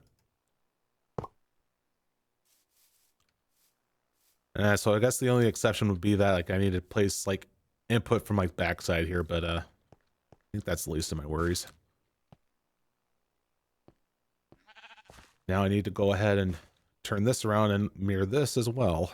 Speaker 1: So I guess the only exception would be that like I need to place like input from like backside here, but I think that's the least of my worries. Now I need to go ahead and turn this around and mirror this as well.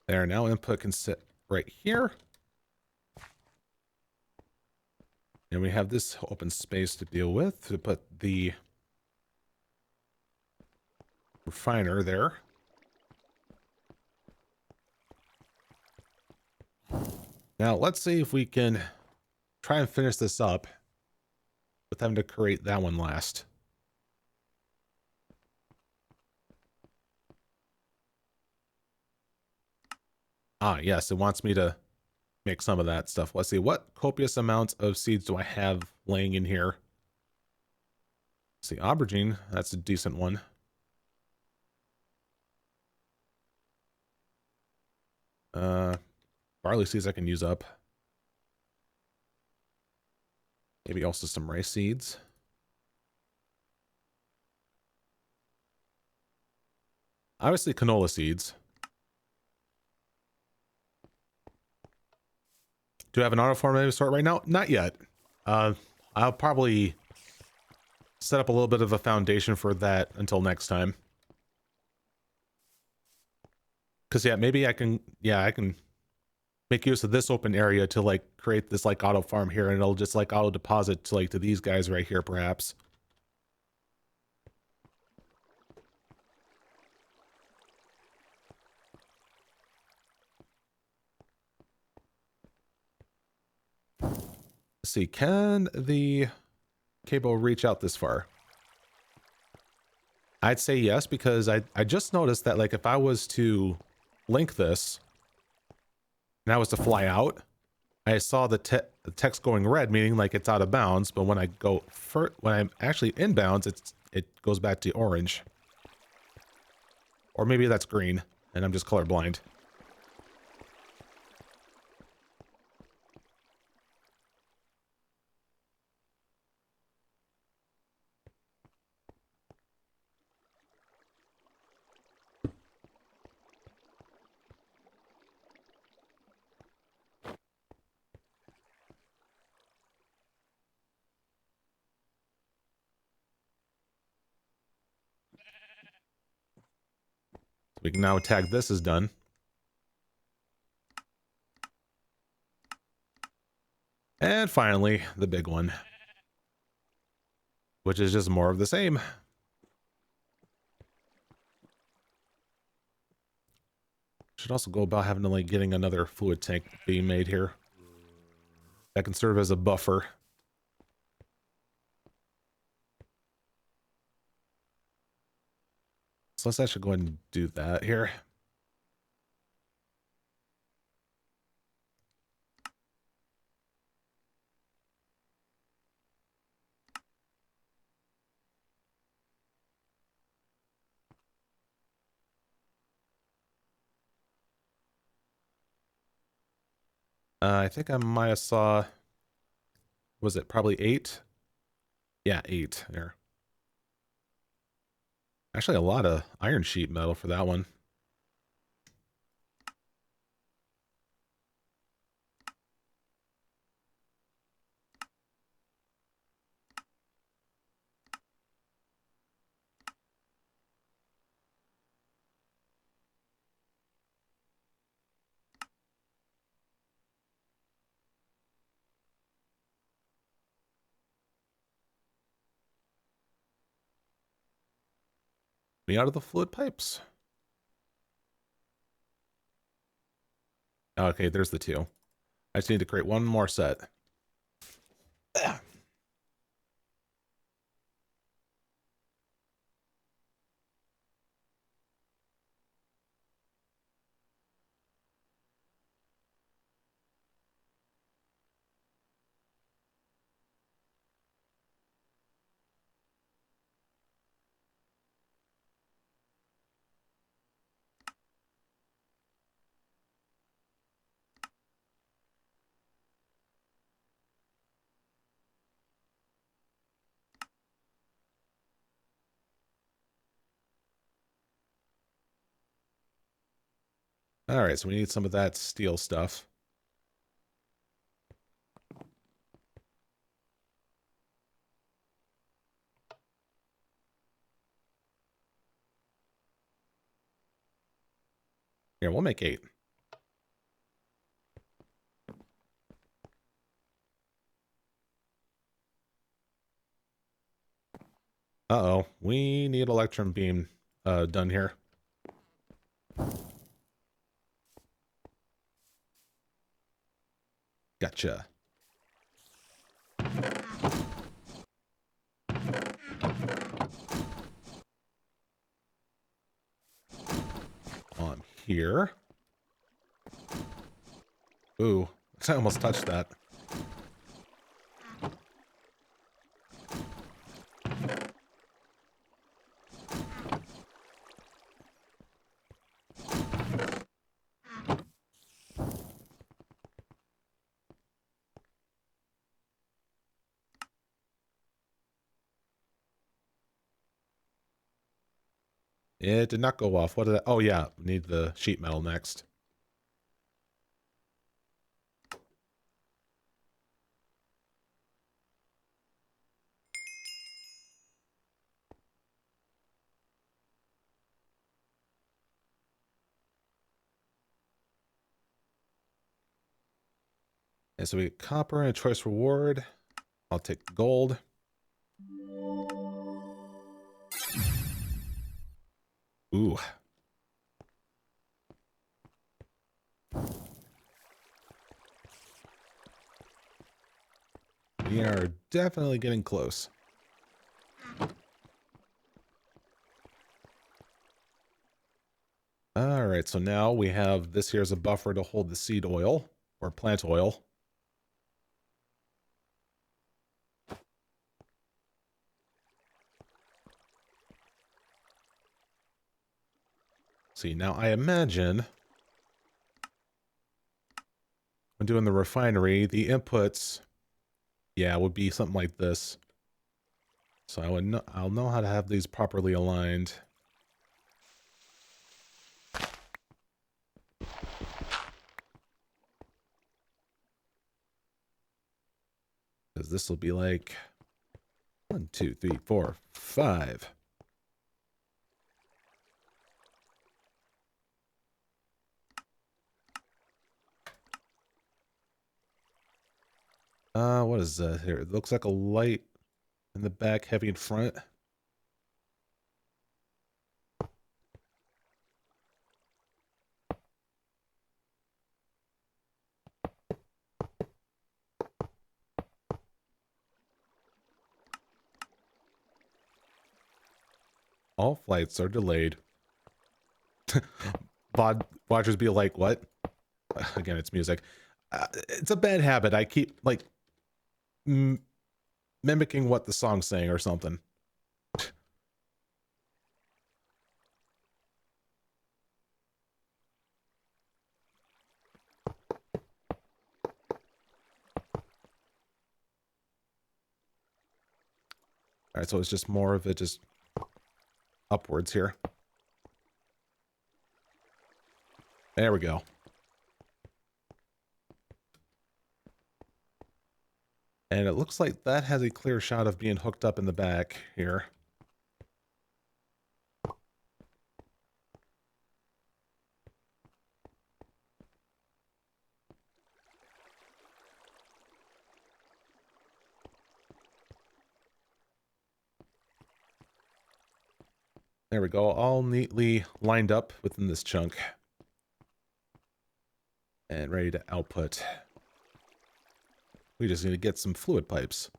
Speaker 1: There, now input can sit right here. And we have this open space to deal with to put the refiner there. Now let's see if we can try and finish this up with having to create that one last. Ah, yes, it wants me to make some of that stuff. Let's see, what copious amounts of seeds do I have laying in here? Let's see, aubergine, that's a decent one. Barley seeds I can use up. Maybe also some rice seeds. Obviously canola seeds. Do I have an auto formatting sort right now? Not yet. I'll probably set up a little bit of a foundation for that until next time. Because yeah, maybe I can make use of this open area to like create this like auto farm here, and it'll just like auto deposit to like to these guys right here perhaps. Let's see, can the cable reach out this far? I'd say yes, because I just noticed that like if I was to link this and I was to fly out, I saw the text going red, meaning like it's out of bounds. But when I go when I'm actually in bounds, it goes back to orange. Or maybe that's green, and I'm just colorblind. We can now tag this as done. And finally, the big one, which is just more of the same. Should also go about having to like getting another fluid tank being made here. That can serve as a buffer. So let's actually go ahead and do that here. I think I might have saw, was it probably 8? Yeah, 8 there. Actually, a lot of iron sheet metal for that one. Me out of the fluid pipes. Okay, there's the 2. I just need to create one more set. All right, so we need some of that steel stuff. Here, we'll make 8. Uh-oh, we need electron beam done here. Gotcha. On here. Ooh, I almost touched that. It did not go off. What did I... Oh, yeah. Need the sheet metal next. And so we get copper and a choice reward. I'll take the gold. Ooh. We are definitely getting close. All right, so now we have this here as a buffer to hold the seed oil or plant oil. See, now I imagine when doing the refinery, the inputs, yeah, would be something like this. So I'll know how to have these properly aligned. Because this will be like 1, 2, 3, 4, 5. What is that here? It looks like a light in the back, heavy in front. All flights are delayed. VOD watchers be like, what? Again, it's music. It's a bad habit. I keep, like, mimicking what the song's saying or something. All right, so it's just more of it just upwards here. There we go. And it looks like that has a clear shot of being hooked up in the back here. There we go, all neatly lined up within this chunk. And ready to output. We just need to get some fluid pipes.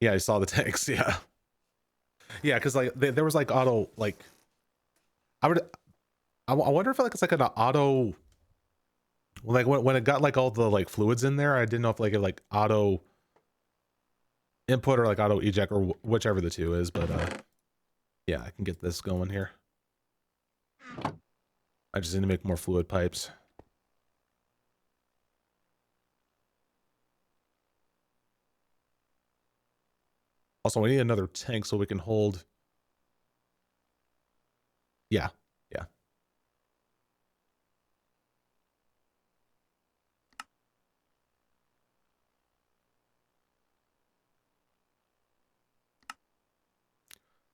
Speaker 1: Yeah, I saw the tanks, yeah. Yeah, because like there was like auto, like I wonder if like it's like an auto, like when it got like all the like fluids in there, I didn't know if like it like auto input or like auto eject or whichever the two is, but yeah, I can get this going here. I just need to make more fluid pipes. Also, we need another tank so we can hold. Yeah, yeah.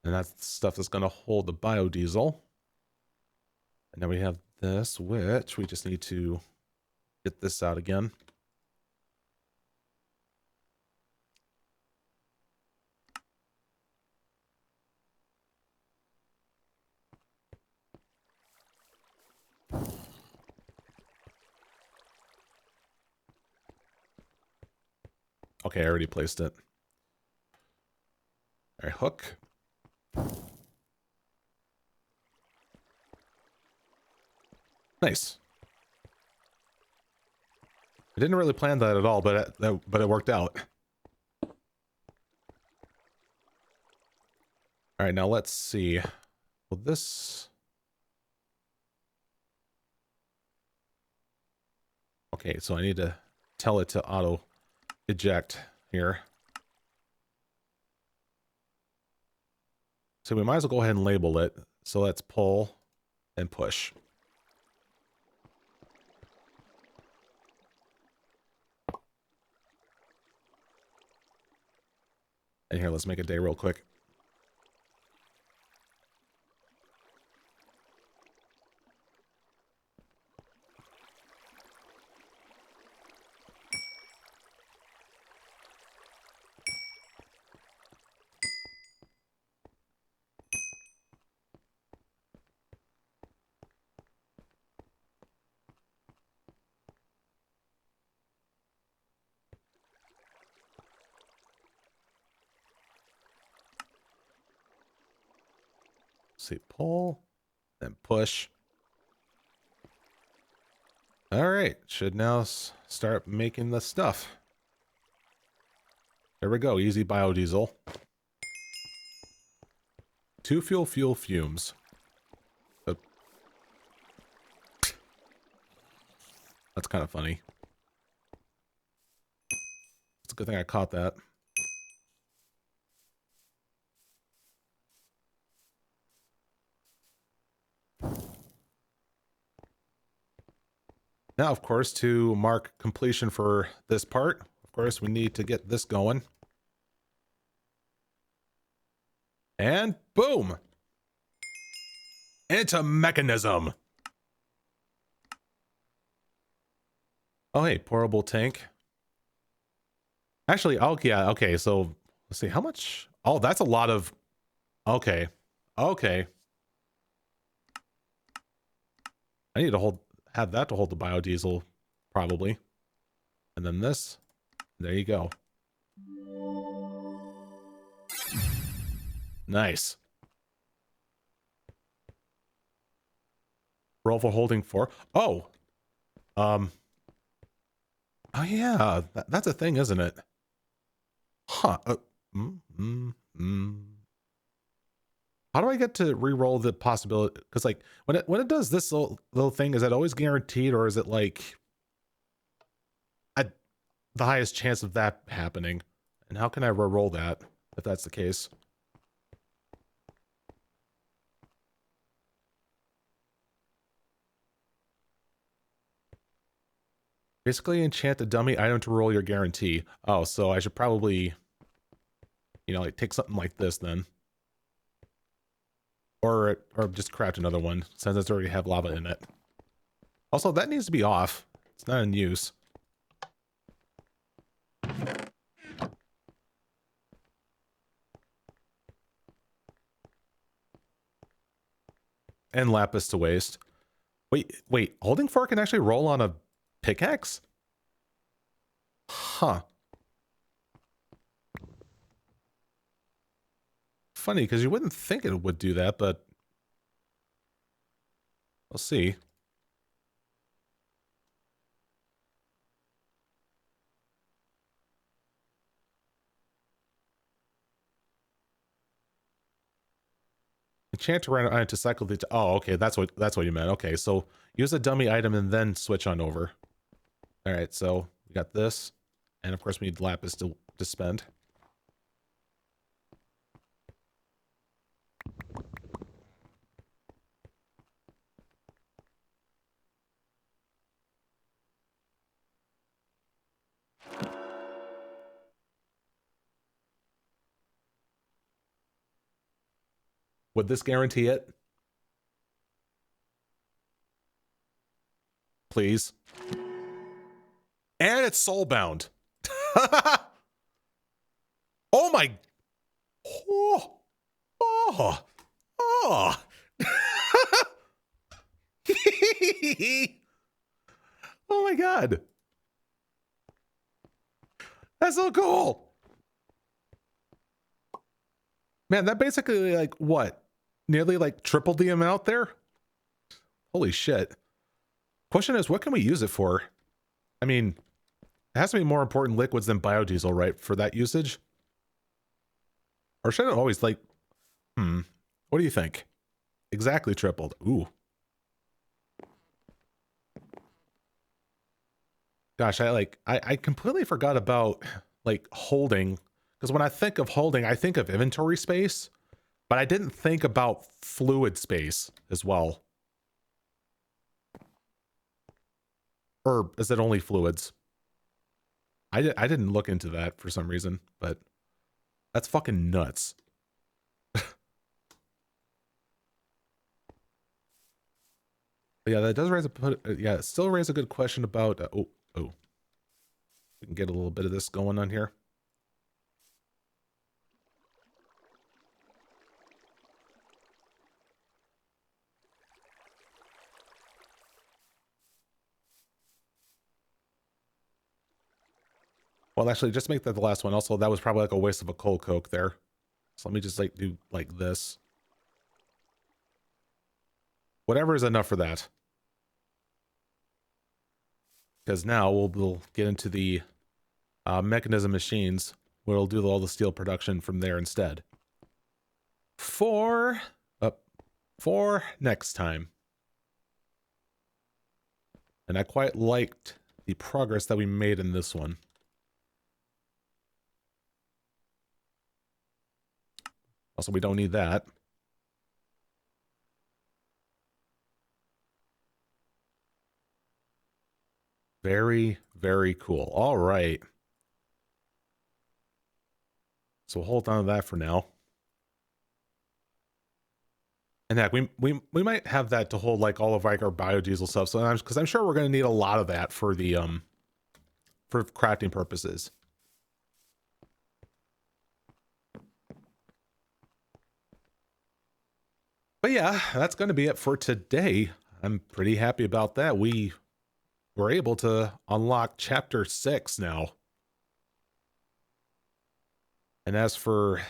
Speaker 1: And that's the stuff that's going to hold the biodiesel. And then we have this, which we just need to get this out again. Okay, I already placed it. All right, hook. Nice. I didn't really plan that at all, but it worked out. All right, now let's see. Will this... Okay, so I need to tell it to auto eject here. So we might as well go ahead and label it. So let's pull and push. And here, let's make a day real quick. See, pull, then push. All right, should now start making the stuff. There we go, easy biodiesel. 2 fuel fumes. That's kind of funny. It's a good thing I caught that. Now, of course, to mark completion for this part, of course, we need to get this going. And boom! Into mechanism! Oh, hey, pourable tank. Actually, oh, yeah, okay, so let's see, how much? Oh, that's a lot of... Okay. Okay. I need to have that to hold the biodiesel, probably. And then this. There you go. Nice. Roll for holding 4. Oh! Oh yeah, that's a thing, isn't it? Huh. How do I get to re-roll the possibility? Because like when it does this little thing, is that always guaranteed, or is it like the highest chance of that happening? And how can I re-roll that if that's the case? Basically, enchant a dummy item to roll your guarantee. Oh, so I should probably, like take something like this then. Or just craft another one, since it's already have lava in it. Also, that needs to be off. It's not in use. And lapis to waste. Wait, holding 4 can actually roll on a pickaxe? Huh. Funny, because you wouldn't think it would do that, but we'll see. Enchant a random item to cycle the... Oh, okay, that's what you meant. Okay, so use a dummy item and then switch on over. All right, so we got this. And of course we need lapis to spend. Would this guarantee it? Please. And it's soulbound. Oh my. Oh. Oh. Oh. Oh my god. That's so cool. Man, that basically like what? Nearly like tripled the amount there? Holy shit. Question is, what can we use it for? I mean, it has to be more important liquids than biodiesel, right? For that usage? Or should it always like, what do you think? Exactly tripled. Ooh. Gosh, I completely forgot about like holding, because when I think of holding, I think of inventory space, but I didn't think about fluid space as well. Or is it only fluids? I didn't look into that for some reason, but that's fucking nuts. Yeah, that does raise it still raise a good question about we can get a little bit of this going on here. Well, actually, just make that the last one. Also, that was probably like a waste of a coal coke there. So let me just like do like this. Whatever is enough for that. Because now we'll get into the mechanism machines. We'll do all the steel production from there instead. For next time. And I quite liked the progress that we made in this one. Also, we don't need that. Very, very cool. All right. So hold on to that for now. And heck, we might have that to hold like all of like our biodiesel stuff. So because I'm sure we're going to need a lot of that for the for crafting purposes. But yeah, that's going to be it for today. I'm pretty happy about that. We were able to unlock chapter 6 now. And as for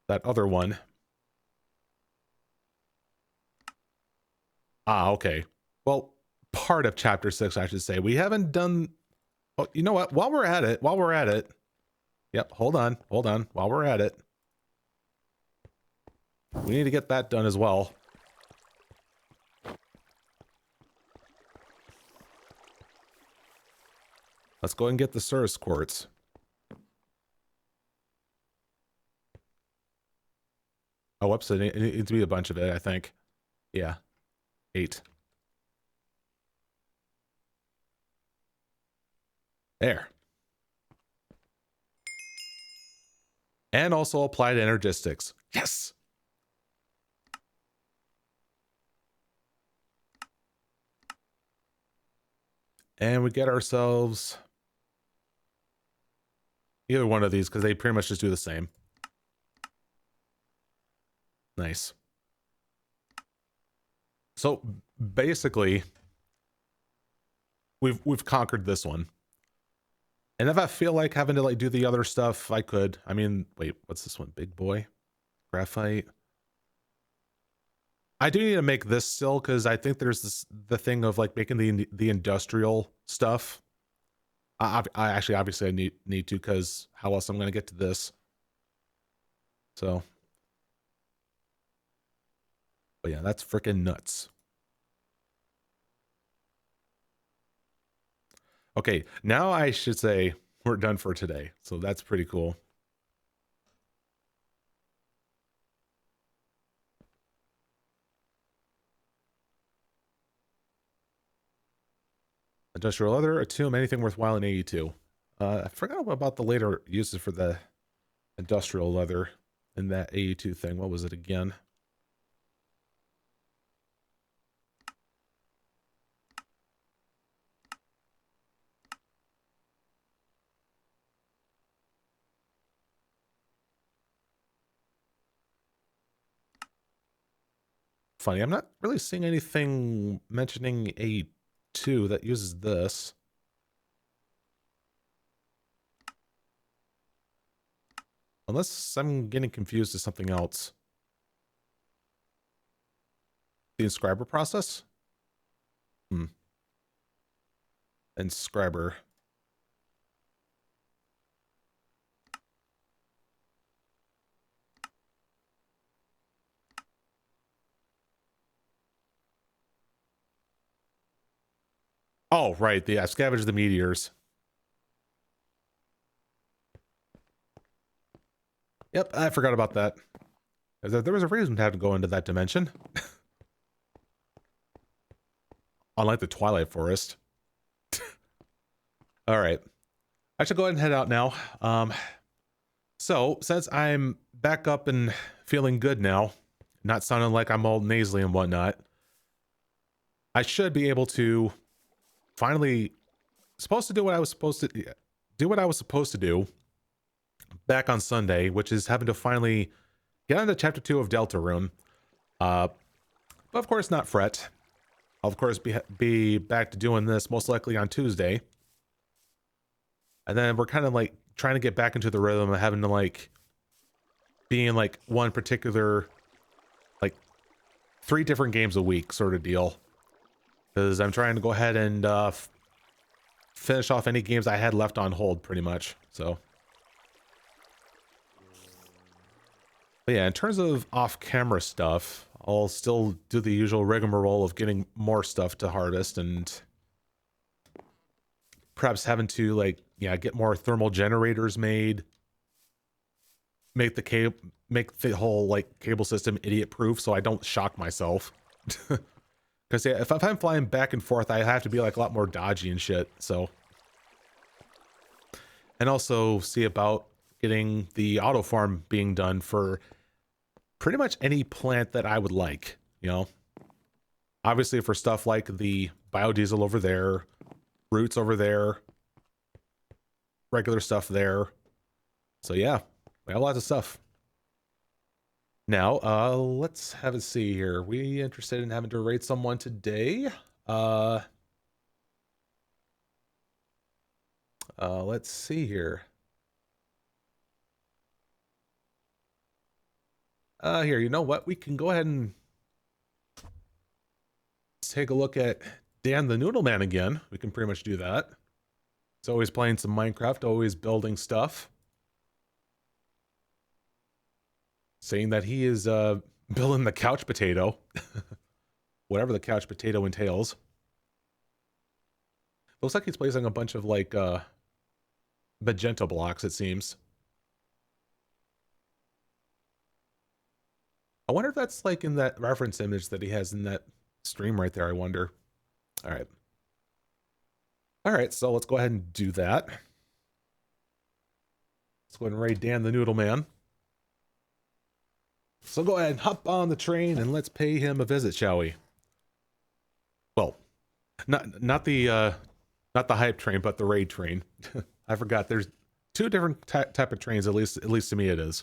Speaker 1: that other one. Okay. Well, part of chapter 6, I should say. We haven't done... Oh, you know what? While we're at it. Yep, hold on. While we're at it. We need to get that done as well. Let's go and get the Surus quartz. Oh, whoops, it needs to be a bunch of it, I think. Yeah. 8. There. And also applied energistics. Yes! And we get ourselves either one of these, because they pretty much just do the same. Nice. So basically, we've conquered this one. And if I feel like having to like do the other stuff, I could. I mean, wait, what's this one? Big boy? Graphite? I do need to make this still, because I think there's the thing of like making the industrial stuff. I actually obviously I need to, because how else I'm going to get to this. So, but yeah, that's freaking nuts. Okay, now I should say we're done for today. So that's pretty cool. Industrial leather, attuned, anything worthwhile in 82. I forgot about the later uses for the industrial leather in that 82 thing. What was it again? funny. I'm not really seeing anything mentioning A2 that uses this. Unless I'm getting confused to something else. The inscriber process? Inscriber. Oh, right. Yeah, scavenge the meteors. Yep, I forgot about that. There was a reason to have to go into that dimension. Unlike the Twilight Forest. All right. I should go ahead and head out now. So, since I'm back up and feeling good now, not sounding like I'm all nasally and whatnot, I should be able to finally do what I was supposed to do back on Sunday, which is having to finally get on to chapter 2 of Deltarune. But of course not fret. I'll of course be back to doing this most likely on Tuesday. And then we're kind of like trying to get back into the rhythm of having to like be in like one particular, like 3 different games a week sort of deal. Because I'm trying to go ahead and finish off any games I had left on hold pretty much. So, but yeah, in terms of off-camera stuff, I'll still do the usual rigmarole of getting more stuff to harvest and perhaps having to like, yeah, get more thermal generators made, make the whole like cable system idiot proof so I don't shock myself. Because yeah, if I'm flying back and forth, I have to be like a lot more dodgy and shit. So, and also see about getting the auto farm being done for pretty much any plant that I would like, you know. Obviously for stuff like the biodiesel over there, roots over there, regular stuff there. So yeah, we have lots of stuff. Now, let's have a see here. We interested in having to raid someone today? Let's see here. Here, you know what? We can go ahead and take a look at Dan the Noodle Man again. We can pretty much do that. He's always playing some Minecraft, always building stuff. Saying that he is building the couch potato. Whatever the couch potato entails. Looks like he's placing a bunch of like magenta blocks, it seems. I wonder if that's like in that reference image that he has in that stream right there, I wonder. All right. All right, so let's go ahead and do that. Let's go ahead and raid Dan the Noodle Man. So go ahead and hop on the train and let's pay him a visit, shall we? Well, not the hype train, but the raid train. I forgot there's 2 different type of trains, at least to me it is.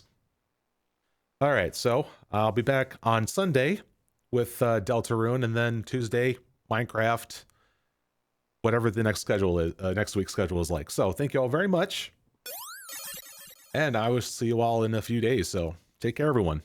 Speaker 1: All right, so I'll be back on Sunday with Deltarune, and then Tuesday Minecraft, whatever the next week's schedule is like. So thank you all very much, and I will see you all in a few days. So take care, everyone.